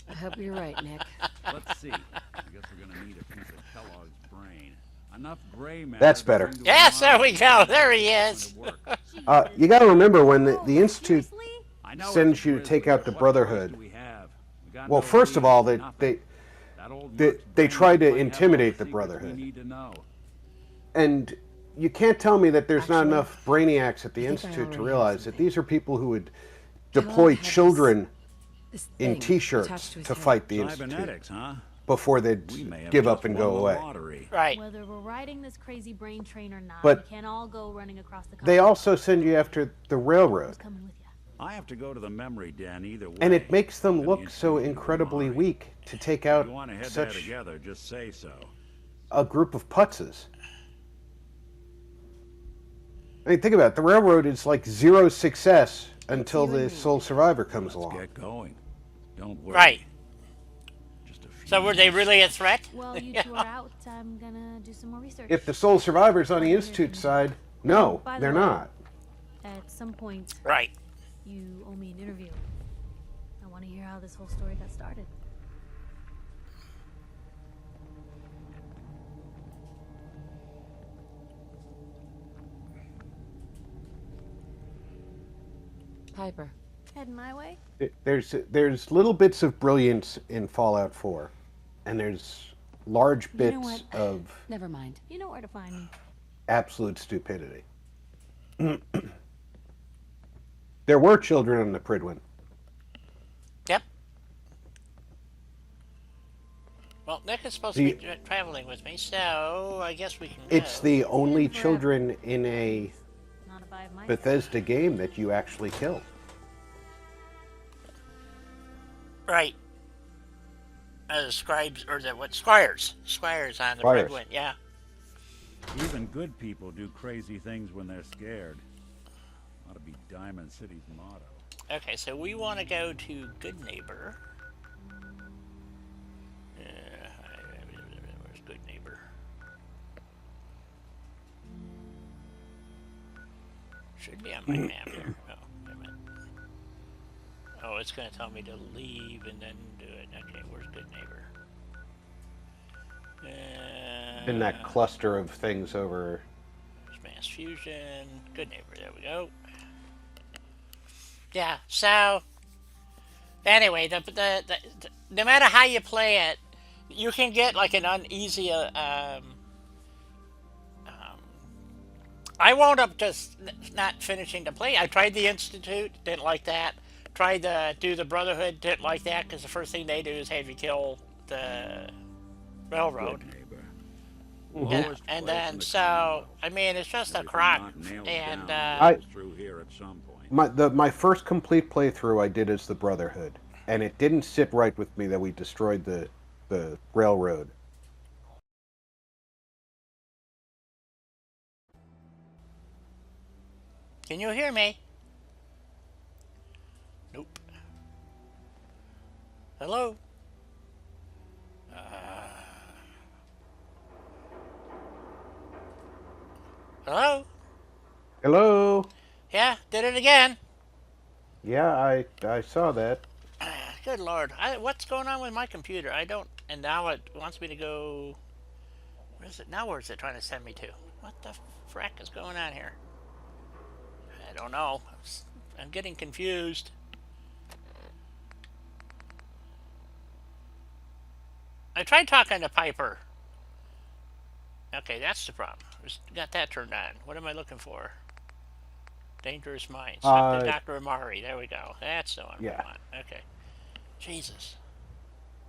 I hope you're right, Nick. Let's see. I guess we're gonna need a piece of Kellogg's brain. Enough gray matter. That's to better. bring to Yes, our there we mind. go. There he is. It's going to work. you got to remember when the Institute Seriously? I know sends it's you to grisly, take out but the what Brotherhood. choice do we have? We got Well, no first of leads, all, nothing. That old they merc's tried to brain might have all intimidate the secrets Brotherhood. We need to know. And you can't tell me that there's not Actually, enough brainiacs at the I think I Institute to already have realize that something. these are people who would Kellogg deploy had this- children This in thing T-shirts attached to his to head. fight the Institute Cybernetics, huh? before We may they'd have give just up and won go the away. lottery. Right. Whether we're riding this crazy brain train or not, But we can't all go running across the They Commonwealth. also send you after the railroad, Who's coming with you? I have to go to the memory den either way. and it makes them And look the so Institute incredibly mine. weak to take If out you want to head there such together, just say so. a group of putzes. I mean, think about it. The railroad is like zero success until the sole survivor comes Let's along. get going. Don't worry. Right. Just a few So were they months. really a threat? While you two are out, I'm gonna do some more research. If the sole survivor's on the Institute side, no, By the they're way- not. At some point, Right. you owe me an interview. I want to hear how this whole story got started. Piper. Heading my way? There's little bits of brilliance in Fallout 4, and there's large You know bits what? of Never mind. You know where to find me. absolute stupidity. There were children in the Prydwen. Yep. Well, Nick is supposed to be traveling with me, so I guess we can go. It's the only forever. children in a Not if I have my Bethesda game that you actually kill. Right. Scribes, or Squires. Squires on the Squires. Prydwen, yeah. Even good people do crazy things when they're scared. Ought to be Diamond City's motto. Okay, so we want to go to Good Neighbor. Where's Good Neighbor? Should be on my map here. Oh, wait a minute. Oh, it's going to tell me to leave and then do it. Okay, where's Good Neighbor? In that cluster of things over. There's Mass Fusion. Good Neighbor, there we go. Yeah, so anyway, no matter how you play it, you can get like an uneasy. I wound up just not finishing the play. I tried the Institute, didn't like that. Tried to do the Brotherhood, didn't like that because the first thing they do is have you kill the railroad. Good neighbor. Yeah, Lowest and place then in the so Commonwealth. I mean it's just a Everything crock, not nailed and down goes through here at some point. My first complete playthrough I did as the Brotherhood, and it didn't sit right with me that we destroyed the railroad. can you hear me? Nope. Hello? Hello? Hello? Yeah, did it again. Yeah, I saw that. Good Lord. What's going on with my computer? I don't... And now it wants me to go... Where is it? Now where's it trying to send me to? What the frack is going on here? I don't know. I'm getting confused. I tried talking to Piper. Okay, that's the problem. Just got that turned on. What am I looking for? Dangerous Minds. Dr. Amari. There we go. That's the one we want. Okay. Jesus.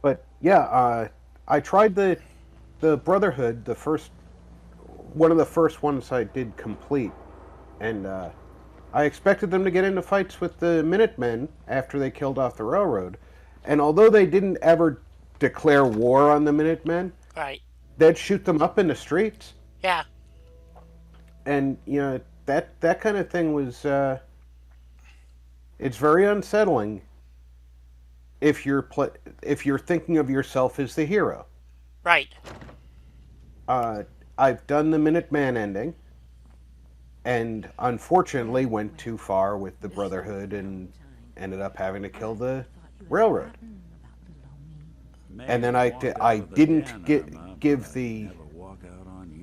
But yeah, I tried the Brotherhood, one of the first ones I did complete, and I expected them to get into fights with the Minutemen after they killed off the railroad, and although they didn't ever declare war on the Minutemen, Right. they'd shoot them up in the streets. Yeah. And you know that kind of thing was it's very unsettling if you're thinking of yourself as the hero. Right. I've done the Minuteman ending, and unfortunately went too far with the Brotherhood and ended up having to kill the railroad. And then I didn't give the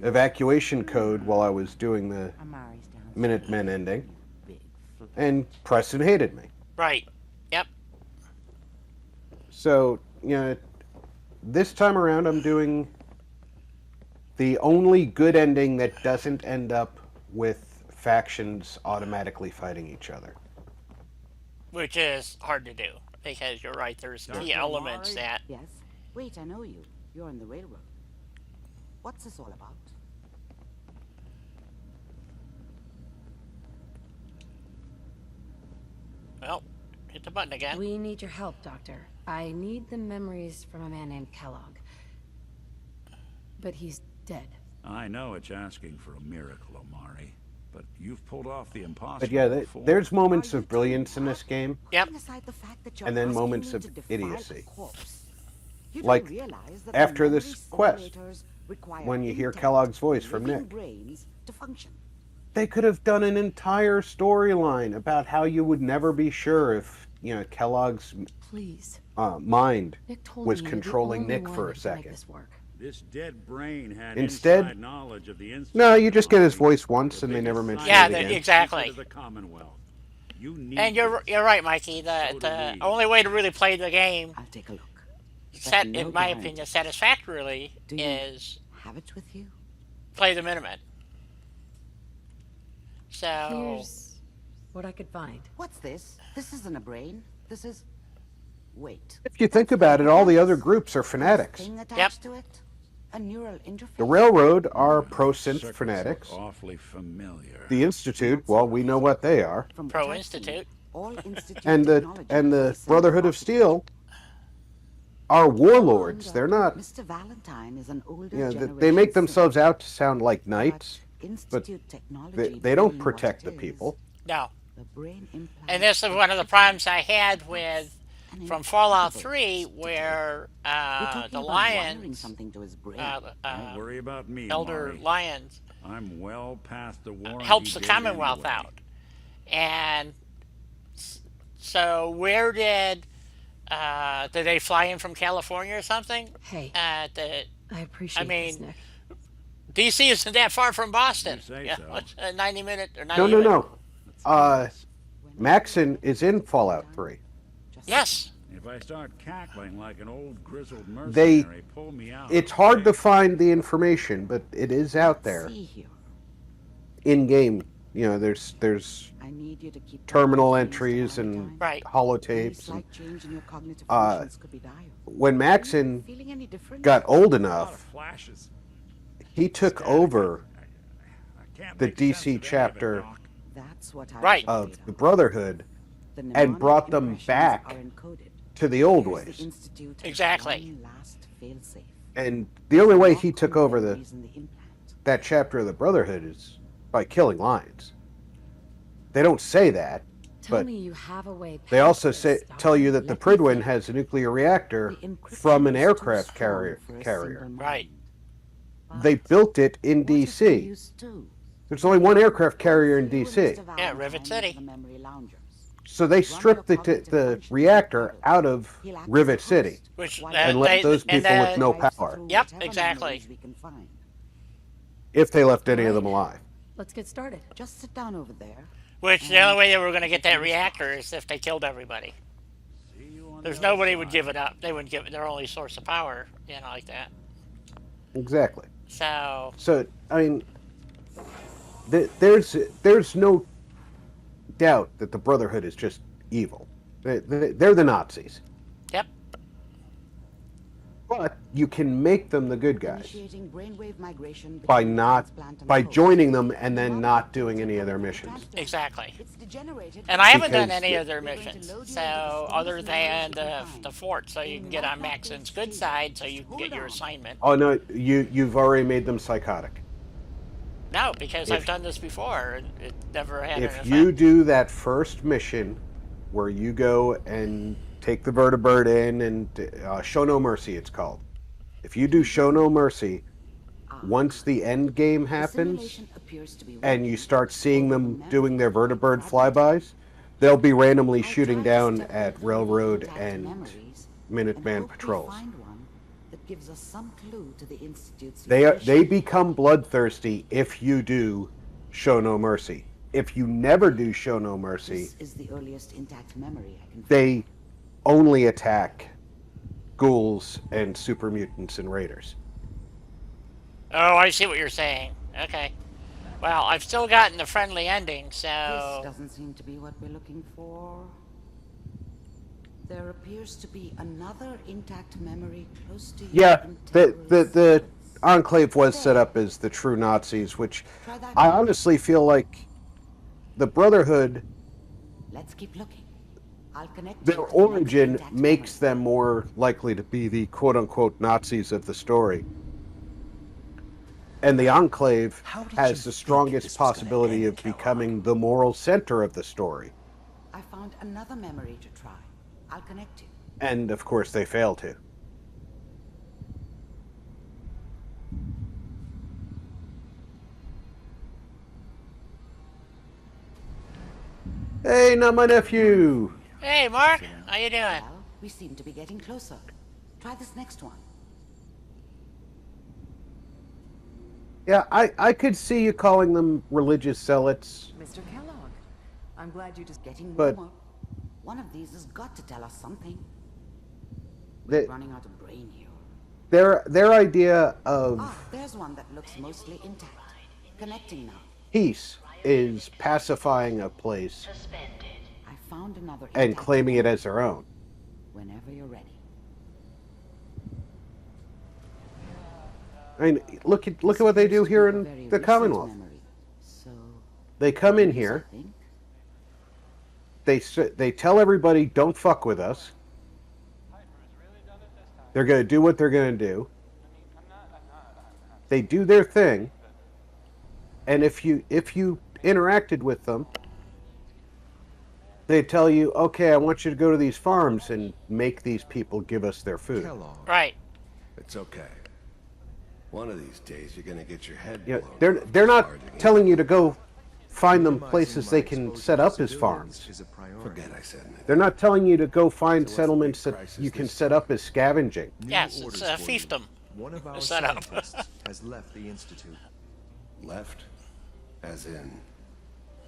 evacuation code while I was doing the Minutemen ending, and Preston hated me. Right. Yep. So, you know, this time around I'm doing the only good ending that doesn't end up with factions automatically fighting each other. Which is hard to do, because you're right, there's key elements that... Yes. Wait, I know you. You're on the railroad. What's this all about? Well, hit the button again. We need your help, Doctor. I need the memories from a man named Kellogg. But he's dead. I know it's asking for a miracle, Omari, but you've pulled off the impossible. But yeah, before. there's moments of brilliance in this game, Yep. and then moments of idiocy. Like, after this quest, when you hear Kellogg's voice from Nick. They could have done an entire storyline about how you would never be sure if, you know, Kellogg's Please. Mind Nick told was me you're the controlling only Nick one for a that can make second. this work. This dead brain had Instead- inside knowledge of the Institute. No, you just get his voice once and they never mention Yeah, it again. exactly. The Commonwealth. You need And you're this. right, Mikey. So do The we. only way to really play the game, I'll take a look. set no in my guarantee. opinion, satisfactorily, Do you is have it with you? play the Minutemen. So Here's what I could find. What's this? This isn't a brain. This is... Wait. If you think about it, all the other groups are fanatics. Thing attached to it? A neural interface? The Railroad are pro-synth Circuits fanatics. look awfully familiar. The Institute, well, we know what they are. From Pro what I've seen, Institute. all Institute And the technology is Brotherhood of Steel are warlords. They're not, Mr. Valentine is an older you know, generation. they make themselves out to sound like but knights. Institute technology They don't being what protect it the is, people. no. the brain implant And this is one of the problems I had with an from Fallout incredible 3, stick. where We're talking the about wiring lions, something to his brain. Don't worry about me, elder Mari. lions, I'm well past the warranty helps the date Commonwealth anyway. out. And so where did they fly in from California or something? Hey, The I appreciate this, mean, Nick. DC isn't that far from Boston. You say Yeah, so. what's a 90-minute or 90 No, no, minute? no. Maxon is in Fallout 3. Yes. If I start cackling like an old grizzled They- mercenary, pull me out. It's hard to find the information, but it is out there See here. in game. You know, there's I need you to keep terminal Mr. entries and Valentine. Right. Any holotapes. And slight change in your cognitive uh, functions could be dire. when Maxon Feeling any different? got old A lot of enough, flashes. he took Static. over I can't the make sense DC of any of it, chapter Doc. That's what I was Right. afraid of the Brotherhood The and mnemonic brought them impressions back are encoded. to the old Here's the ways. Institute has Exactly. one last fail-safe. And the only way he Lock took on over memories in the implant. that chapter of the Brotherhood is by killing lions. They don't say that. Tell But me you have a way. They past also this, tell you that Let the me Pridwin think. has a nuclear reactor The encryption from an is too aircraft strong carrier. for a carrier. single Right. mind. They built it in What if we DC. used two? There's only one aircraft carrier in You and DC. Mr. Yeah, Valentine Rivet into City. the memory loungers. So they stripped the reactor out of He'll act as Rivet a City. host Which while and he let those and, people with no drives power. through Yep, whatever exactly. memories we can find. If they left any of them alive. Let's get started. Just sit down over there. Which the only way they were going to get that reactor is if they killed everybody. See you on There's the other nobody would side. give it up. They wouldn't give it their only source of power, like that. Exactly. So So, I mean, there's no doubt that the Brotherhood is just evil. They're the Nazis. yep. But you can make them the good guys Initiating brainwave migration by between not transplant and by host. joining them and then not doing any of their missions. Exactly. It's degenerated. And I haven't done Because any of their we're going to missions. load you So into the other strongest than memories we can the find. fort, so you can get on Maxon's good side, so you can get your Hold on. assignment. Oh no, you've already made them psychotic. No, because If- I've done this before and it never had an If effect. you do that first mission where you go and take the vertibird in and show no mercy, it's called. If you do show no mercy, once the end game The happens simulation appears to be and you working. start seeing them Remember, doing their vertibird fragmented. flybys, they'll be randomly I shooting tried to down step at into railroad intact and memories Minuteman hope we patrols. find one that gives us some clue to the Institute's They location. become bloodthirsty if you do show no mercy. If you never do show no mercy, This is the earliest intact memory I can find. they only attack ghouls and super mutants and raiders. Oh, I see what you're saying. Okay. Well, I've still gotten the friendly ending, This so doesn't seem to be what we're looking for. There appears to be another intact memory close to you. Yeah, in the terrorist Enclave was set up as the true Nazis, which Try that I one. honestly feel like the Brotherhood, Let's keep looking. I'll connect their you to the next origin intact makes memory. them more likely to be the quote-unquote Nazis of the story. And the Enclave How did you has the think strongest this was gonna possibility end, of Kellogg? becoming the moral center of the story. I found another memory to try. I'll connect you. And of course they fail to. Hey, not my nephew! hey, Mark, how you doing? Well, we seem to be getting closer. Try this next one. Yeah, I could see you calling them religious zealots. Mr. Kellogg, I'm glad you just getting But- warmer. One of these has got to tell us something. They- We're running out of brain here. Their idea of Ah, there's one that looks mostly intact. Connecting now. peace is pacifying a place I found another and intact claiming it one. as their own. Whenever you're ready. I mean, look at what they do here in Very the recent Commonwealth. memory. So, They come in yes, here, I think. they tell everybody don't fuck with us. They're going to do what they're going to do. They do their thing, and if you interacted with them, they tell you, okay, I want you to go to these farms and make these people give us their food. Kellogg. Right. It's okay. One of these days, you're gonna get your head You blown. know, off they're not charging telling you to go find them Minimizing places my they can exposure set to up as civilians farms. is a priority. Forget I said anything. They're not telling you to go find So what's the settlements big that crisis you can this set up as scavenging. New Yes, it's orders a for you. fiefdom. One of our set up. scientists has left the institute. Left? As in?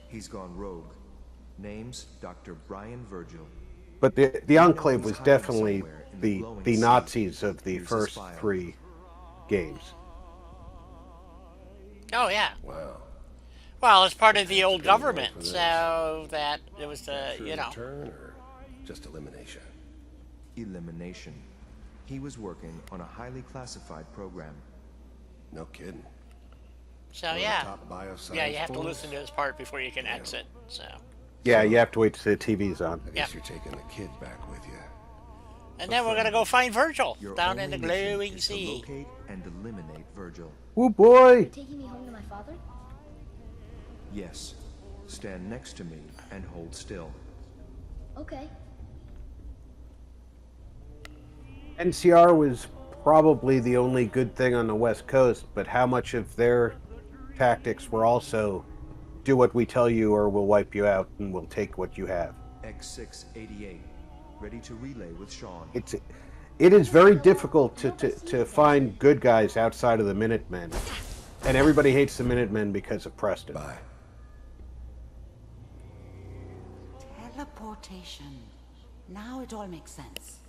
He's gone rogue. Name's Dr. Brian Virgil. But the Enclave was definitely the Nazis of the first three games. Oh yeah. Wow. Well, it's part of the old Gonna roll government, for this. so that it was the True you know. return or just elimination? Elimination. He was working on a highly classified program. No kidding. So One of the yeah. top bioscience Yeah, you have to fools? listen to this part before you can exit. So. Yeah, you have to wait till the TV's on. I guess Yep. you're taking the kid back with you. And then we're gonna go find Virgil Your down in only the mission glowing is to sea. locate and eliminate Virgil. Oh boy! Taking me home to my father? Yes. Stand next to me and hold still. Okay. NCR was probably the only good thing on the West Coast, but how much of their tactics were also do what we tell you or we'll wipe you out and we'll take what you have. X688. Ready to relay with Sean. It is very difficult to find good guys outside of the Minutemen. And everybody hates the Minutemen because of Preston. Bye. Teleportation. Now it all makes sense.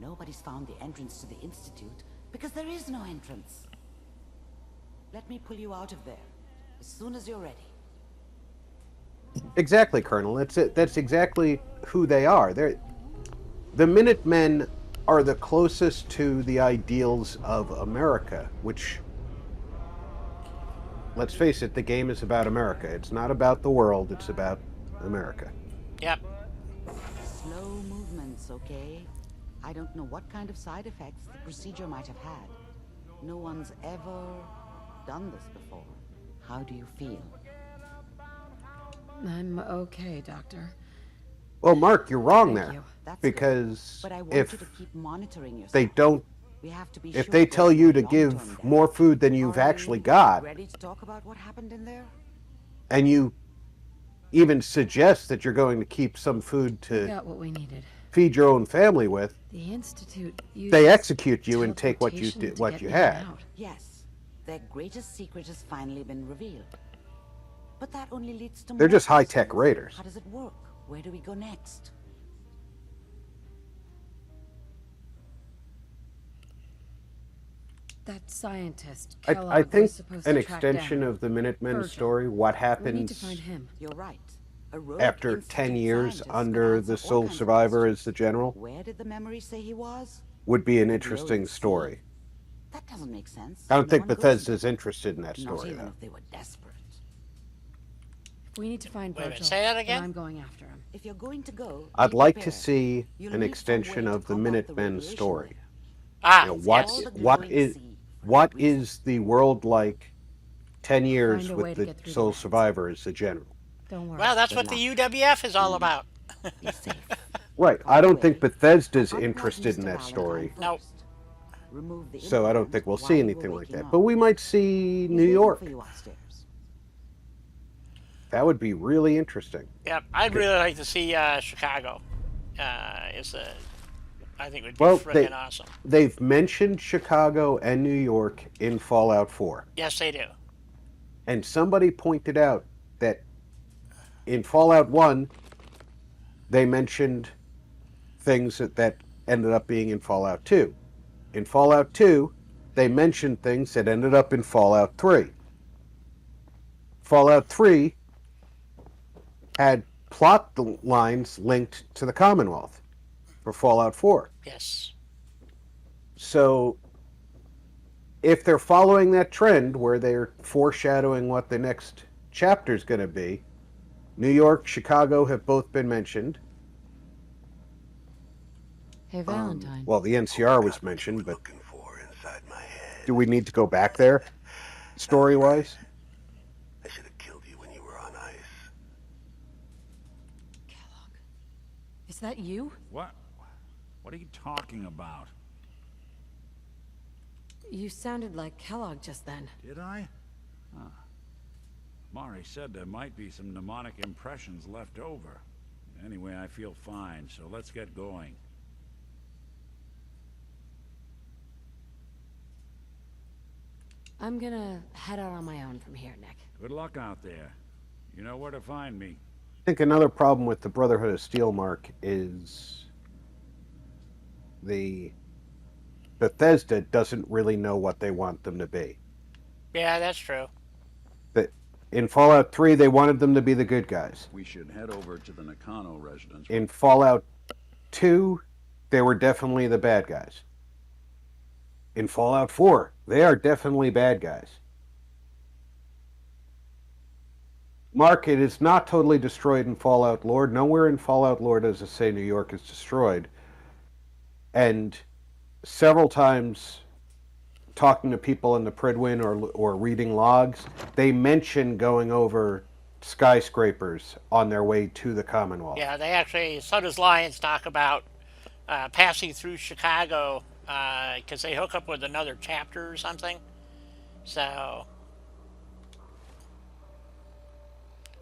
Nobody's found the entrance to the Institute because there is no entrance. Let me pull you out of there as soon as you're ready. Exactly, Colonel. That's it. That's exactly who they are. The Minutemen are the closest to the ideals of America, which, let's face it, the game is about America. It's not about the world, it's about America. Yep. Slow movements, okay? I don't know what kind of side effects the procedure might have had. No one's ever done this before. How do you feel? I'm okay, Doctor. Well, Mark, you're wrong Thank there. you. That's good. Because But I want if you to keep monitoring yourself. they don't, We have to be if sure they there's tell no you to long-term give damage. more food than you've Are actually you got, ready to talk about what happened in there? and you even suggest that you're going to keep some food We to got what we needed. feed your own family with, The Institute used they execute you and take what you teleportation did, to what get you me in and had. out. Yes. Their greatest secret has finally been revealed. But that only leads to They're more just high-tech questions. raiders. How does it work? Where do we go next? That scientist, I Kellogg, think was supposed an to track extension down. of the Minutemen Virgil. story, what We need to happens find him. You're right. A rogue after Institute 10 years scientist could under answer the all sole kinds of survivor questions. as the general Where did the memory say he was? would be an The interesting glowing story. sea. That doesn't make sense. I don't No think one goes Bethesda's there. interested in that Not story, even though. if they were desperate. We need to find Wait a minute, Virgil. say that and again? I'm going after him. If you're going to go, I'd be like to prepared. see You'll an need some extension way to of the combat the Minutemen radiation story. there. Ah, You know, what, All yes. the what glowing is sea for what that reason. is the world like 10 years Find a way with to the get through the sole lands. survivor as the general? Don't worry. Well, that's Good what the luck. UWF is all about. Be safe. Right. By I the don't think way, Bethesda's unplug interested in Mr. that Valentine story. Nope. first. Remove the So I don't implant think we'll while see you were anything like waking that. up. But we might see He's New waiting York. for you upstairs. That would be really interesting. Yep, I'd really like to see Chicago. I think would be Well, freaking awesome. They've mentioned Chicago and New York in Fallout 4. Yes, they do. And somebody pointed out that in Fallout 1, they mentioned things that ended up being in Fallout 2. In Fallout 2, they mentioned things that ended up in Fallout 3. Fallout 3 had plot lines linked to the Commonwealth for Fallout 4. Yes. So, if they're following that trend where they're foreshadowing what the next chapter is going to be, New York, Chicago have both been mentioned. Hey, Valentine. Well, the NCR was mentioned, but do we need to go back there, story-wise? I should have killed you when you were on ice. Kellogg. Is that you? What? What are you talking about? You sounded like Kellogg just then. Did I? Huh. Mari said there might be some mnemonic impressions left over. Anyway, I feel fine, so let's get going. I'm gonna head out on my own from here, Nick. Good luck out there. You know where to find me. I think another problem with the Brotherhood of Steel, Mark, is the Bethesda doesn't really know what they want them to be. Yeah, that's true. In Fallout 3, they wanted them to be the good guys. We should head over to the Nakano residence. In Fallout 2, they were definitely the bad guys. In Fallout 4, they are definitely bad guys. Mark, it is not totally destroyed in Fallout lore. Nowhere in Fallout lore does it say New York is destroyed. And several times, talking to people in the Pridwin or reading logs, they mention going over skyscrapers on their way to the Commonwealth. Yeah, they actually, so does Lions talk about passing through Chicago because they hook up with another chapter or something. So,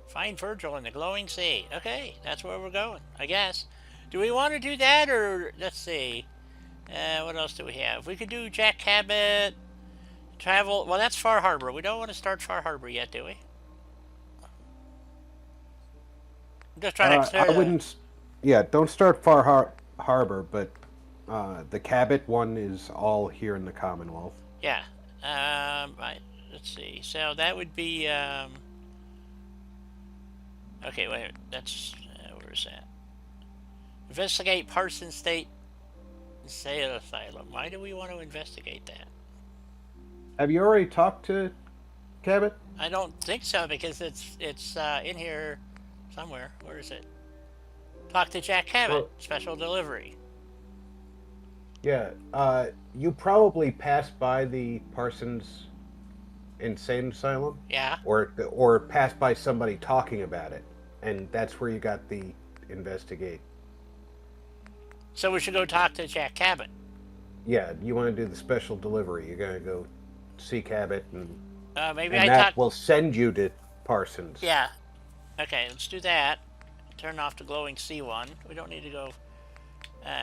find Virgil in the glowing sea. Okay, that's where we're going, I guess. Do we want to do that, or let's see. What else do we have? We could do Jack Cabot, travel. Well, that's Far Harbor. We don't want to start Far Harbor yet, do we? I'm just trying to clear I wouldn't. Yeah, don't start Far Harbor, but the Cabot one is all here in the Commonwealth. Yeah. Right. Let's see. So that would be. Okay, wait. That's where is that? Investigate Parsons State Asylum. Why do we want to investigate that? Have you already talked to Cabot? I don't think so, because it's in here somewhere. Where is it? Talk to Jack Cabot. Special delivery. Yeah. You probably passed by the Parsons Insane Asylum. Yeah. Or passed by somebody talking about it, and that's where you got the investigate. So we should go talk to Jack Cabot. Yeah, you want to do the special delivery. You're going to go see Cabot, and maybe and I that talk. will send you to Parsons. Yeah. Okay, let's do that. Turn off the glowing sea one. We don't need to go,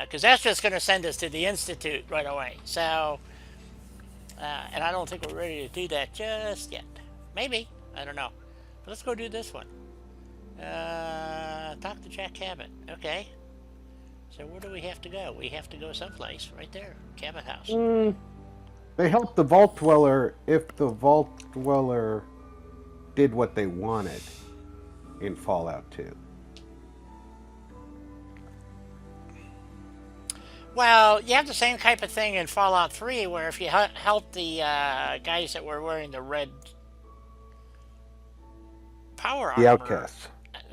because that's just going to send us to the Institute right away. So, and I don't think we're ready to do that just yet. Maybe, I don't know. But let's go do this one. Talk to Jack Cabot. Okay. So where do we have to go? We have to go someplace right there, Cabot House. They helped the Vault Dweller if the Vault Dweller did what they wanted in Fallout 2. Well, you have the same type of thing in Fallout 3, where if you help the guys that were wearing the red power armor, The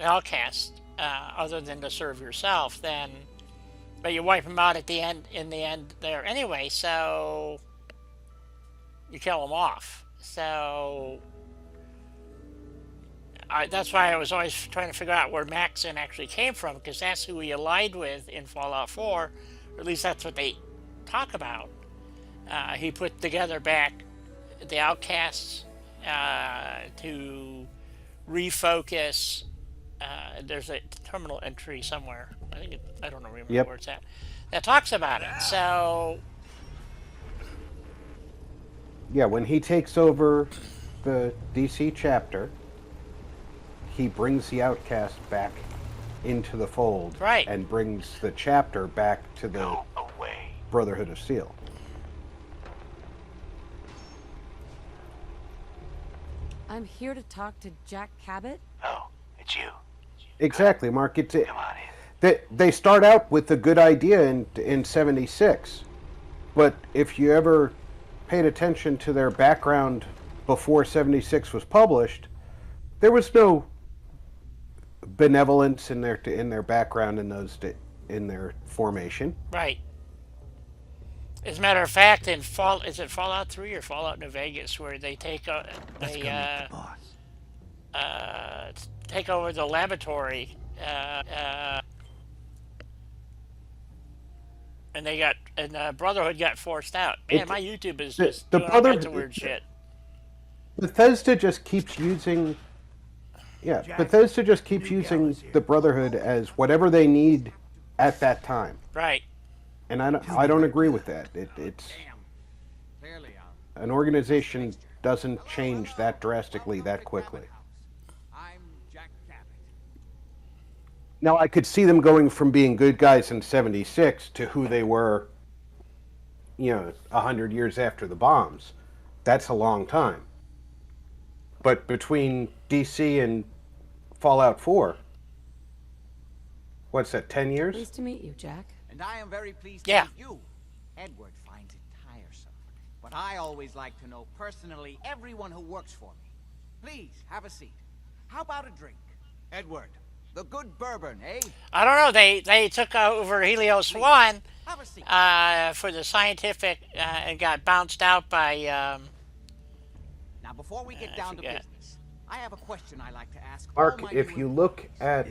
Outcasts. Other than to serve yourself, then, but you wipe them out at the end. In the end, there anyway, so you kill them off. So that's why I was always trying to figure out where Maxon actually came from, because that's who he allied with in Fallout 4, or at least that's what they talk about. He put together back the Outcasts to refocus. There's a terminal entry somewhere. I don't remember where it's at. That talks about it. So yeah, when he takes over the DC chapter, he brings the outcast back into the fold, Right. and brings the chapter back to the Go away. Brotherhood of Steel. I'm here to talk to Jack Cabot. Oh, it's you. Exactly, Mark. It's Come on in. they start out with a good idea in '76, but if you ever paid attention to their background before '76 was published, there was no benevolence in their background in their formation. Right. As a matter of fact, in is it Fallout 3 or Fallout New Vegas, where they take take over the laboratory, and Brotherhood got forced out. Man, my YouTube is just doing all kinds of weird shit. Bethesda just keeps using. Yeah, Bethesda just keeps using the Brotherhood as whatever they need at that time. Right. And I don't agree with that. It's an organization doesn't change that drastically that quickly. Now I could see them going from being good guys in '76 to who they were, 100 years after the bombs. That's a long time. But between DC and Fallout 4, what's that, 10 years? Pleased to meet you, Jack. And I am very pleased Yeah. to meet you. Edward finds it tiresome, but I always like to know personally everyone who works for me. Please, have a seat. How about a drink? Edward, the good bourbon, eh? I don't know. They took over Helios 1 Have a seat. for the scientific and got bounced out by. Now, before we get down to forget. business, I have a question I like to ask. Mark, all my if new you look at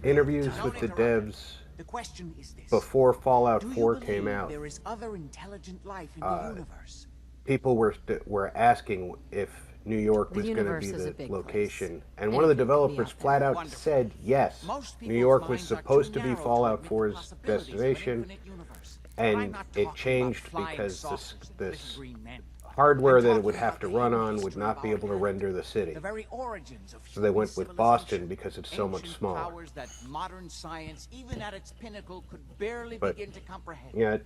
interviews Don't with the interrupt. devs The question is this. before Fallout Do you 4 believe came out, there is other intelligent life in the universe? people were asking if New York The was going to universe be is a the big location, place. and one of the Anything could be developers out there. flat out Wonderful. said yes. Most New people's York was minds are supposed too to be narrow Fallout admit 4's possibilities of an destination, infinite universe. and I'm not it talking changed about flying because saucers and this little green men. hardware I'm that it talking would have about to the run hidden on would history not of be our able to planet. render the city. The very origins of So they went with human Boston civilization. because it's so much Ancient smaller. powers that modern science, even at its pinnacle, could barely But, begin to comprehend. Yeah,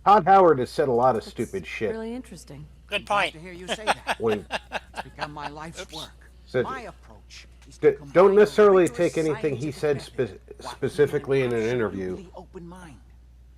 Todd Howard has said a lot of stupid shit. Really interesting. Good Glad point. to hear you say that. When It's become my life's work. So- My approach is to combine don't necessarily a rigorous take anything he said scientific method while specifically in keeping an an interview, absolutely open mind.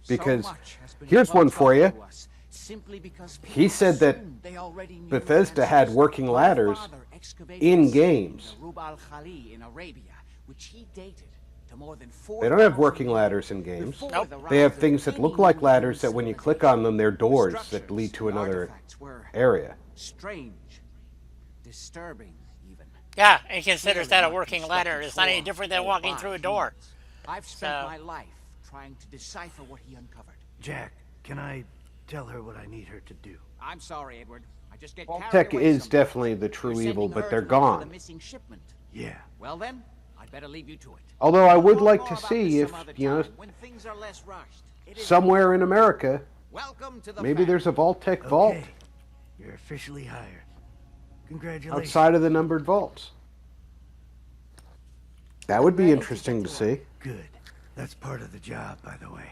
because So much has been here's one plugged for up you. to us simply because He people said that assumed they already knew Bethesda the had answers. working My ladders father excavated in a city games. the Rub al-Khali in Arabia, which he dated to more than They don't have 4,000 working years ladders in games. before Nope. the They have rise of things that any look like new ladders human that when you click on them, they're doors that civilization. lead to The another artifacts were area. strange, disturbing even. Yeah, he considers that a Clearly not working ladder. constructed It's not any for different than or walking by through a door. humans. I've spent So- my life trying to decipher what he uncovered. Jack, can I tell her what I need her to do? I'm sorry, Edward. I just get Vault carried Tech away is sometimes. definitely the You're true sending evil, her but they're to look for the gone. missing shipment. Yeah. Well then, I'd better leave you to it. Although I We'll would talk like more to about see this if, some other you know, time, when things are less rushed. It is somewhere in America, welcome to the maybe there's a Vault Tech vault Okay. You're officially hired. Congratulations. outside of the numbered vaults. That would be interesting to see. Good. That's part of the job, by the way.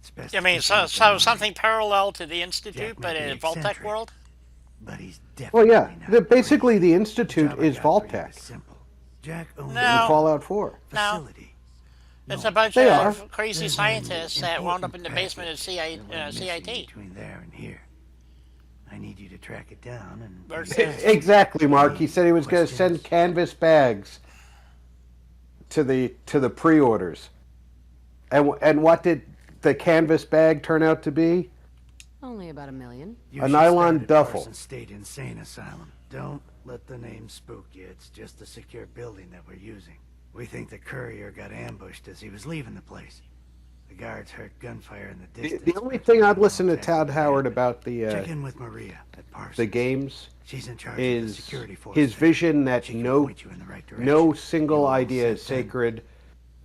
It's best I to mean, keep so an open mind, something parallel to the Institute, Jack but might be in Vault Tech eccentric. world. But he's Well, definitely yeah, not basically crazy. the The Institute job I is got Vault for you Tech is simple. Jack owns No. in Fallout 4. No. facility. It's No, a bunch They of are. crazy there's scientists an that wound up in important the basement of package that we're missing CIT. Between there and here. I need you to track it down and Versus- Exactly, Mark. He said he was going to send canvas bags to the pre-orders. And what did the canvas bag turn out to be? Only about $1 million. You A should nylon start at duffel. Parsons State Insane Asylum. Don't let the name spook you. It's just a secure building that we're using. We think the courier got ambushed as he was leaving the place. The guards heard gunfire in the distance. The only but thing we I'd don't listen to exactly Todd know Howard what about Check in with Maria at Parsons. the games She's in charge of the is security force his there. vision that She can no point you in the right direction. no single You'll all idea is set then. sacred.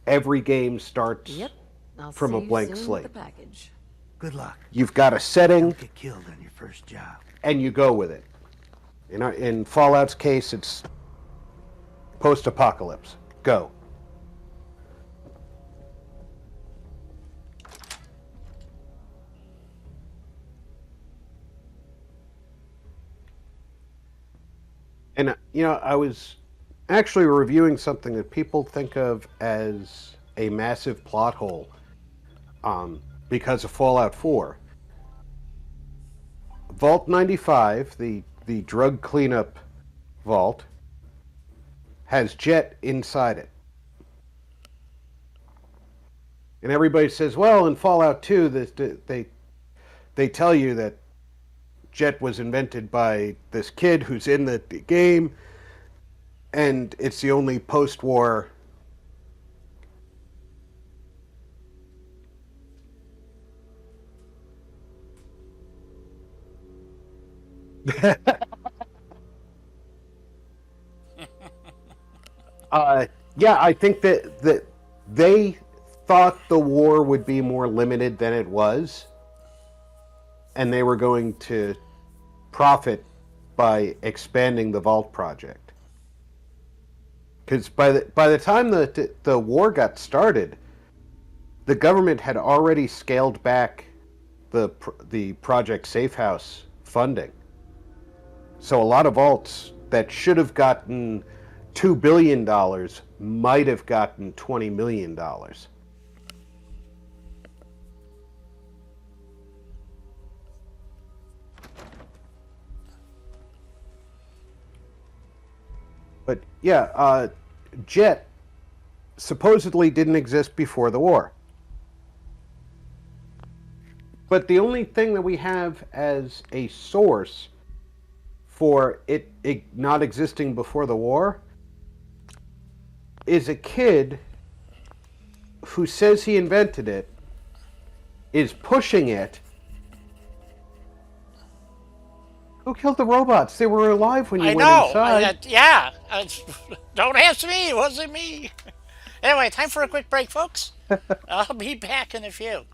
Every game starts Yep. I'll from see a you blank soon with slate. the package. Good luck. You've got a setting Don't get killed on your first job. and you go with it. In Fallout's case, it's Post-apocalypse. Go. And, I was actually reviewing something that people think of as a massive plot hole because of Fallout 4. Vault 95, the drug cleanup vault, has Jet inside it. And everybody says, well, in Fallout 2, they tell you that Jet was invented by this kid who's in the game, and it's the only post-war yeah, I think that they thought the war would be more limited than it was, and they were going to profit by expanding the Vault project. Because by the time the war got started, the government had already scaled back the Project Safe House funding. So a lot of vaults that should have gotten $2 billion might have gotten $20 million. But yeah, Jet supposedly didn't exist before the war. But the only thing that we have as a source for it not existing before the war is a kid who says he invented it, is pushing it. Who killed the robots? They were alive when you went inside. Yeah. Don't ask me. It wasn't me. Anyway, time for a quick break, folks. I'll be back in a few.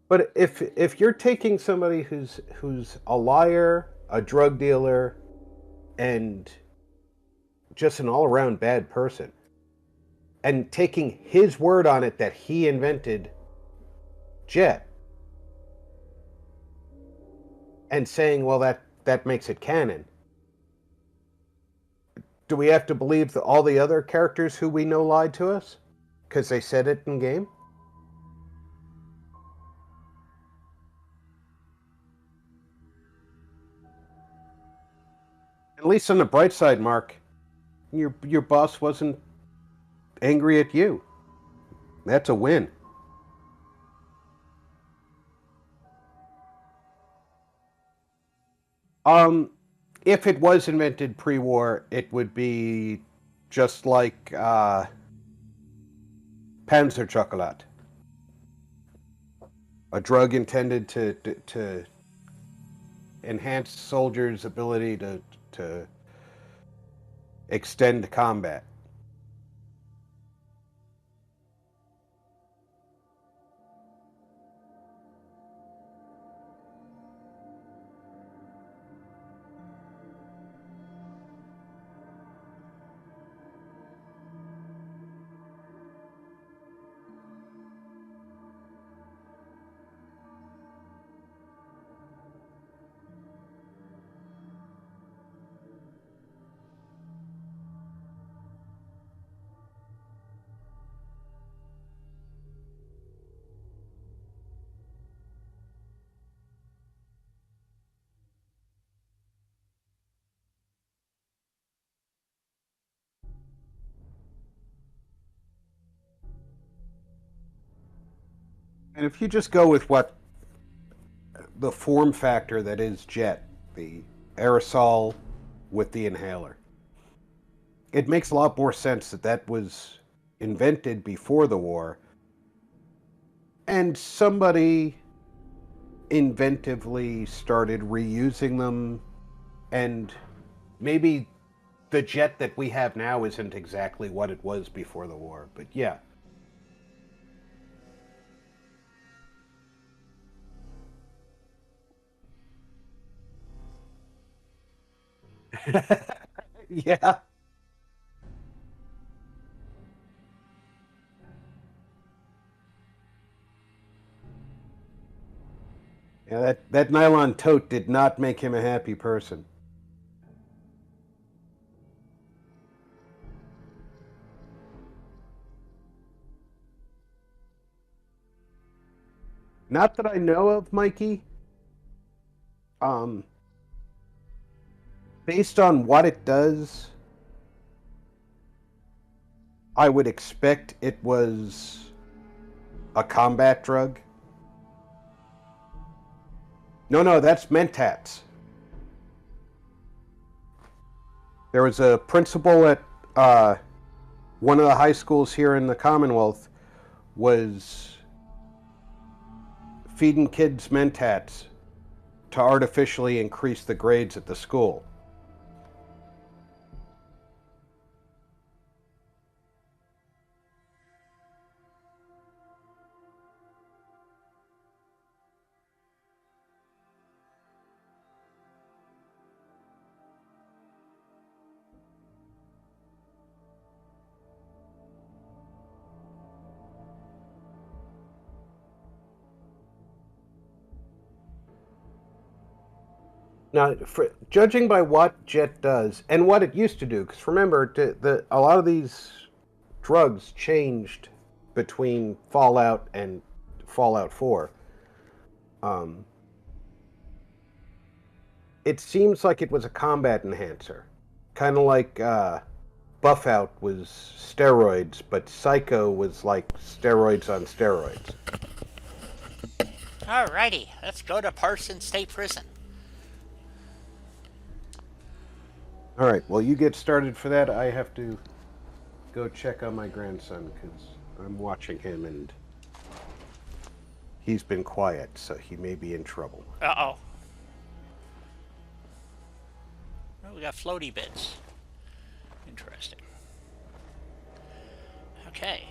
But if you're taking somebody who's a liar, a drug dealer, and just an all-around bad person, and taking his word on it that he invented Jet, and saying, well, that makes it canon, do we have to believe that all the other characters who we know lied to us because they said it in game? At least on the bright side, Mark, your boss wasn't angry at you. That's a win. If it was invented pre-war, it would be just like Panzer Chocolate, a drug intended to enhance soldiers' ability to extend combat. And if you just go with what the form factor that is Jet, the aerosol with the inhaler, it makes a lot more sense that was invented before the war, and somebody inventively started reusing them, and maybe the Jet that we have now isn't exactly what it was before the war, but yeah. Yeah. Yeah, that nylon tote did not make him a happy person. Not that I know of, Mikey. Um, Based on what it does, I would expect it was a combat drug. No, that's mentats. There was a principal at one of the high schools here in the Commonwealth was feeding kids mentats to artificially increase the grades at the school. Now, judging by what Jet does and what it used to do, because remember, a lot of these drugs changed between Fallout and Fallout 4. It seems like it was a combat enhancer, kind of like Buffout was steroids, but Psycho was like steroids on steroids. Alrighty, let's go to Parsons State Prison. All right, well, you get started for that. I have to go check on my grandson because I'm watching him and he's been quiet, so he may be in trouble. Uh-oh. Oh, we got floaty bits. Interesting. Okay.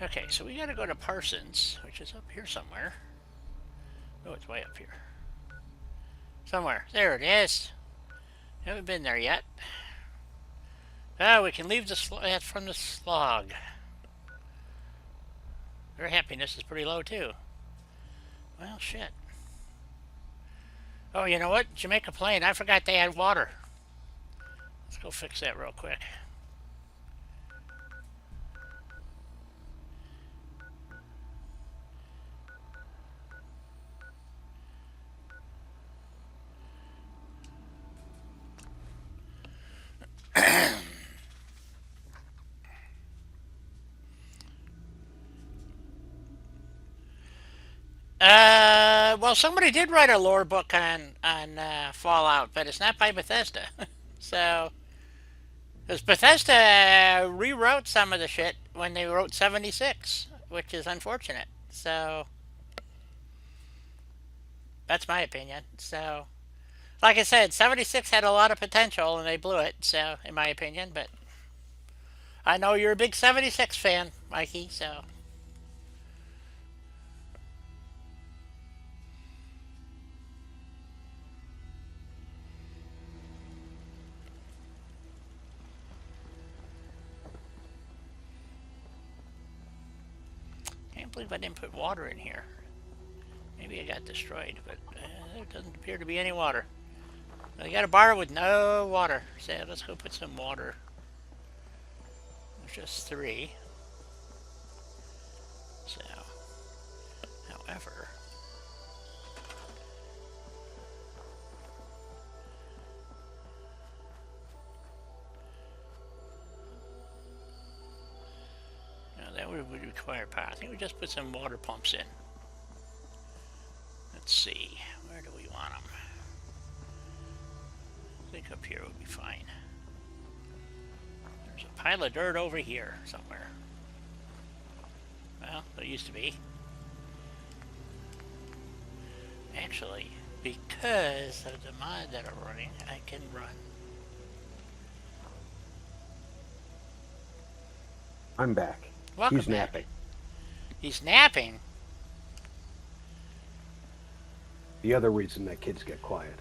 Okay, so we gotta go to Parsons, which is up here somewhere. Oh, it's way up here. Somewhere. There it is. Haven't been there yet. Oh, we can leave the from the slog. Their happiness is pretty low, too. Well, shit. Oh, you know what? Jamaica Plain, I forgot they had water. Let's go fix that real quick. Well, somebody did write a lore book on Fallout, but it's not by Bethesda. So, because Bethesda rewrote some of the shit when they wrote 76, which is unfortunate. So, that's my opinion. So, like I said, 76 had a lot of potential and they blew it, so, in my opinion, but I know you're a big 76 fan, Mikey, so... I can't believe I didn't put water in here. Maybe it got destroyed, but there doesn't appear to be any water. I got a bar with no water, so let's go put some water. There's just 3. So, however... that would require power. I think we just put some water pumps in. Let's see. Where do we want them? I think up here would be fine. There's a pile of dirt over here somewhere. Well, there used to be. Actually, because of the mod that I'm running, I can run. I'm back. Welcome He's back. napping. He's napping. The other reason that kids get quiet.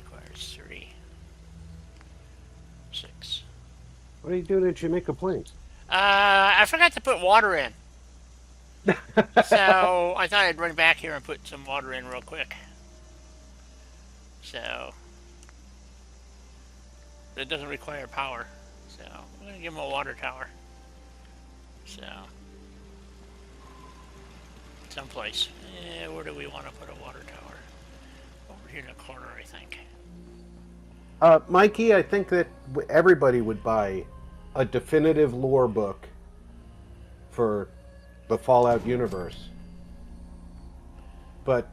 Requires 3. 6. What are you doing at Jamaica Plains? I forgot to put water in. So I thought I'd run back here and put some water in real quick. So it doesn't require power. So I'm gonna give him a water tower. So someplace. Where do we want to put a water tower? Over here in the corner, I think. Mikey, I think that everybody would buy a definitive lore book for the Fallout universe. But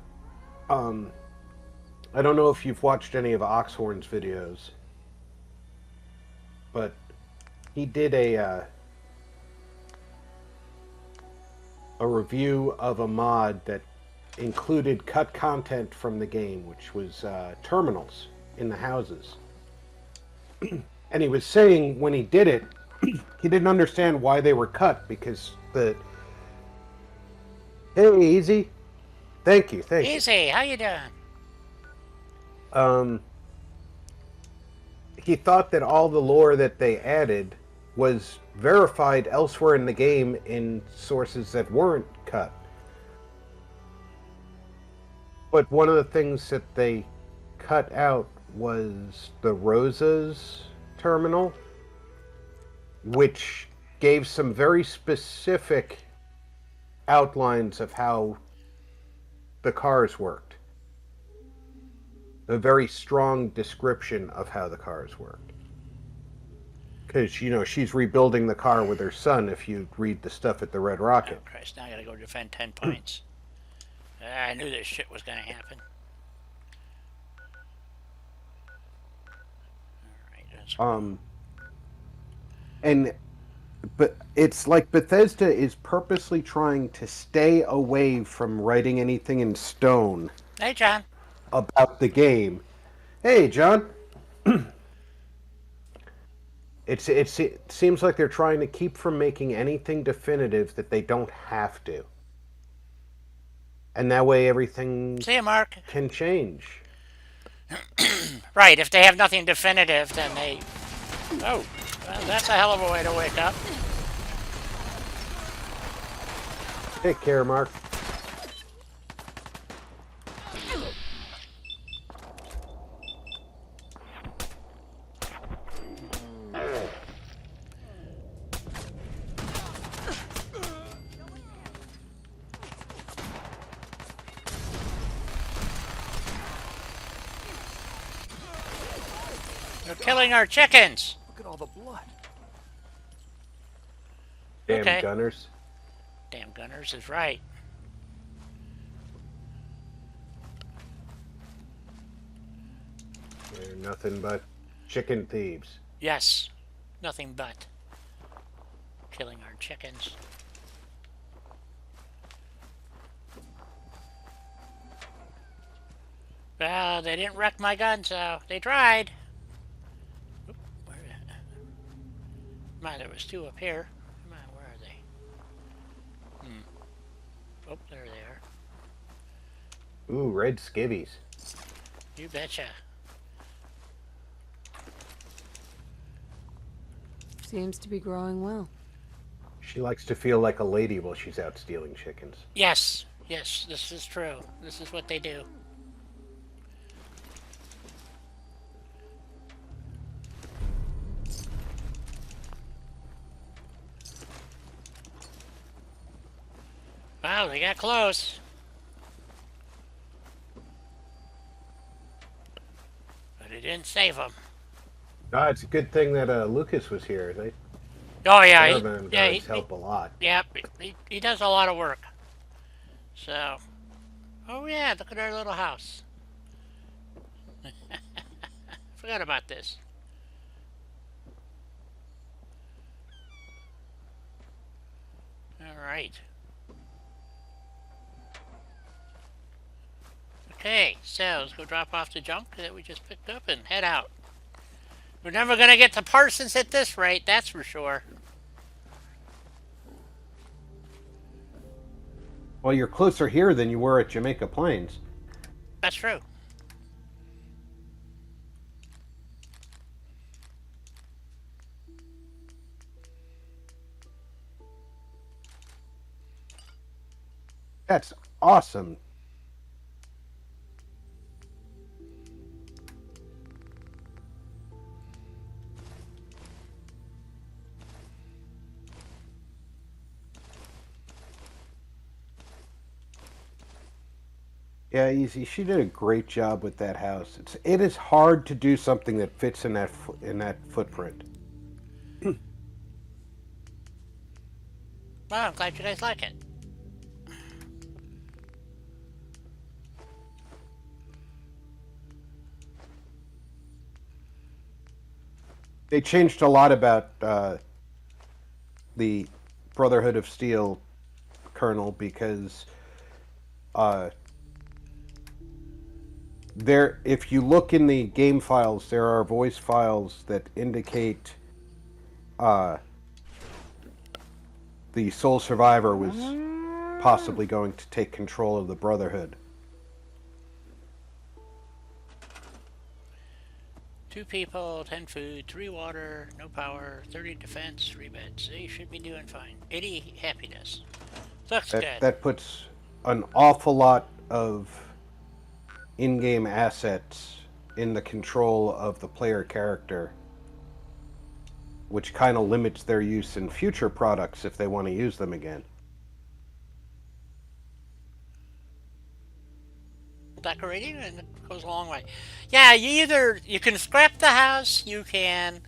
I don't know if you've watched any of Oxhorn's videos, but he did a review of a mod that included cut content from the game, which was terminals in the houses. And he was saying when he did it, he didn't understand why they were cut, because the... Hey, Easy. Thank you. Easy, how you doing? He thought that all the lore that they added was verified elsewhere in the game in sources that weren't cut. But one of the things that they cut out was the Rosa's terminal, which gave some very specific outlines of how the cars worked. A very strong description of how the cars worked. Because, you know, she's rebuilding the car with her son if you read the stuff at the Red Rocket. Oh, Christ, now I gotta go defend 10 points. I knew this shit was gonna happen. But it's like Bethesda is purposely trying to stay away from writing anything in stone. Hey, John. About the game. Hey, John. It seems like they're trying to keep from making anything definitive that they don't have to. And that way everything See you, Mark. Can change. Right, if they have nothing definitive, then they... Oh, well, that's a hell of a way to wake up. Take care, Mark. They're killing our chickens. Look at all the blood. Damn gunners. Damn gunners is right. They're nothing but chicken thieves. Yes, nothing but killing our chickens. Well, they didn't wreck my gun, so they tried. Oop, come on, there was 2 up here. Come on, where are they? Oh, there they are. Ooh, red skivvies. You betcha. Seems to be growing well. She likes to feel like a lady while she's out stealing chickens. Yes, yes, this is true. This is what they do. Wow, they got close. But it didn't save them. No, it's a good thing that Lucas was here. They Oh yeah, guys help a lot. Yeah, he does a lot of work. So, oh yeah, look at our little house. Forgot about this. All right. Okay, so let's go drop off the junk that we just picked up and head out. We're never gonna get to Parsons at this rate, that's for sure. Well, you're closer here than you were at Jamaica Plains. That's true. That's awesome. Yeah, Easy. She did a great job with that house. It is hard to do something that fits in that footprint. Well, I'm glad you guys like it. They changed a lot about the Brotherhood of Steel kernel because there, if you look in the game files, there are voice files that indicate the sole survivor was possibly going to take control of the Brotherhood. 2 people, 10 food, 3 water, no power, 30 defense, 3 beds. They should be doing fine. 80 happiness. Looks good. That puts an awful lot of in-game assets in the control of the player character, which kind of limits their use in future products if they want to use them again. Decorating, and it goes a long way. Yeah, you can scrap the house, you can,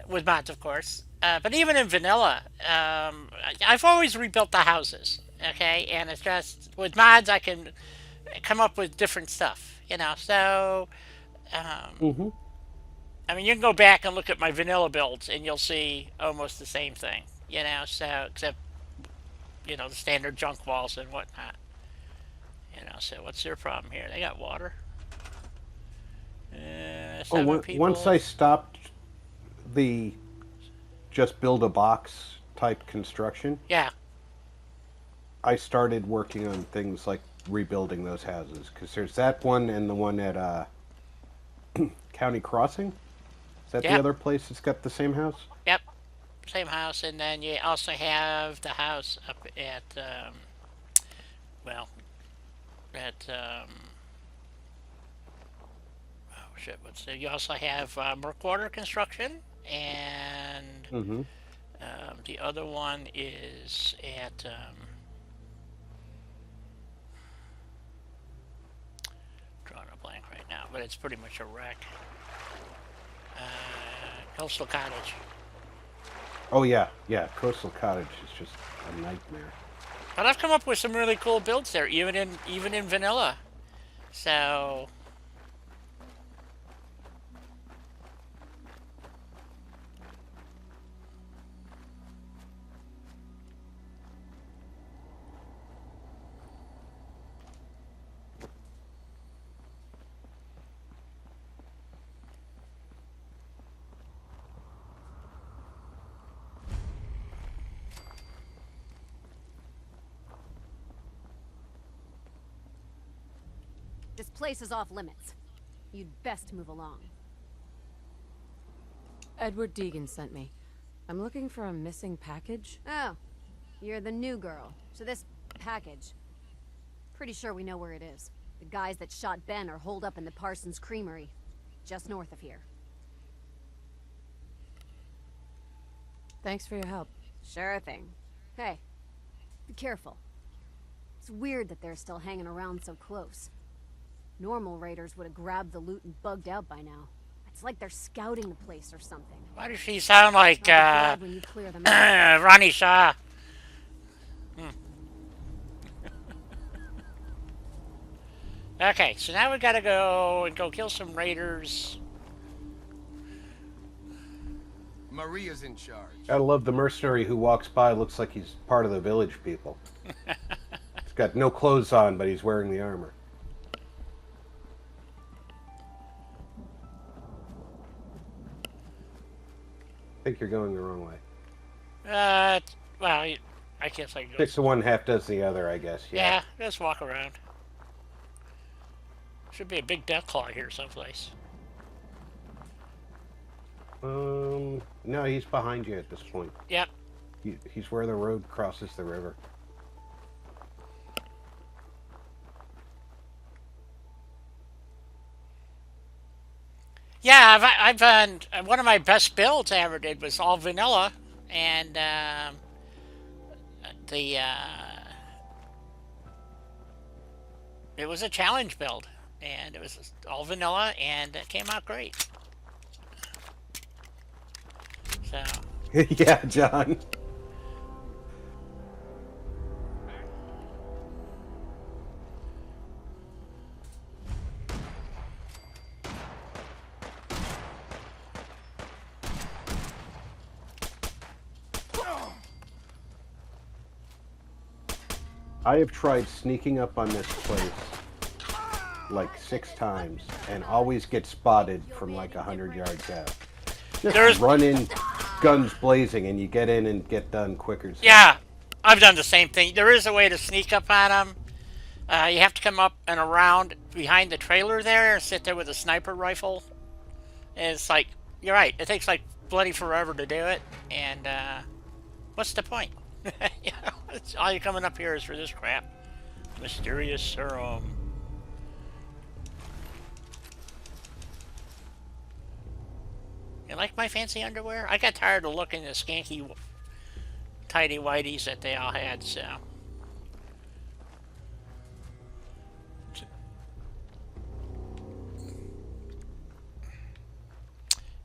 with mods of course, but even in vanilla, I've always rebuilt the houses, okay, and it's just, with mods I can come up with different stuff, you know, so, I mean, you can go back and look at my vanilla builds and you'll see almost the same thing, you know, so, except, you know, the standard junk walls and whatnot. You know, so what's their problem here? They got water. 7 people. Once I stopped the just build a box type construction, yeah, I started working on things like rebuilding those houses, because there's that one and the one at County Crossing. Is that the other place that's got the same house? Yep, same house, and then you also have the house up at well, at oh shit, what's the, you also have Merkwater Construction, and the other one is at drawing a blank right now, but it's pretty much a wreck. Coastal Cottage. Oh yeah, Coastal Cottage is just a nightmare. But I've come up with some really cool builds there, even in vanilla. So this place is off limits. You'd best move along. Edward Deegan sent me. I'm looking for a missing package. Oh, you're the new girl. So this package. Pretty sure we know where it is. The guys that shot Ben are holed up in the Parsons Creamery, just north of here. Thanks for your help. Sure thing. Hey, be careful. It's weird that they're still hanging around so close. Normal raiders would have grabbed the loot and bugged out by now. It's like they're scouting the place or something. why does she sound like when you clear them out. Ronnie Shaw? Okay, so now we gotta go and kill some raiders. Maria's in charge. Gotta love the mercenary who walks by, looks like he's part of the village people. He's got no clothes on, but he's wearing the armor. I think you're going the wrong way. Well, I guess I can go. 6 of one, half does the other, I guess. Yeah, just walk around. Should be a big death claw here someplace. No, he's behind you at this point. Yep. He's where the road crosses the river. Yeah, I've one of my best builds I ever did was all vanilla, and it was a challenge build, and it was all vanilla, and it came out great. So. Yeah, John. I have tried sneaking up on this place like 6 times and always get spotted from like 100 yards out. Just run in, guns blazing, and you get in and get done quicker. Yeah, I've done the same thing. There is a way to sneak up on them. You have to come up and around behind the trailer there and sit there with a sniper rifle. And it's like, you're right, it takes like bloody forever to do it. And what's the point? You know, all you're coming up here is for this crap. Mysterious serum. You like my fancy underwear? I got tired of looking at the skanky, tidy whities that they all had, so.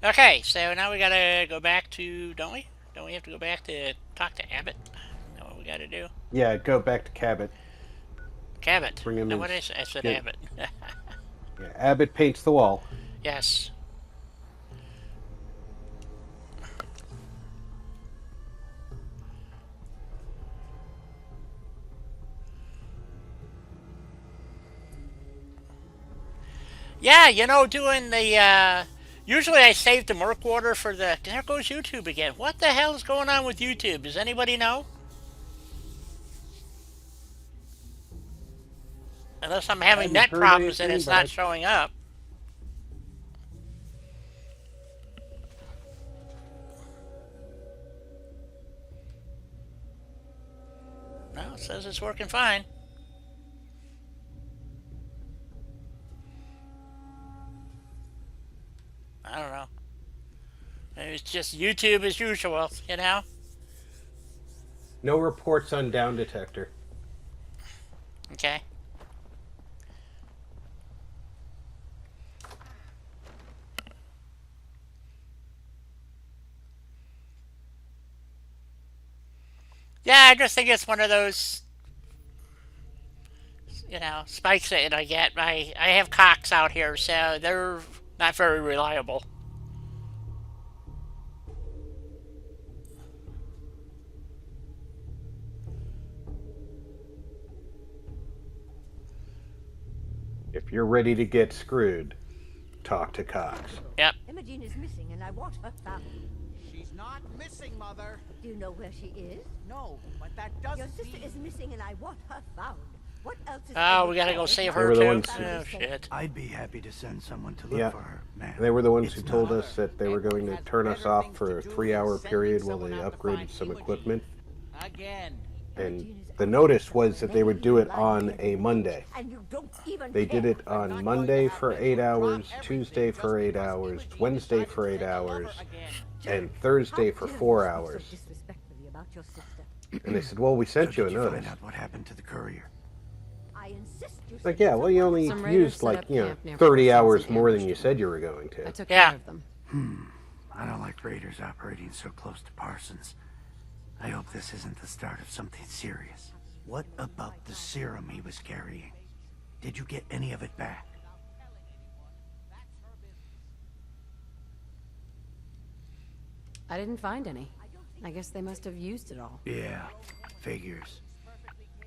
Okay, so now we gotta go back to, don't we? Don't we have to go back to talk to Abbott? Is that what we gotta do? Yeah, go back to Cabot. Cabot. Bring him no, in. what is it? I said Yeah. Abbott. Yeah, Abbott paints the wall. Yes. Yeah, you know, doing the, usually I save the Merc water for the, there goes YouTube again. What the hell is going on with YouTube? Does anybody know? Unless I'm having net problems and it's not showing up. No, it says it's working fine. I don't know. Maybe it's just YouTube as usual, you know? No reports on down detector. Okay. Yeah, I just think it's one of those, you know, spikes that I get. I have cocks out here, so they're not very reliable. If you're ready to get screwed, talk to Cox. Yep. Imogene is missing, and I want her found. She's not missing, Mother. Do you know where she is? No, but that doesn't Your sister is missing, and I want her found. What else is Oh, we gotta go save her too? Oh, shit. I'd be happy to send someone to look Yeah, for her, man. they were the ones who told us that they were going to turn us off for a 3-hour period while they upgraded some equipment. Again. And the notice was that they would do it on a Monday. They did it on Monday for 8 hours, Tuesday for 8 hours, Wednesday for 8 hours, and Thursday for 4 hours. And they said, well, we sent you a notice. Find out what happened to the courier. Like, yeah, well, you only used like, 30 hours more than you said you were going to. I took care of them. I don't like raiders operating so close to Parsons. I hope this isn't the start of something serious. What about the serum he was carrying? Did you get any of it back? I didn't find any. I guess they must have used it all. Yeah, figures.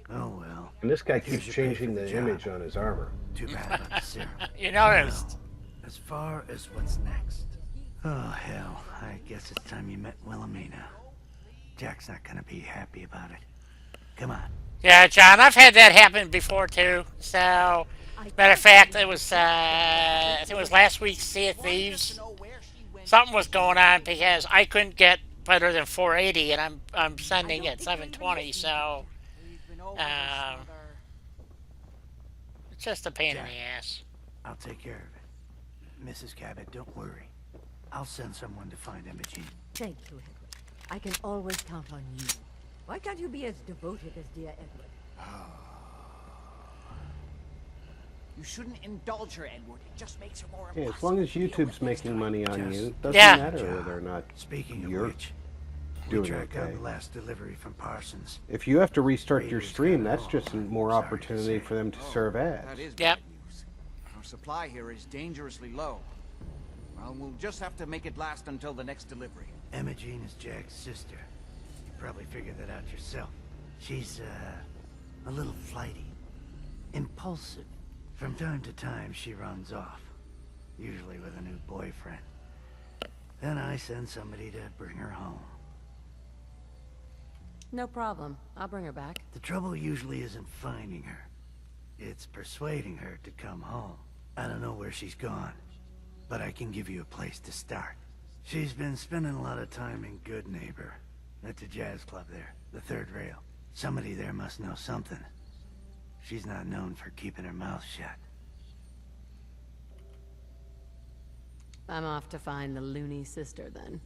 Oh well. And this guy keeps changing the image on his armor. Too bad about the serum. You noticed. Well, as far as what's next. Oh hell, I guess it's time you met Wilhelmina. Jack's not gonna be happy about it. Come on. Yeah, John, I've had that happen before too. So, matter of fact, it was I think it was last week's Sea of Thieves. Something was going on because I couldn't get better than 480, and I'm sending at 720. So, it's just a pain in the ass. I'll take care of it. Mrs. Cabot, don't worry. I'll send someone to find Imogene. Thank you, Edward. I can always count on you. Why can't you be as devoted as dear Edward? You shouldn't indulge her, Edward. It just makes her more Hey, impossible. as long as YouTube's making money on you, it doesn't Yeah. matter whether or not Speaking you're of which, we doing tracked okay. down the last delivery from Parsons. If you have to restart your Raiders stream, got it that's all, just more sorry to opportunity say. for them to serve ads. That is Yep. bad news. Our supply here is dangerously low. Well, we'll just have to make it last until the next delivery. Imogene is Jack's sister. You probably figured that out yourself. She's, a little flighty. Impulsive. From time to time, she runs off. Usually with a new boyfriend. Then I send somebody to bring her home. No problem. I'll bring her back. The trouble usually isn't finding her. It's persuading her to come home. I don't know where she's gone, but I can give you a place to start. She's been spending a lot of time in Good Neighbor. That's a jazz club there, the third rail. Somebody there must know something. She's not known for keeping her mouth shut. I'm off to find the loony sister then.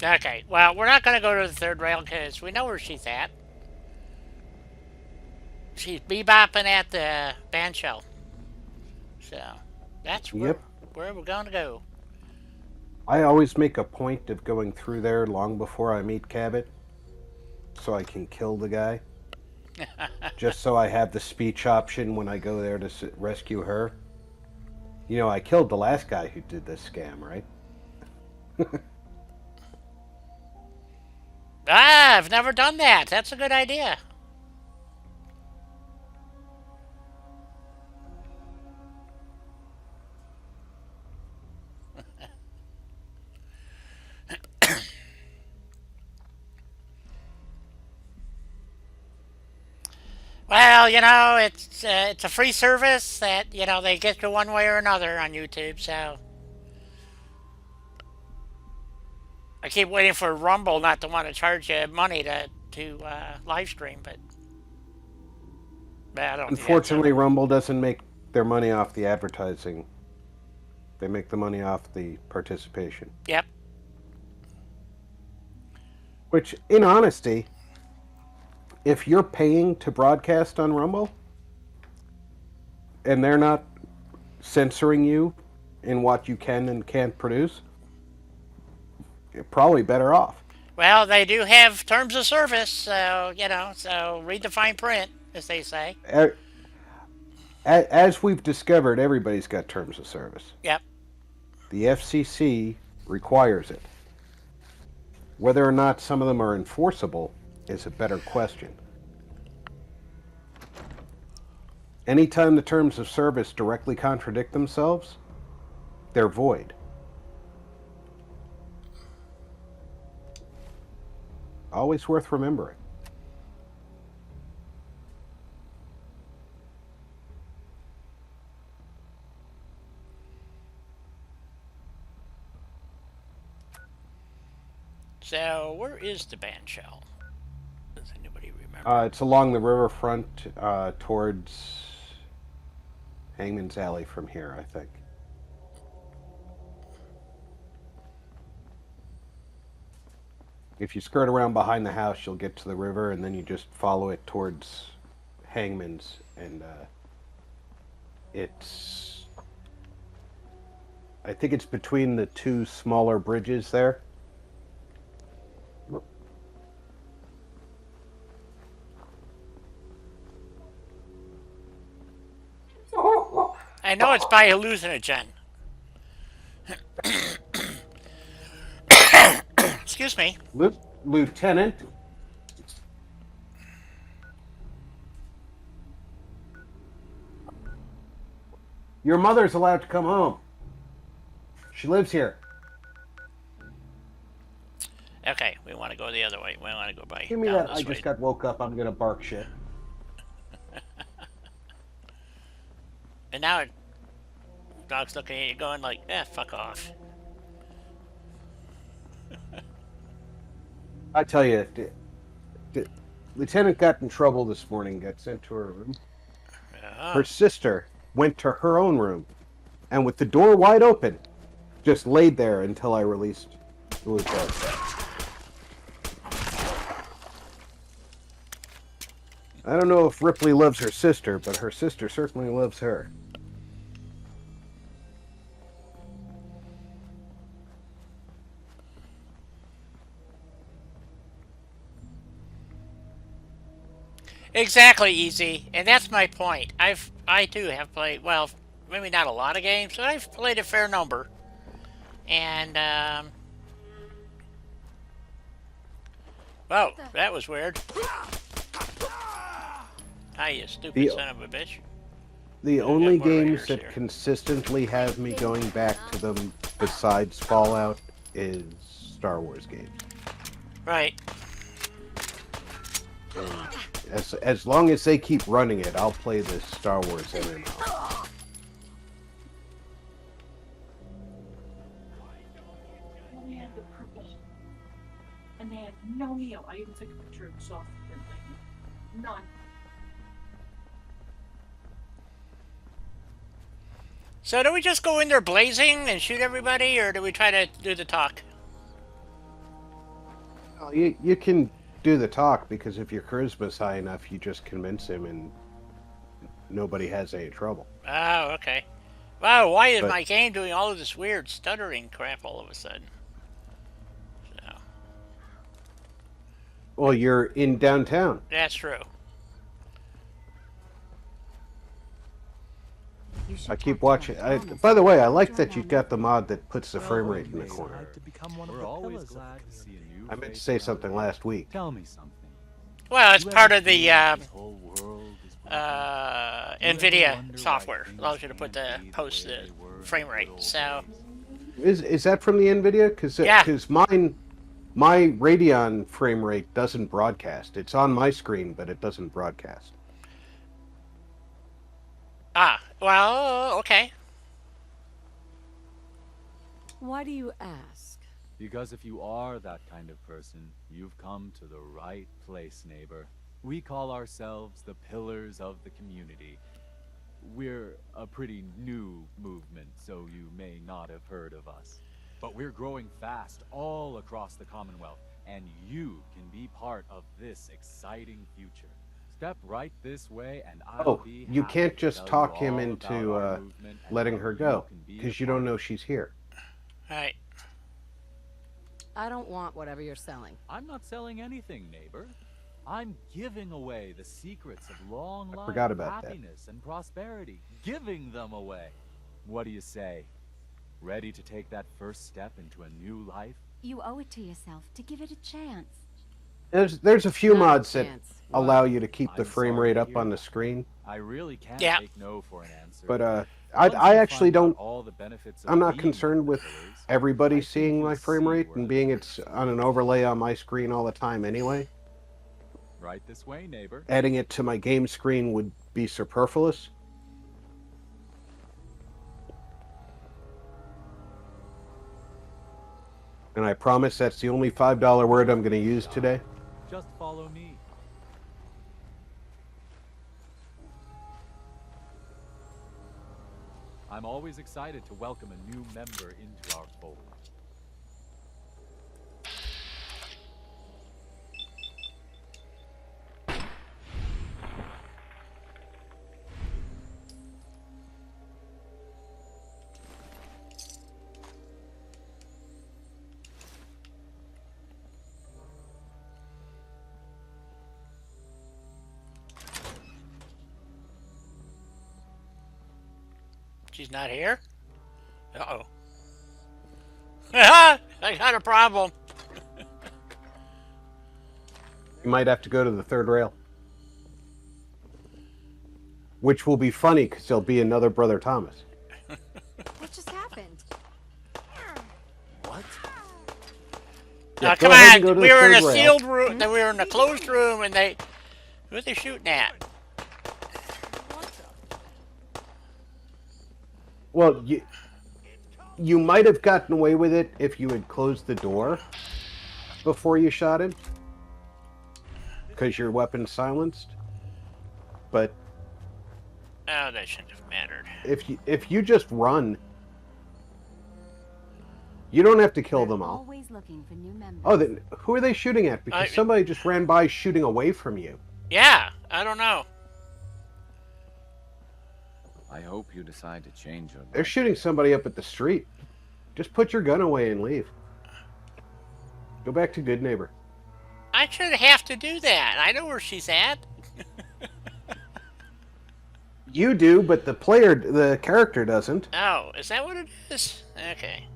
Okay, well, we're not going to go to the third rail because we know where she's at. She's bebopping at the band shell. So, that's where we're going to go. I always make a point of going through there long before I meet Cabot, so I can kill the guy. Just so I have the speech option when I go there to rescue her. You know, I killed the last guy who did this scam, right? I've never done that. That's a good idea. Well, you know, it's a free service that, you know, they get you one way or another on YouTube, so I keep waiting for Rumble not to want to charge you money to live stream, but I don't. Unfortunately, Rumble doesn't make their money off the advertising. They make the money off the participation. Yep. Which, in honesty, if you're paying to broadcast on Rumble and they're not censoring you in what you can and can't produce, you're probably better off. Well, they do have terms of service, so, you know, so read the fine print, as they say. As we've discovered, everybody's got terms of service. Yep. The FCC requires it. Whether or not some of them are enforceable is a better question. Anytime the terms of service directly contradict themselves, they're void. Always worth remembering. So, where is the band shell? Does anybody remember? It's along the riverfront towards Hangman's Alley from here, I think. If you skirt around behind the house, you'll get to the river, and then you just follow it towards Hangman's, and it's... I think it's between the two smaller bridges there. I know it's by hallucinogen. Excuse me. Lieutenant? Your mother's allowed to come home. She lives here. Okay, we want to go the other way. We want to go by Give me down that. this I way. just got woke up. I'm gonna bark shit. And now it, dog's looking at you going like, fuck off. I tell you, the lieutenant got in trouble this morning. Got sent to her room. Her sister went to her own room, and with the door wide open, just laid there until I released the lieutenant. I don't know if Ripley loves her sister, but her sister certainly loves her. Exactly, Easy, and that's my point. I too have played, well, maybe not a lot of games, but I've played a fair number. And whoa, that was weird. Ah, you stupid son of a bitch. The only games that consistently have me going back to them besides Fallout is Star Wars games. Right. As long as they keep running it, I'll play this Star Wars MMO. Only had the purple, and they had no heal. I even took a picture of the soft thing. None. So do we just go in there blazing and shoot everybody, or do we try to do the talk? Well, you can do the talk, because if your charisma's high enough, you just convince him and nobody has any trouble. Oh, okay. Wow, why is my game doing all of this weird stuttering crap all of a sudden? So. Well, you're in downtown. That's true. I keep watching. By the way, I like that you've got the mod that puts the frame rate in the corner. We're always glad to see a new I meant to say something last week. Tell me something. Well, it's part of the NVIDIA software. Allows you to put the frame rate. So Is that from the NVIDIA? Because my Radeon frame rate doesn't broadcast. It's on my screen, but it doesn't broadcast. Ah, well, okay. Why do you ask? Because if you are that kind of person, you've come to the right place, neighbor. We call ourselves the Pillars of the Community. We're a pretty new movement, so you may not have heard of us. But we're growing fast all across the Commonwealth, and you can be part of this exciting future. Step right this way, and I'll be you happy can't to just tell talk you him all into about our movement and letting how her you go, can be a because you part don't of know it. she's here. Right. I don't want whatever you're selling. I'm not selling anything, neighbor. I'm giving away the secrets of long life, forgot about that. happiness, and prosperity. Giving them away. What do you say? Ready to take that first step into a new life? You owe it to yourself to give it a chance. There's a few Not a mods that chance. allow you to keep the I'm frame sorry rate to up hear on the that. screen, I really can't Yeah. take no for an answer. but Once I you actually find out don't. all the benefits of I'm not being concerned one of with the Pillars, everybody I think seeing my you'll frame see rate where and I'm being going. it's on an overlay on my screen all the time anyway. Right this way, neighbor. Adding it to my game screen would be superfluous. And I promise that's the only $5 word I'm going to use today. Just follow me. I'm always excited to welcome a new member into our fold. She's not here? Uh-oh. I got a problem. You might have to go to the third rail. Which will be funny because there'll be another Brother Thomas. What just happened? What? Yeah, come go ahead and on. go to We the were in a third rail. sealed room. We were in a closed room, and they. Who are they shooting at? Well, you might have gotten away with it if you had closed the door before you shot him, because your weapon's silenced. But Oh, that shouldn't have mattered. if you just run, you don't have to kill them all. Always looking for new members. Oh, then who are they shooting at? Because somebody just ran by shooting away from you. Yeah, I don't know. I hope you decide to change your They're shooting somebody up at the street. Just put your gun away and leave. Go back to Good Neighbor. I shouldn't have to do that. I know where she's at. You do, but the character doesn't. Oh, is that what it is? Okay.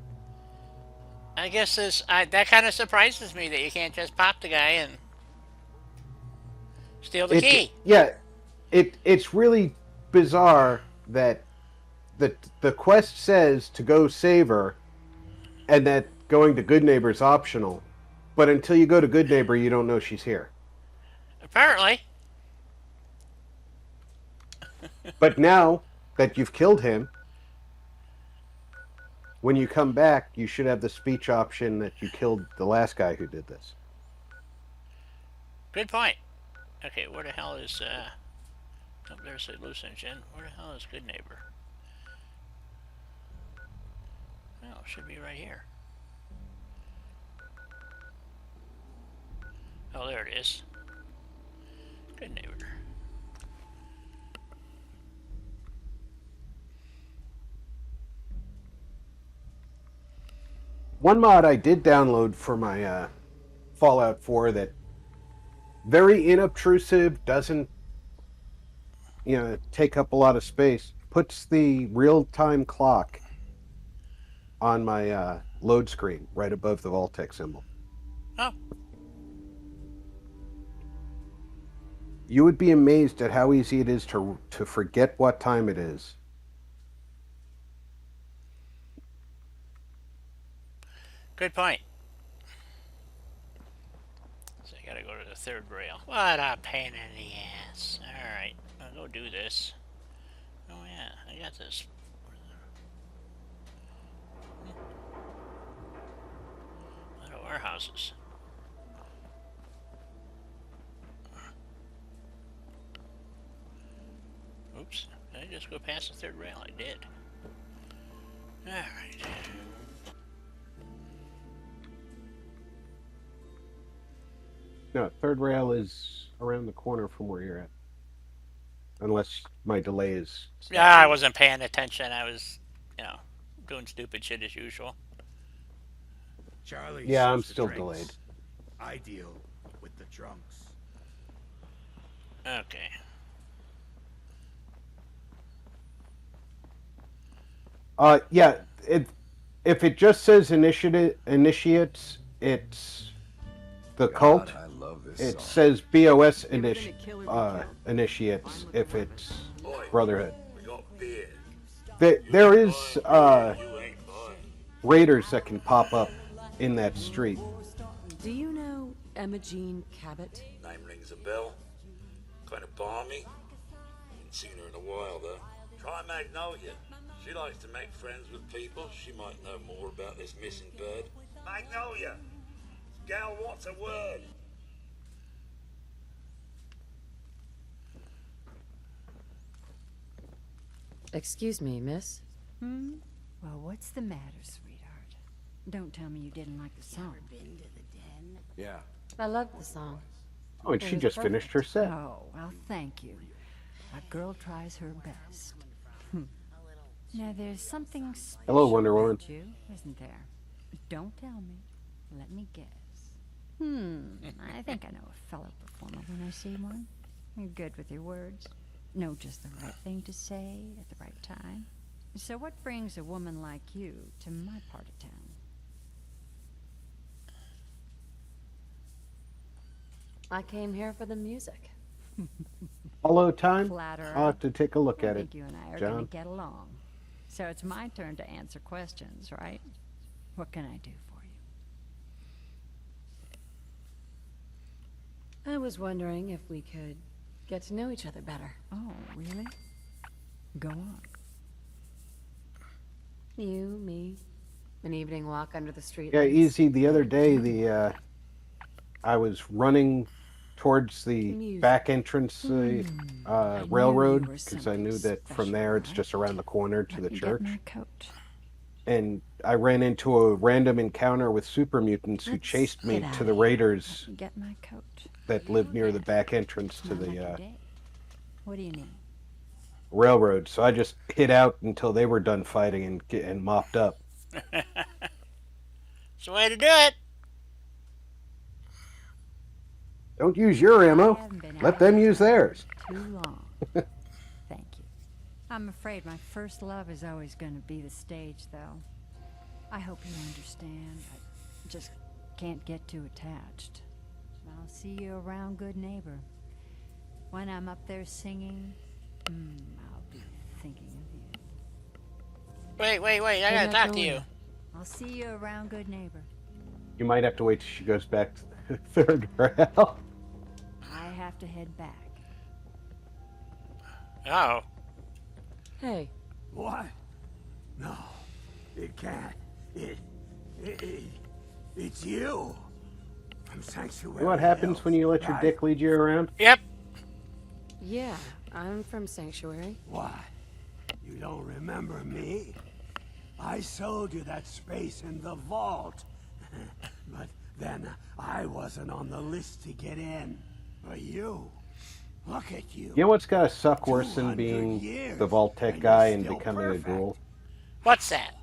I guess that kind of surprises me that you can't just pop the guy and steal the key. Yeah, it's really bizarre that the quest says to go save her, and that going to Good Neighbor is optional. But until you go to Good Neighbor, you don't know she's here. Apparently. But now that you've killed him, when you come back, you should have the speech option that you killed the last guy who did this. Good point. Okay, where the hell is, oh, there's a loose engine. Where the hell is Good Neighbor? Oh, it should be right here. Oh, there it is. Good Neighbor. One mod I did download for my Fallout 4 that very inobtrusive, doesn't take up a lot of space, puts the real-time clock on my load screen right above the Vault-Tec symbol. Oh. You would be amazed at how easy it is to forget what time it is. Good point. So I gotta go to the third rail. What a pain in the ass. Alright, I'll go do this. Oh yeah, I got this. A lot of warehouses. Oops, did I just go past the third rail? I did. Alright. No, third rail is around the corner from where you're at. Unless my delay is... Yeah, I wasn't paying attention. I was, doing stupid shit as usual. Charlie, yeah, I'm the still drinks. delayed. I deal with the drunks. Okay. Yeah, if it just says initiates, it's the cult. I love this it song. says BOS initiates if it's Brotherhood. There is raiders that can pop up in that street. Do you know Emma Jean Cabot? Name rings a bell. Kind of balmy. Haven't seen her in a while though. Try Magnolia. She likes to make friends with people. She might know more about this missing bird. Magnolia! Gal, what's a word? Excuse me, miss. Well, what's the matter, sweetheart? Don't tell me you didn't like the song. Been to the den? Yeah. I love the song. Oh, and It she was just perfect. finished her set. Oh, well, thank you. A girl tries her best. Now, there's something special Hello, Wonder Woman. about you, isn't there? Don't tell me. Let me guess. I think I know a fellow performer when I see one. You're good with your words. Know just the right thing to say at the right time. So what brings a woman like you to my part of town? I came here for the music. Hollow time? Flatterer. I'll have to take a look I at think it, you and I are going John. to get along. So it's my turn to answer questions, right? What can I do for you? I was wondering if we could get to know each other better. Oh, really? Go on. You, me, an evening walk under the street. Yeah, easy. The other day, I was running towards the back entrance railroad because I knew that from there it's just around the corner to the church. Get my coat. And I ran into a random encounter with super mutants who chased me to the raiders Get my coat. that lived near the back entrance to the What do you need? railroad. So I just hid out until they were done fighting and mopped up. It's the way to do it. Don't use your ammo. Let them use theirs. Too long. Thank you. I'm afraid my first love is always going to be the stage, though. I hope you understand. I just can't get too attached. I'll see you around, good neighbor. When I'm up there singing, I'll be thinking of you. Wait. I gotta talk to you. I'll see you around, good neighbor. You might have to wait till she goes back to the third rail. I have to head back. Oh. Hey. What? No, it can't. It's you. From Sanctuary. You know what happens when you let your dick lead you around? Yep. Yeah, I'm from Sanctuary. What? You don't remember me? I sold you that space in the vault. But then I wasn't on the list to get in. But you, look at you. You know what's gotta suck worse than being the Vault Tech guy and becoming a ghoul? What's that?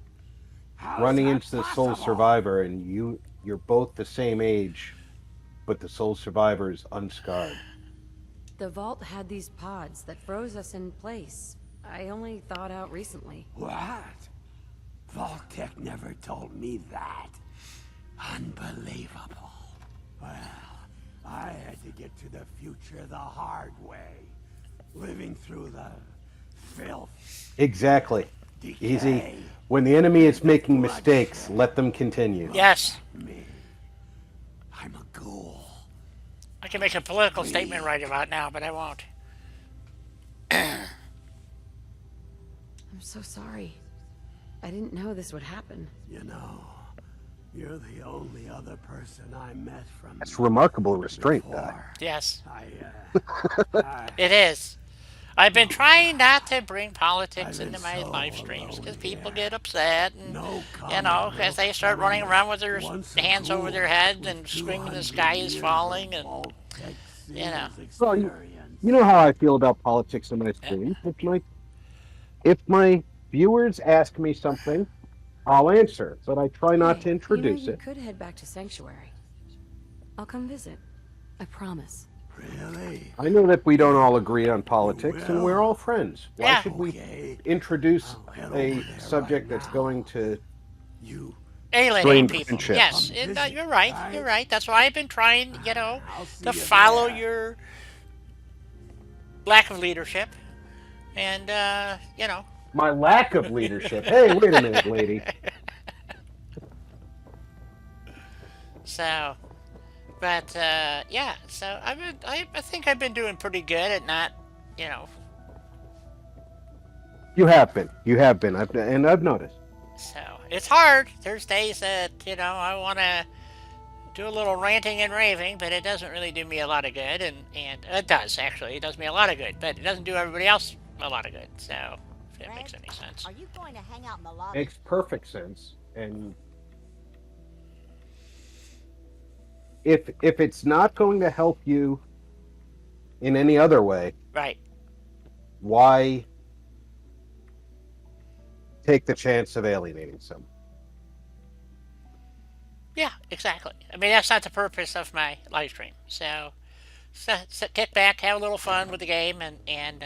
Running into the Soul Survivor and you're both the same age, but the Soul Survivor is unscarred. The vault had these pods that froze us in place. I only thawed out recently. What? Vault Tech never told me that. Unbelievable. Well, I had to get to the future the hard way. Living through the filth. Exactly. Easy. When the enemy is making mistakes, let them continue. Yes. I'm a ghoul. I can make a political statement right about now, but I won't. I'm so sorry. I didn't know this would happen. You know, you're the only other person I met from. That's remarkable restraint, Doc. Yes. It is. I've been trying not to bring politics into my live streams because people get upset and, you know, because they start running around with their hands over their heads and screaming the sky is falling and, you know. Well, you know how I feel about politics in my stream. If my viewers ask me something, I'll answer, but I try not to introduce you it. could head back to Sanctuary. I'll come visit. I promise. Really? I know that we don't all agree on politics, and we're all friends. Why should we introduce a subject that's going to Alienate people. friendship? Yes, you're right. You're right. That's why I've been trying, you know, to follow your lack of leadership, and you know. My lack of leadership. Hey, wait a minute, lady. So, but yeah. So I think I've been doing pretty good at not, you know. You have been. I've noticed. So it's hard. There's days that, you know, I want to do a little ranting and raving, but it doesn't really do me a lot of good, and it does actually. It does me a lot of good, but it doesn't do everybody else a lot of good. So. If it makes any sense. Are you going to hang out in the lobby? Makes perfect sense. And if it's not going to help you in any other way, right? Why take the chance of alienating someone? Yeah, exactly. I mean, that's not the purpose of my live stream. So kick back, have a little fun with the game, and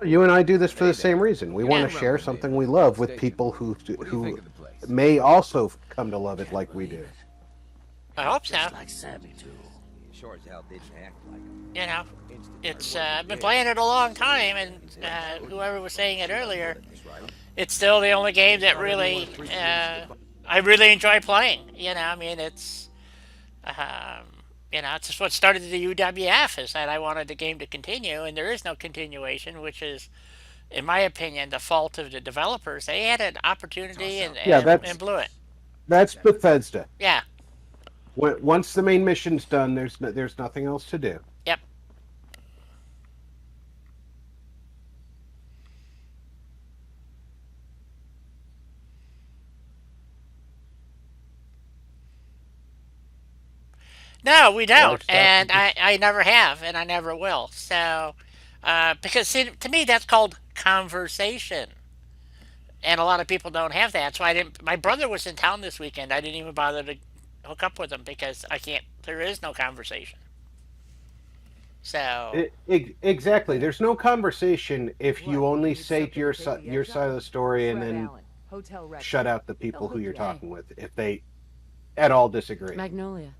you and I do this for the same reason. We want to share something we love with people who may also come to love it like we do. I hope so. Like Sammy too. Sure as hell didn't act like him. You know, it's I've been playing it a long time, and whoever was saying it earlier, it's still the only game that really I really enjoy playing. You know, I mean, it's It's just what started the UWF is that I wanted the game to continue, and there is no continuation, which is, in my opinion, the fault of the developers. They had an opportunity Yeah, and blew it. that's Bethesda. Yeah. Once the main mission's done, there's nothing else to do. Yep. No, we don't, and I never have, and I never will. So, because see, to me, that's called conversation, and a lot of people don't have that. So I didn't. My brother was in town this weekend. I didn't even bother to hook up with him because I can't. There is no conversation. So Exactly. There's no conversation if you only say to your side of the story and then shut out the people who you're talking with if they at all disagree. Magnolia.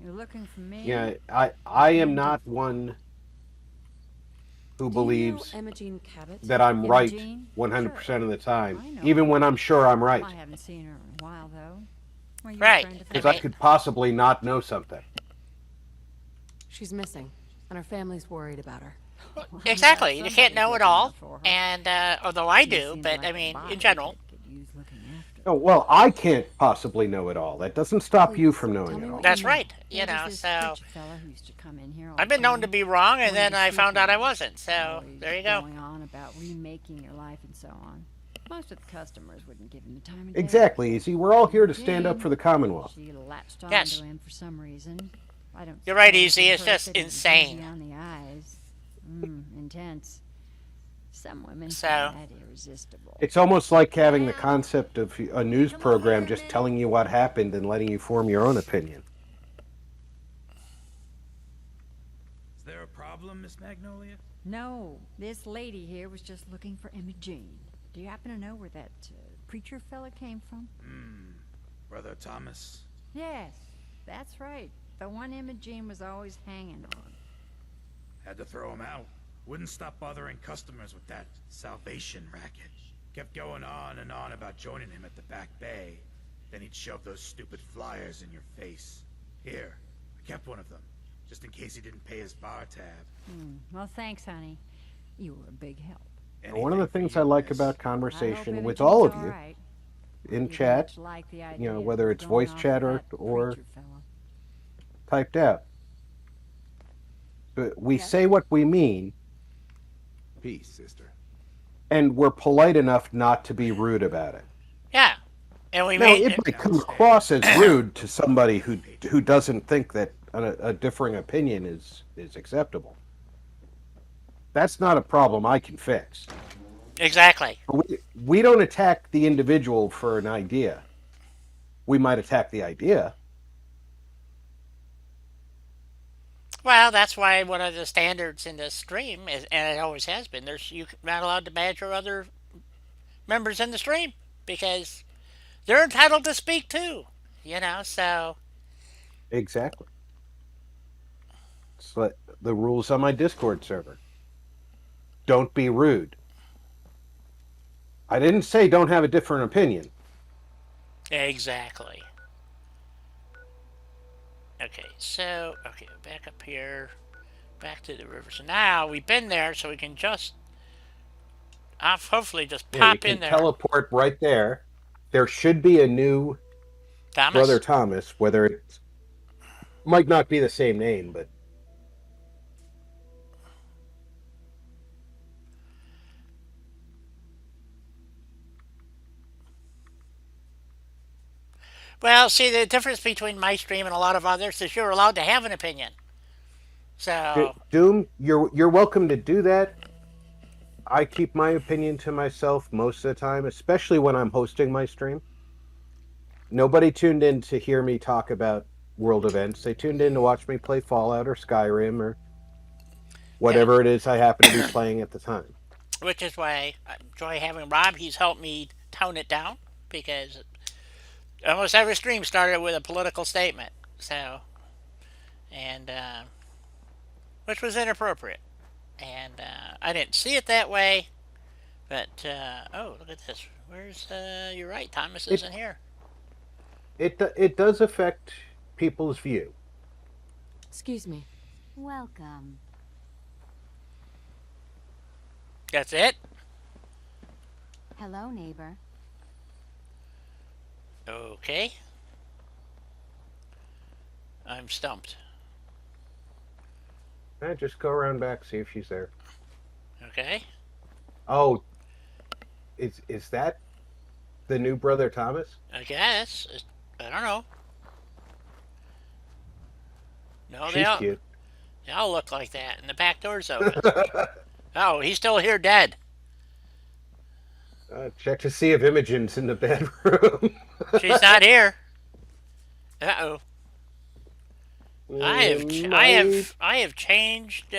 You're looking for me? Yeah, I am not one who believes that I'm right 100% of the time, even when I'm sure I'm right. I haven't seen her in a while, though. Right. Because I could possibly not know something. She's missing, and her family's worried about her. Exactly. You can't know it all, and although I do, but I mean, in general. Oh, well, I can't possibly know it all. That doesn't stop you from knowing it all. That's right. So I've been known to be wrong, and then I found out I wasn't. So there you go. Going on about remaking your life and so on. Most of the customers wouldn't give him the time of day. Exactly, Easy. We're all here to stand up for the Commonwealth. She latched on Yes. to him for some reason. I don't. You're right, suppose Easy. the It's just person is insane. easy on the eyes. Intense. Some women So- find that irresistible. It's almost like having the concept of a news program just telling you what happened and letting you form your own opinion. Is there a problem, Miss Magnolia? No, this lady here was just looking for Imogene. Do you happen to know where that preacher fella came from? Brother Thomas. Yes, that's right. The one Imogene was always hanging on. Had to throw him out. Wouldn't stop bothering customers with that salvation racket. Kept going on and on about joining him at the back bay. Then he'd shove those stupid flyers in your face. Here, I kept one of them, just in case he didn't pay his bar tab. Well, thanks, honey. You were a big help. One of the things I like about conversation with all of you in chat, whether it's voice chat or typed out, but we say what we mean. Peace, sister. And we're polite enough not to be rude about it. Yeah. And we Now, made it might come across as rude to somebody who doesn't think that a differing opinion is acceptable. That's not a problem I can fix. Exactly. We don't attack the individual for an idea. We might attack the idea. Well, that's why one of the standards in this stream is, and it always has been, you're not allowed to badger other members in the stream because they're entitled to speak too. So. Exactly. It's like the rules on my Discord server. Don't be rude. I didn't say don't have a different opinion. Exactly. Okay, so, back up here, back to the river. So now we've been there, so we can just, hopefully just pop in there. Teleport right there. There should be a new Brother Thomas, whether it might not be the same name, but... Well, see, the difference between my stream and a lot of others is you're allowed to have an opinion. So... Doom, you're welcome to do that. I keep my opinion to myself most of the time, especially when I'm hosting my stream. Nobody tuned in to hear me talk about world events. They tuned in to watch me play Fallout or Skyrim or whatever it is I happen to be playing at the time. Which is why I enjoy having Rob. He's helped me tone it down because... almost every stream started with a political statement, so, and, which was inappropriate, and, I didn't see it that way, but, oh, look at this, you're right, Thomas isn't here. It does affect people's view. Excuse me. Welcome. That's it? Hello, neighbor. Okay. I'm stumped. Just go around back, see if she's there. Okay. Oh, is that the new brother Thomas? I guess. I don't know. No, She's cute. They all look like that, and the back door's open. Oh, he's still here dead. Check to see if Imogen's in the bedroom. She's not here. Uh-oh. I have changed,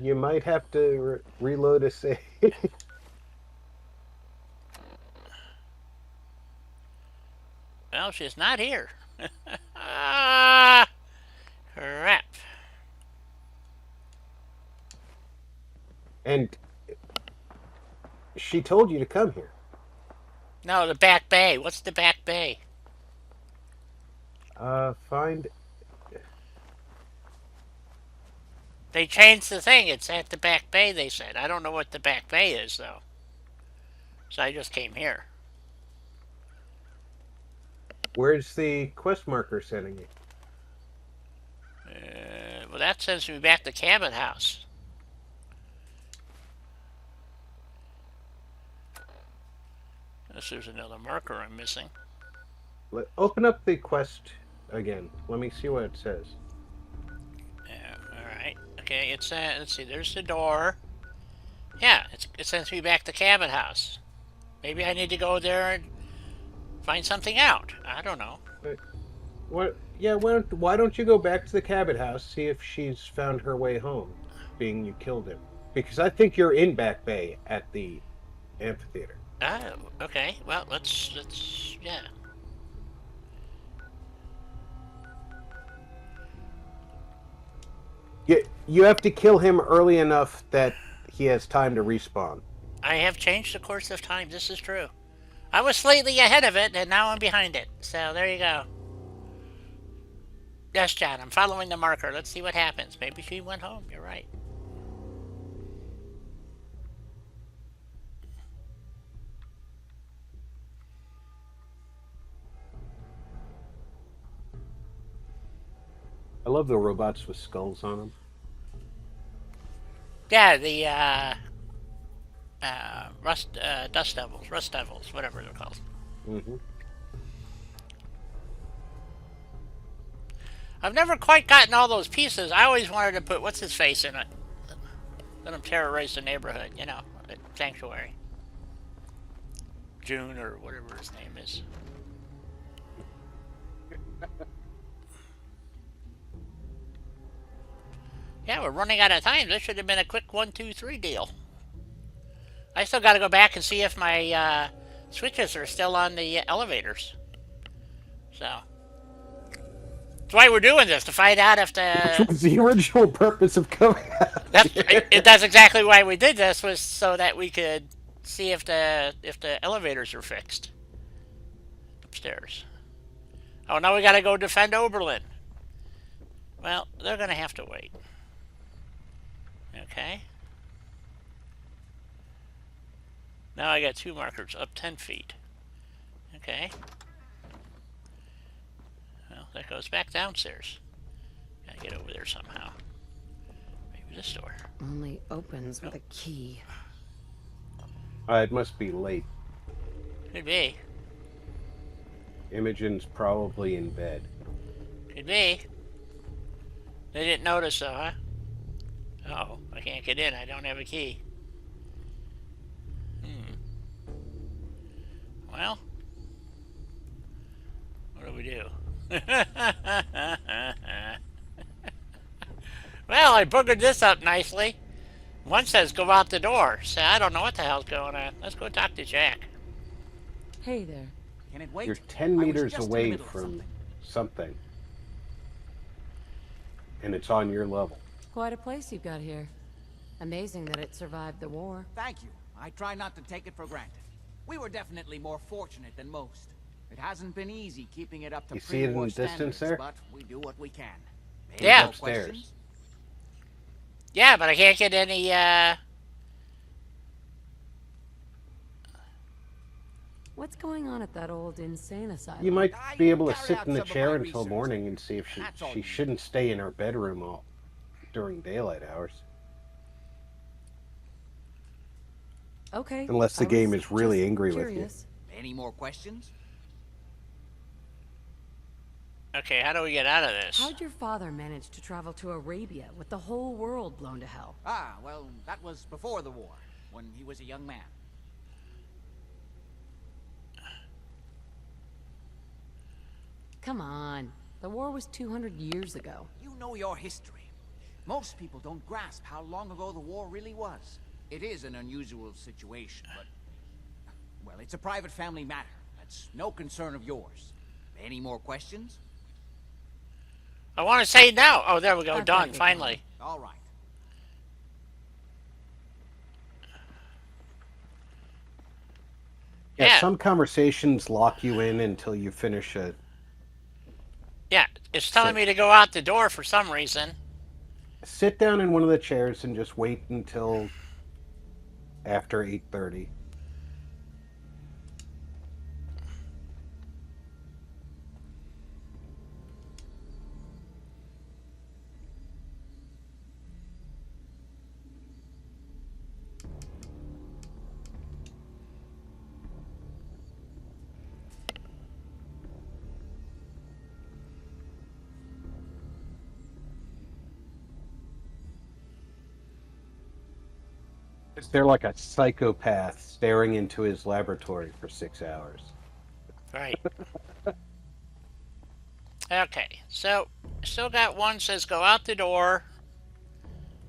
You might have to reload a save. Well, she's not here. Ah, crap. And she told you to come here. No, the back bay. What's the back bay? Find... They changed the thing. It's at the back bay, they said. I don't know what the back bay is, though. So I just came here. Where's the quest marker sending you? Well, that sends me back to Cabot House. Unless there's another marker I'm missing. Open up the quest again. Let me see what it says. Yeah, alright. Okay, it's, let's see, there's the door. Yeah, it sends me back to Cabot House. Maybe I need to go there and find something out. I don't know. What? Yeah, why don't you go back to the Cabot House, see if she's found her way home, being you killed him. Because I think you're in Back Bay at the amphitheater. Oh, okay. Well, let's, yeah. You have to kill him early enough that he has time to respawn. I have changed the course of time. This is true. I was slightly ahead of it, and now I'm behind it. So, there you go. Yes, John, I'm following the marker. Let's see what happens. Maybe she went home. You're right. I love the robots with skulls on them. Yeah, the Rust Devils, whatever they're called. Mm-hmm. I've never quite gotten all those pieces. I always wanted to put what's his face in it. Let him terrorize the neighborhood, you know, the sanctuary. June or whatever his name is. Yeah, we're running out of time. This should have been a quick 1, 2, 3 deal. I still got to go back and see if my switches are still on the elevators. So that's why we're doing this, to find out if the... Which was the original purpose of coming out. That's exactly why we did this, was so that we could see if the elevators are fixed upstairs. Oh, now we got to go defend Oberlin. Well, they're going to have to wait. Okay. Now I got 2 markers up 10 feet. Okay. Well, that goes back downstairs. Gotta get over there somehow. Maybe this door. Only opens with a key. It must be late. Could be. Imogen's probably in bed. Could be. They didn't notice though, huh? Oh, I can't get in. I don't have a key. Well, what do we do? Well, I boogered this up nicely. One says go out the door, so I don't know what the hell's going on. Let's go talk to Jack. Hey there. Can it wait? You're 10 meters away from something. And it's on your level. Quite a place you've got here. Amazing that it survived the war. Thank you. I try not to take it for granted. We were definitely more fortunate than most. It hasn't been easy keeping it up to You see it in pre-war the distance standards, there? but we do what we can. Any Yeah. more Upstairs. questions? Yeah, but I can't get any, What's going on at that old insane asylum? You might be able to carry sit out in the some of chair my until research. morning and see if That's all she you need. shouldn't stay in her bedroom during daylight hours. Okay. Unless the I game was is really just angry curious. Any more questions? okay, how do we get out of this? How'd your father manage to travel to Arabia with the whole world blown to hell? Ah, well, that was before the war, when he was a young man. Come on. The war was 200 years ago. You know your history. Most people don't grasp how long ago the war really was. It is an unusual situation, but... well, it's a private family matter. That's no concern of yours. Any more questions? I want to say no. Oh, there we go. I've Done, got it. finally. All right. Yeah. Some conversations lock you in until you finish a... Yeah, it's telling me to go out the door for some reason. Sit down in one of the chairs and just wait until after 8:30. They're like a psychopath staring into his laboratory for 6 hours. Right. Okay, so still got one says go out the door.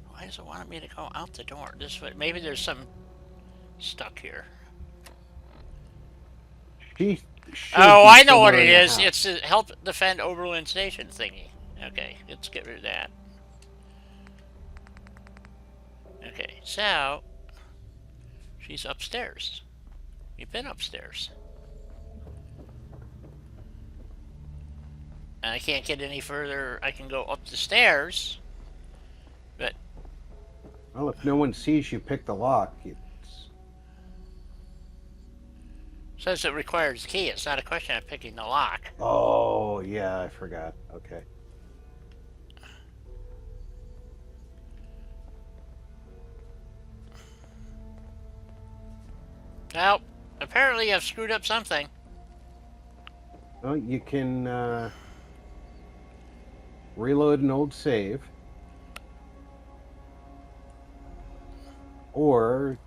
Why does it want me to go out the door? This way. Maybe there's some stuck here. Oh, I know what it is. It's to help defend Oberlin Station thingy. Okay, let's get rid of that. Okay, so she's upstairs. We've been upstairs. And I can't get any further. I can go up the stairs, but... Well, if no one sees you pick the lock, it's... says it requires a key. It's not a question of picking the lock. Oh, yeah, I forgot. Okay. Well, apparently I've screwed up something. Well, you can reload an old save. Or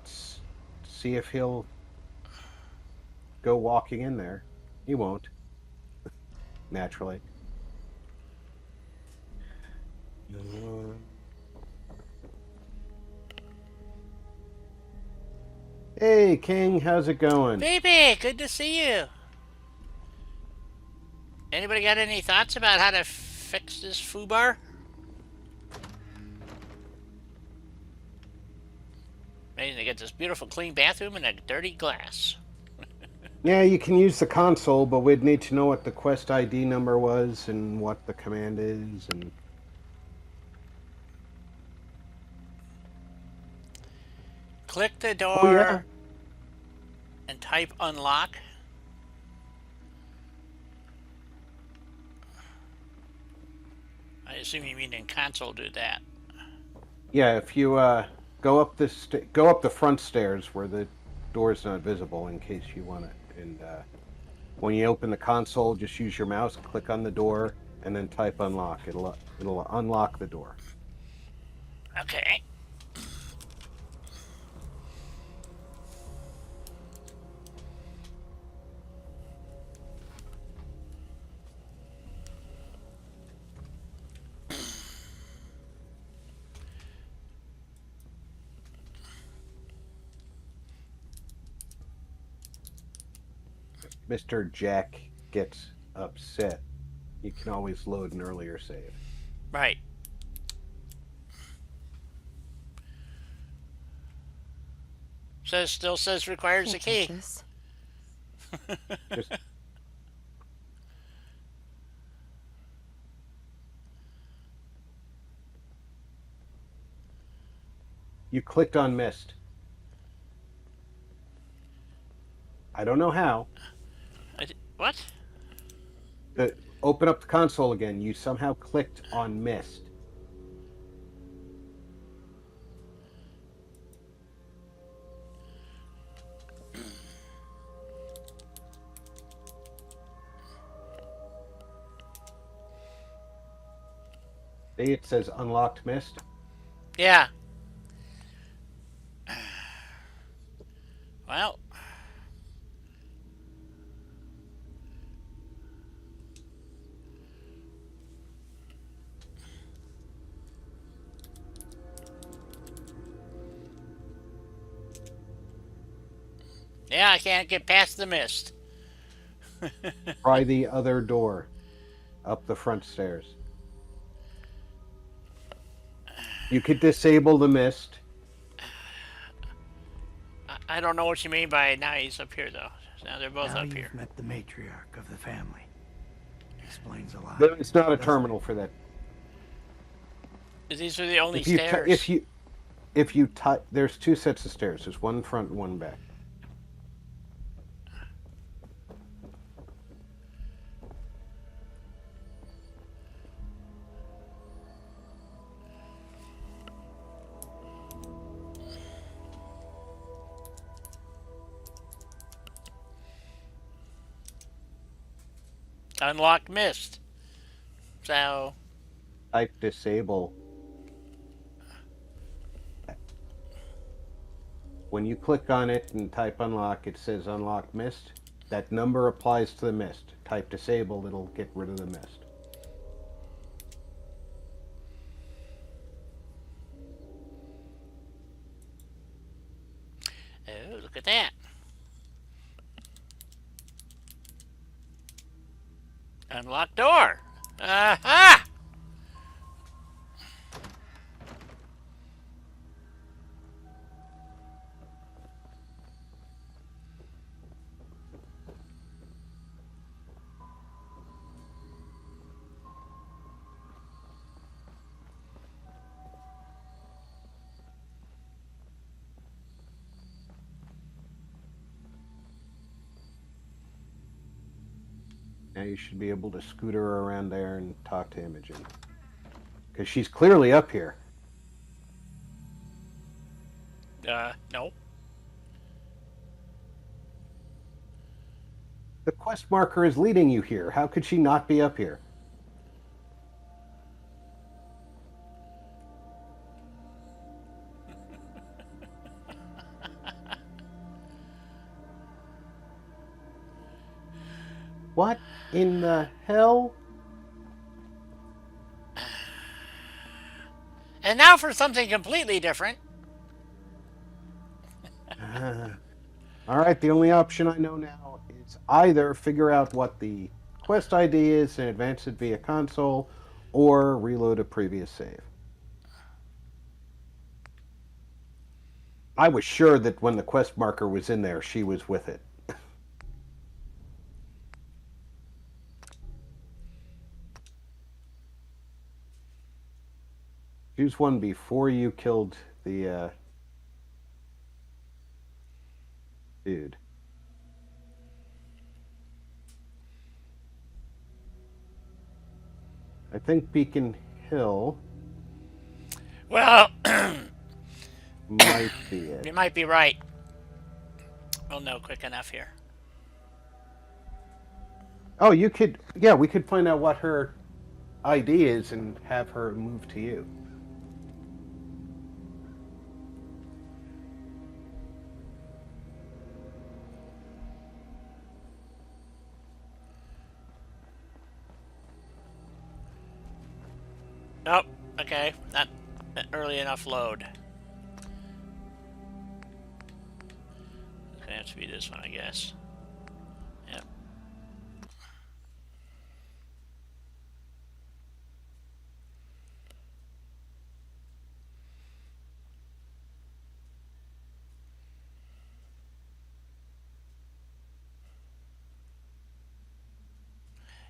see if he'll go walking in there. He won't. Naturally. Hey, King, how's it going? Baby, good to see you. Anybody got any thoughts about how to fix this foobar? Maybe they get this beautiful clean bathroom and a dirty glass. Yeah, you can use the console, but we'd need to know what the quest ID number was and what the command is and... Click the door Oh, yeah. and type unlock. I assume you mean in console do that. Yeah, if you go up the front stairs where the door's not visible in case you want it. And when you open the console, just use your mouse, click on the door, and then type unlock. It'll unlock the door. Okay. Mr. Jack gets upset, you can always load an earlier save. Right. Still says requires a key. Just... You clicked on mist. I don't know how. What? Open up the console again. You somehow clicked on mist. See, it says unlocked mist. Yeah. Well. Yeah, I can't get past the mist. Try the other door. Up the front stairs. You could disable the mist. I don't know what you mean by now he's up here, though. Now they're both now up here. You've met the matriarch of the family. Explains a lot. But it's not a terminal for that. These are the only stairs. If you type, there's two sets of stairs. There's one front and one back. Unlock mist. So. Type disable. When you click on it and type unlock, it says unlock mist. That number applies to the mist. Type disable, it'll get rid of the mist. Oh, look at that. Unlock door. Aha! Now you should be able to scooter around there and talk to Imogen. Because she's clearly up here. No. The quest marker is leading you here. How could she not be up here? What in the hell? And now for something completely different. All right, the only option I know now is either figure out what the quest ID is and advance it via console, or reload a previous save. I was sure that when the quest marker was in there, she was with it. Choose one before you killed the dude. I think Beacon Hill. Well, might be it. You might be right. We'll know quick enough here. Oh, you could, yeah, we could find out what her ID is and have her move to you. Nope. Okay. Not early enough load. It's gonna have to be this one, I guess. Yep.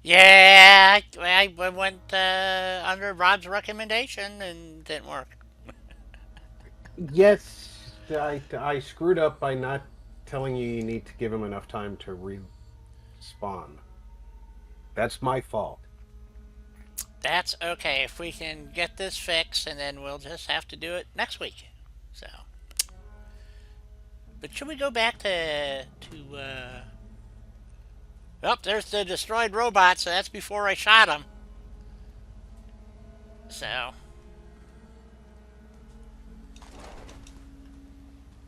Yeah, I went under Rod's recommendation and didn't work. Yes, I screwed up by not telling you need to give him enough time to respawn. That's my fault. That's okay if we can get this fixed, and then we'll just have to do it next week. So, but should we go back to? Oh, there's the destroyed robot. So that's before I shot him. So,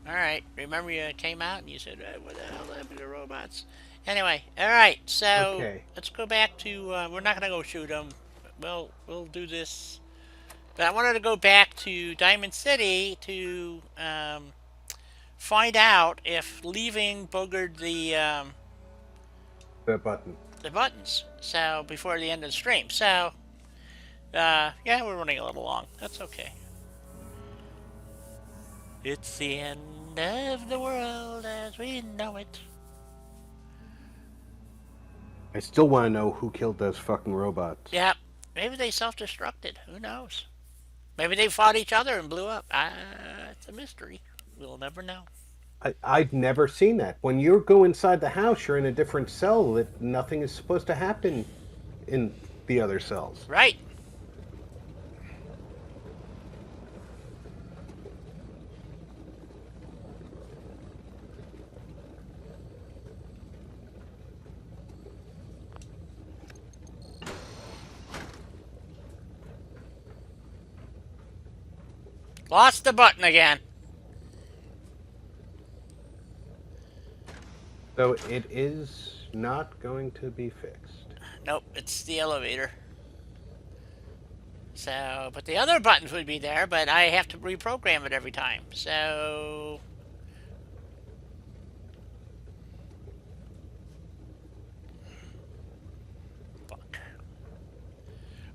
all right. Remember you came out and you said, "What the hell happened to robots?" Anyway, all right. So Okay. let's go back to. We're not gonna go shoot them. We'll do this. But I wanted to go back to Diamond City to find out if leaving boogered The button. the buttons. So before the end of the stream. So yeah, we're running a little long. That's okay. It's the end of the world as we know it. I still want to know who killed those fucking robots. Yeah, maybe they self-destructed. Who knows? Maybe they fought each other and blew up. It's a mystery. We'll never know. I've never seen that. When you go inside the house, you're in a different cell that nothing is supposed to happen in the other cells. Right. Lost the button again. So it is not going to be fixed. Nope, it's the elevator. So, but the other buttons would be there, but I have to reprogram it every time. So, fuck.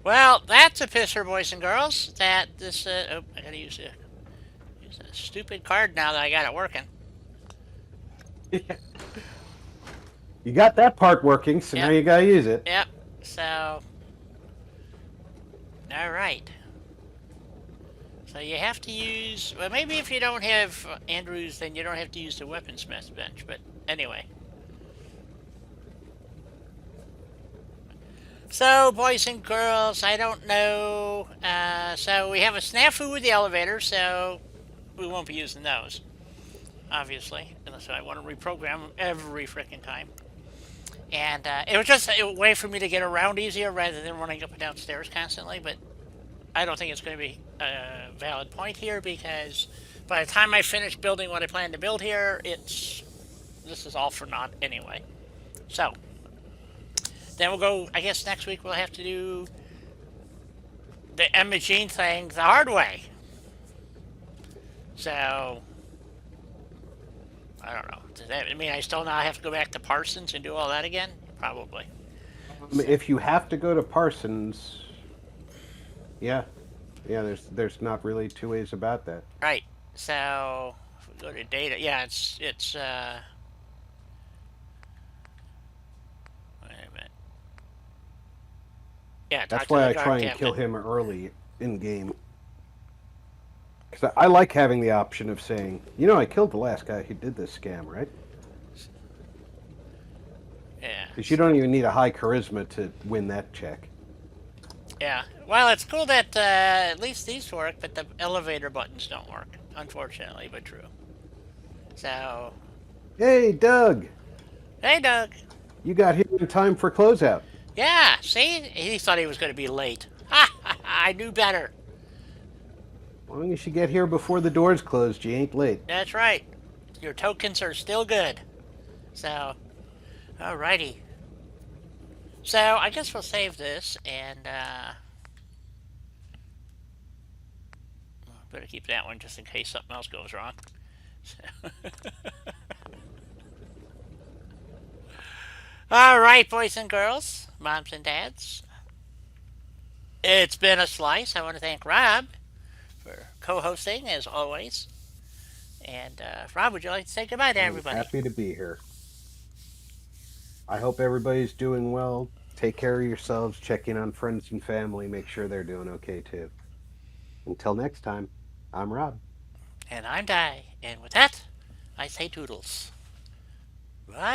Well, that's a pisser, boys and girls. That this, oh, I gotta use a stupid card now that I got it working. You got that part working, so now you gotta use it. Yep. So, all right. So you have to use, well, maybe if you don't have Andrews, then you don't have to use the weaponsmith bench, but anyway. So, boys and girls, I don't know, so we have a snafu with the elevator, so we won't be using those, obviously, unless I want to reprogram them every freaking time. And it was just a way for me to get around easier rather than running up and down stairs constantly, but I don't think it's going to be a valid point here because by the time I finish building what I plan to build here, this is all for naught anyway. So, then we'll go, I guess next week we'll have to do the Imogene thing the hard way. So, I don't know. Does that mean I still now have to go back to Parsons and do all that again? Probably. If you have to go to Parsons, yeah, there's not really two ways about that. Right. So if we go to data, yeah, it's wait a minute. Yeah, that's why I try and kill him early in game. Because I like having the option of saying, you know, I killed the last guy who did this scam, right? Yeah. Because you don't even need a high charisma to win that check. Yeah. Well, it's cool that at least these work, but the elevator buttons don't work. Unfortunately, but true. So. Hey, Doug. Hey, Doug. You got here in time for closeout. Yeah. See, he thought he was going to be late. Ha! I knew better. As long as you get here before the doors closed, you ain't late. That's right. Your tokens are still good. So, alrighty. So, I guess we'll save this, and, better keep that one just in case something else goes wrong. So. Alright, boys and girls, moms and dads. It's been a slice. I want to thank Rob for co-hosting, as always. And, Rob, would you like to say goodbye to everybody? Happy to be here. I hope everybody's doing well Take care of yourselves. Check in on friends and family. Make sure they're doing okay too. Until next time, I'm Rob. And I'm Di. And with that, I say toodles. Bye.